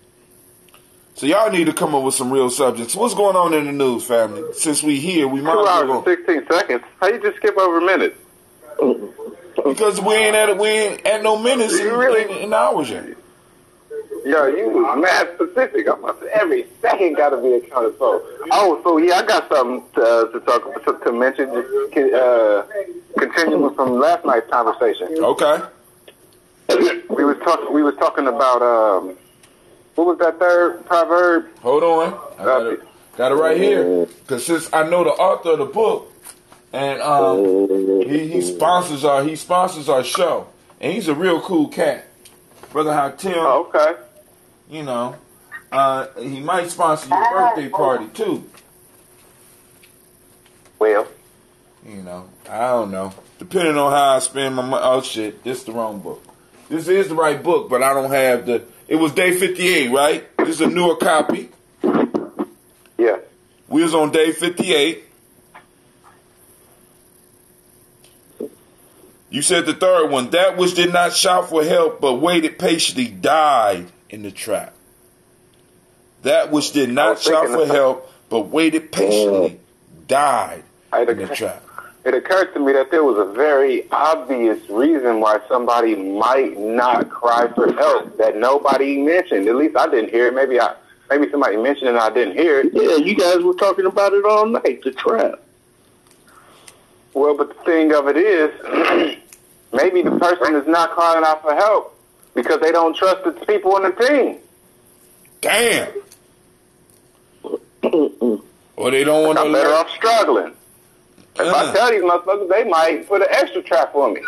So y'all need to come up with some real subjects. What's going on in the news, family? Since we here, we might 2 as hours well and 16 seconds. How you just skip over minutes? Because we ain't at no minutes in hours yet. Yo, you was mad specific. I'm about to, every second got to be accounted for. Oh, so yeah, I got something to mention. Just continuing from last night's conversation. Okay. We was talking about what was that third proverb? Hold on, I got it right here. Because since I know the author of the book, and he sponsors our show, and he's a real cool cat, Brother Hatim. Oh, okay. He might sponsor your birthday party too. Well, I don't know. Depending on how I spend my money. Oh shit, this is the wrong book. This is the right book, but I don't have the. It was day 58, right? This is a newer copy. Yeah. We was on day 58. You said the third one. That which did not shout for help but waited patiently died in the trap. That which did not shout for help but waited patiently died in the trap. It occurred to me that there was a very obvious reason why somebody might not cry for help that nobody mentioned. At least I didn't hear it. Maybe somebody mentioned it and I didn't hear it. Yeah, you guys were talking about it all night, the trap. Well, but the thing of it is, maybe the person is not crying out for help because they don't trust the people on the team. Damn. Or they don't want to. I'm better off struggling. If I tell these motherfuckers, they might put an extra trap on me.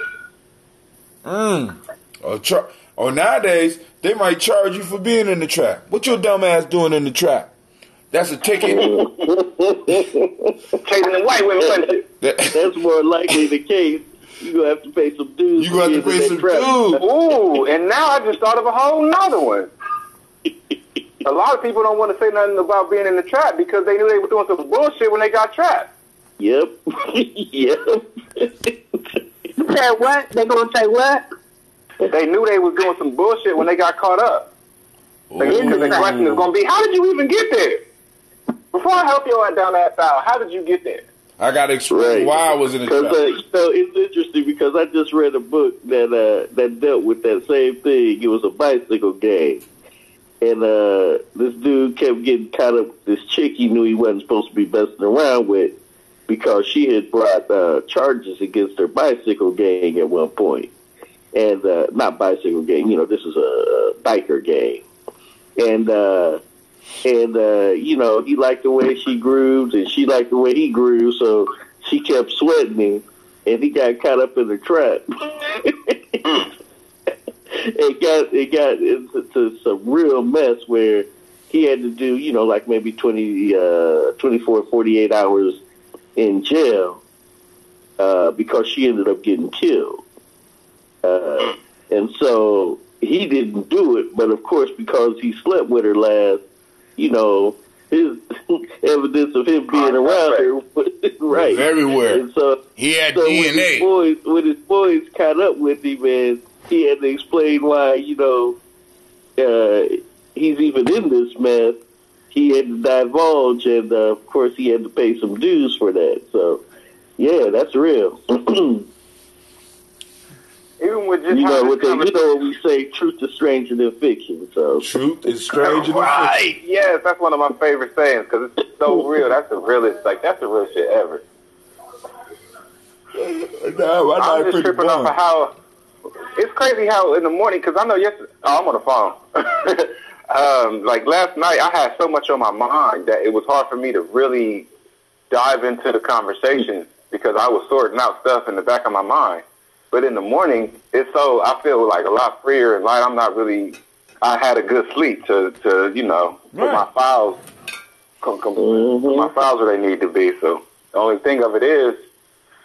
Or nowadays, they might charge you for being in the trap. What your dumb ass doing in the trap? That's a ticket. Chasing the white women, wasn't it? That's more likely the case. You're going to have to pay some dues. You're going to have to pay some dues. Ooh, and now I just thought of a whole nother one. A lot of people don't want to say nothing about being in the trap because they knew they were doing some bullshit when they got trapped. Yep. Yep. You said what? They gonna say what? They knew they was doing some bullshit when they got caught up. Because the question is going to be, how did you even get there? Before I help you down that aisle, how did you get there? I got to explain why I was in the trap. It's interesting because I just read a book that dealt with that same thing. It was a bicycle gang. And this dude kept getting caught up with this chick he knew he wasn't supposed to be messing around with because she had brought charges against her bicycle gang at one point. And not bicycle gang, this is a biker gang. And he liked the way she grooved and she liked the way he grooved, so she kept sweating him and he got caught up in the trap. It got into some real mess where he had to do, like maybe 24, 48 hours in jail because she ended up getting killed. And so he didn't do it, but of course, because he slept with her last, his evidence of him being around her was right everywhere. And so he had DNA. When his boys caught up with him, and he had to explain why, he's even in this mess. He had to divulge, and of course, he had to pay some dues for that. So, yeah, that's real. Even with just what we say, truth is stranger than fiction. So truth is stranger than fiction. Yes, that's one of my favorite sayings because it's so real. That's the realest. That's the real shit ever. I'm just tripping off of it's crazy how in the morning, because I know yesterday, I'm on the phone. Like last night, I had so much on my mind that it was hard for me to really dive into the conversation because I was sorting out stuff in the back of my mind. But in the morning, I feel like a lot freer and light. I had a good sleep to put my files, put my files where they need to be. So the only thing of it is,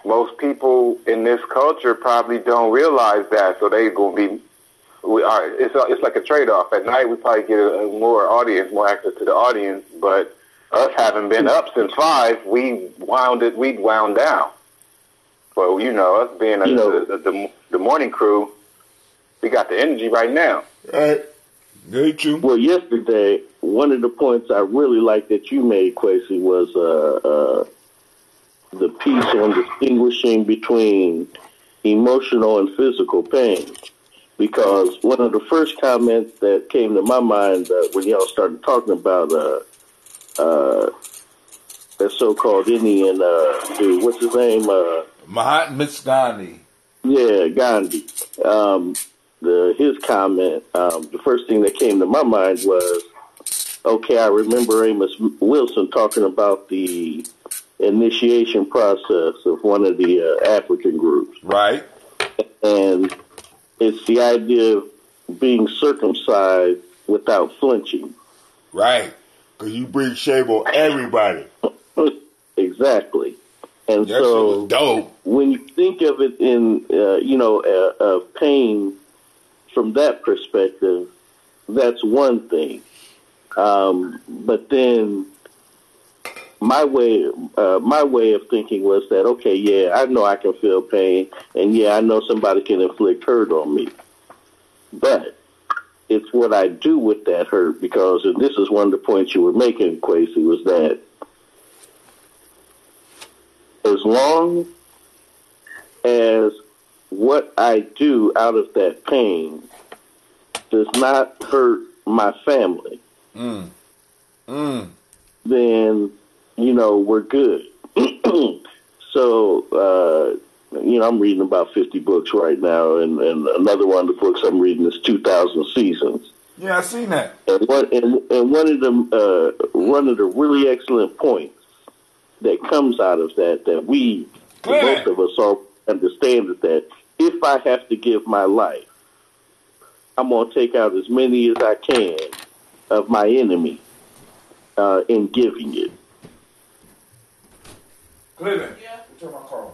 most people in this culture probably don't realize that. So they gonna be, it's like a trade-off. At night, we probably get more access to the audience. But us having been up since 5, we wound down. But us being the morning crew, we got the energy right now. Right. Very true. Well, yesterday, one of the points I really liked that you made, Quasi, was the piece on distinguishing between emotional and physical pain. Because one of the first comments that came to my mind when y'all started talking about that so-called Indian dude, what's his name? Mahatma Gandhi. Yeah, Gandhi. His comment, the first thing that came to my mind was, okay, I remember Amos Wilson talking about the initiation process of one of the African groups. Right. And it's the idea of being circumcised without flinching. Right. Because you bring shame on everybody. Exactly. And that shit was dope. When you think of it in, pain from that perspective, that's one thing. But then my way of thinking was that, okay, yeah, I know I can feel pain, and yeah, I know somebody can inflict hurt on me. But it's what I do with that hurt, because, and this is one of the points you were making, Quasi, was that as long as what I do out of that pain does not hurt my family, then, we're good. So, I'm reading about 50 books right now, and another one of the books I'm reading is 2,000 Seasons. Yeah, I seen that. And one of the really excellent points that comes out of that most of us all understand is that if I have to give my life, I'm going to take out as many as I can of my enemy in giving it. Cleveland. Yeah. Turn my car on.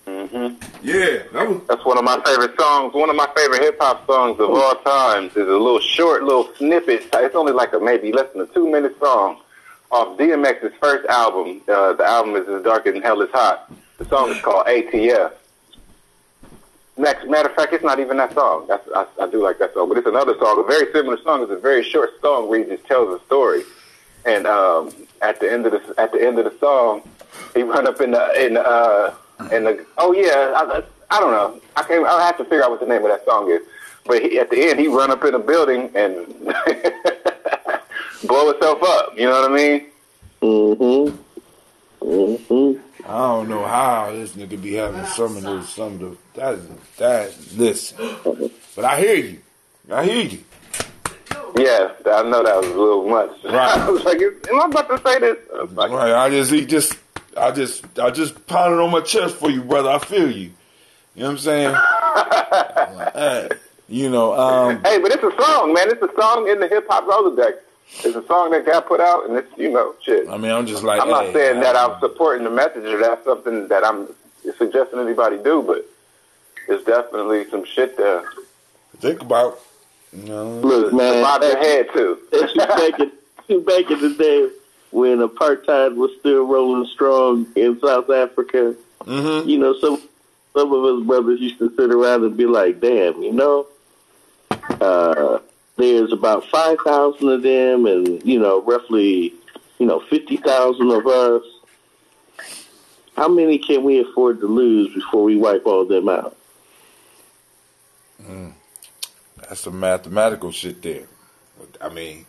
Mm-hmm. Yeah, that's one of my favorite songs. One of my favorite hip hop songs of all times is a little short, little snippet. It's only like maybe less than a 2-minute song off DMX's first album. The album is As Dark and Hell Is Hot. The song is called ATF. Matter of fact, it's not even that song. I do like that song, but it's another song, a very similar song. It's a very short song where he just tells a story. And at the end of the song, he run up in the I don't know. I have to figure out what the name of that song is. But at the end, he run up in a building and blow himself up. You know what I mean? Mm-hmm. Mm-hmm. I don't know how this nigga be having some of that. Listen, but I hear you. Yeah, I know that was a little much. Right. I was like, am I about to say this? Like, right. I just pounded on my chest for you, brother. I feel you. You know what I'm saying? Hey, but it's a song, man. It's a song in the hip hop Rolodex. It's a song that got put out, and it's, shit. I mean, I'm just like, I'm not saying that I'm supporting the message or that's something that I'm suggesting anybody do, but there's definitely some shit there. Think about. Look, man, bob your head too. back in the day when apartheid was still rolling strong in South Africa. Mm-hmm. Some of us brothers used to sit around and be like, damn, there's about 5,000 of them, and roughly 50,000 of us. How many can we afford to lose before we wipe all them out? That's some mathematical shit there. I mean,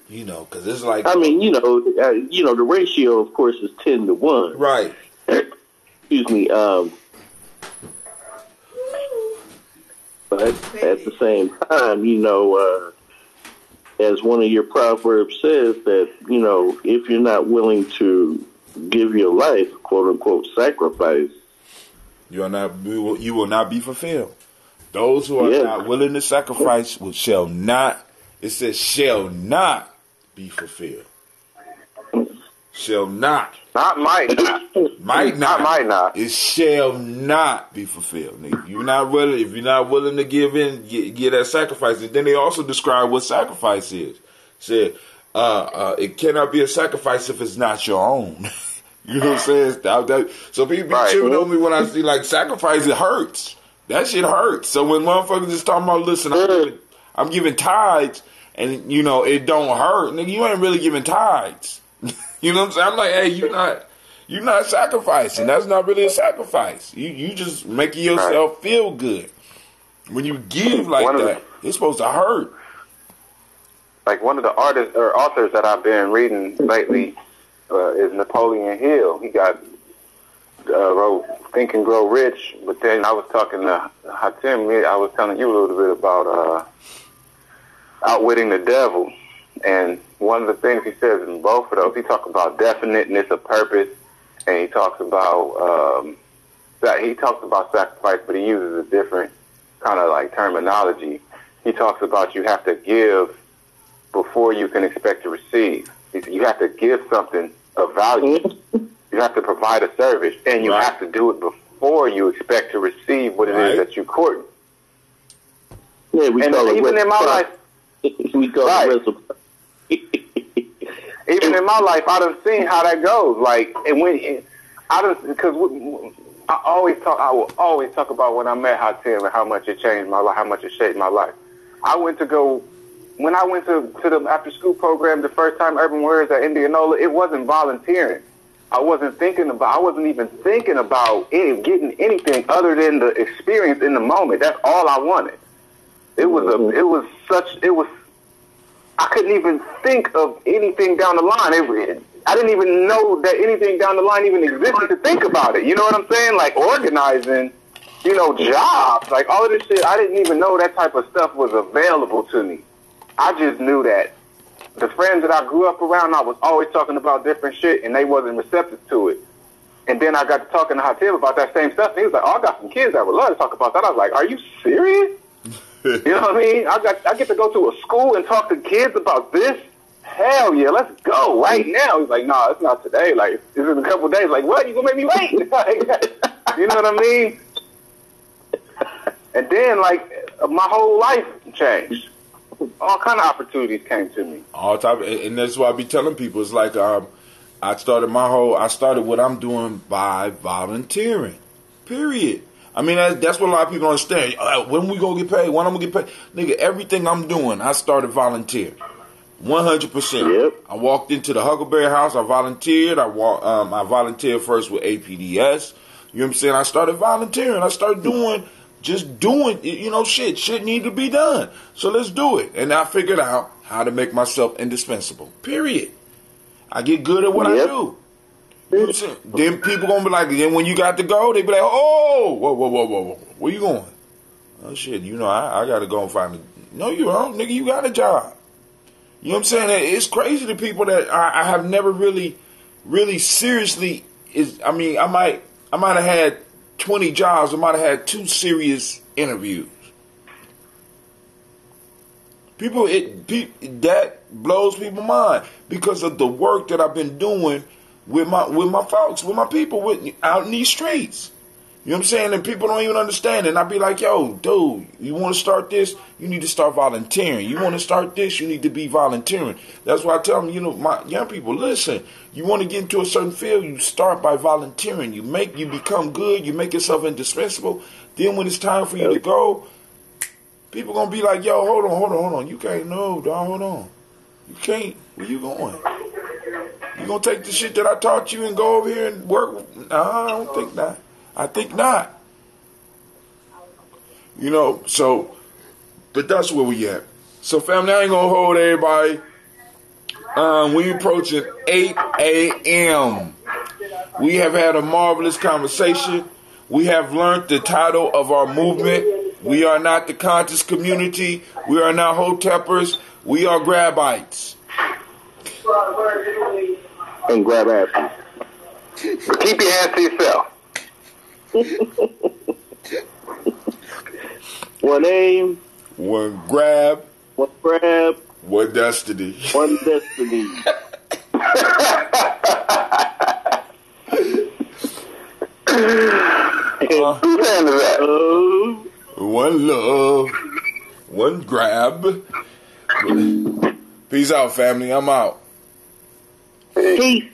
because it's like... I mean, the ratio, of course, is 10 to 1. Right. Excuse me. But at the same time, as one of your proverbs says, that, if you're not willing to give your life, quote unquote, sacrifice, you will not be fulfilled. Those who are not willing to sacrifice shall not be fulfilled. Shall not. Not might not. Might not. Might not. It shall not be fulfilled. If you're not willing to give in, get that sacrifice. And then they also describe what sacrifice is. Said, it cannot be a sacrifice if it's not your own. You know what I'm saying? So people be chewing on me when I see like sacrifice. It hurts. That shit hurts. So when motherfuckers just talking about, listen, I'm giving tithes, and it don't hurt. Nigga, you ain't really giving tithes. You know what I'm saying? I'm like, hey, you're not sacrificing. That's not really a sacrifice. You just making yourself feel good. When you give like that, it's supposed to hurt. Like one of the artists or authors that I've been reading lately is Napoleon Hill. He wrote Think and Grow Rich, but then I was talking to Hatim. I was telling you a little bit about outwitting the devil. And one of the things he says in both of those, he talks about definiteness of purpose, and he talks about sacrifice, but he uses a different kind of like terminology. He talks about you have to give before you can expect to receive. You have to give something of value. You have to provide a service, and you have to do it before you expect to receive what it is that you court. Yeah, even in my life, we call it reciprocity. Even in my life, I done seen how that goes. Like, and because I will always talk about when I met Hatim and how much it changed my life, how much it shaped my life. When I went to the after school program the first time, Urban Warriors at Indianola, it wasn't volunteering. I wasn't even thinking about getting anything other than the experience in the moment. That's all I wanted. I couldn't even think of anything down the line. I didn't even know that anything down the line even existed to think about it. You know what I'm saying? Like organizing, jobs, like all of this shit. I didn't even know that type of stuff was available to me. I just knew that the friends that I grew up around, I was always talking about different shit, and they wasn't receptive to it. And then I got to talking to Hatim about that same stuff, and he was like, "Oh, I got some kids that would love to talk about that." I was like, "Are you serious?" You know what I mean? I get to go to a school and talk to kids about this? Hell yeah, let's go right now. He's like, "No, it's not today. Like, it's in a couple of days." Like, what? You gonna make me wait? You know what I mean? And then, like, my whole life changed. All kind of opportunities came to me. All type, and that's why I be telling people. It's like I started what I'm doing by volunteering. Period. I mean, that's what a lot of people don't understand. When we gonna get paid? When I'm gonna get paid? Nigga, everything I'm doing, I started volunteering. 100%. Yep. I walked into the Huckleberry House. I volunteered. I volunteered first with APDS. You know what I'm saying? I started volunteering. I started doing shit need to be done. So let's do it. And I figured out how to make myself indispensable. Period. I get good at what I do. You know what I'm saying? Then people gonna be like, then when you got to go, they be like, oh, whoa, where you going? Oh shit, I gotta go and find No, you don't, nigga. You got a job. You know what I'm saying? It's crazy to people that I have never really seriously. I might have had 20 jobs. I might have had 2 serious interviews. That blows people's mind because of the work that I've been doing with my folks, with my people out in these streets. You know what I'm saying? And people don't even understand it. And I be like, yo, dude, you want to start this? You need to start volunteering. You want to start this? You need to be volunteering. That's why I tell them, my young people, listen, you want to get into a certain field, you start by volunteering. You become good. You make yourself indispensable. Then when it's time for you to go, people going to be like, yo, hold on. You can't, no, dog, hold on. You can't. Where you going? You going to take the shit that I taught you and go over here and work? Nah, I don't think that. I think not. But that's where we at. So, family, I ain't going to hold everybody. We approaching 8 a.m. We have had a marvelous conversation. We have learned the title of our movement. We are not the conscious community. We are not hoteppers. We are grabites. And grab asses. But keep your hands to yourself. One aim, One grab, one destiny. one destiny. Whose hand is that? One love, one grab. Peace out, family. I'm out. Peace.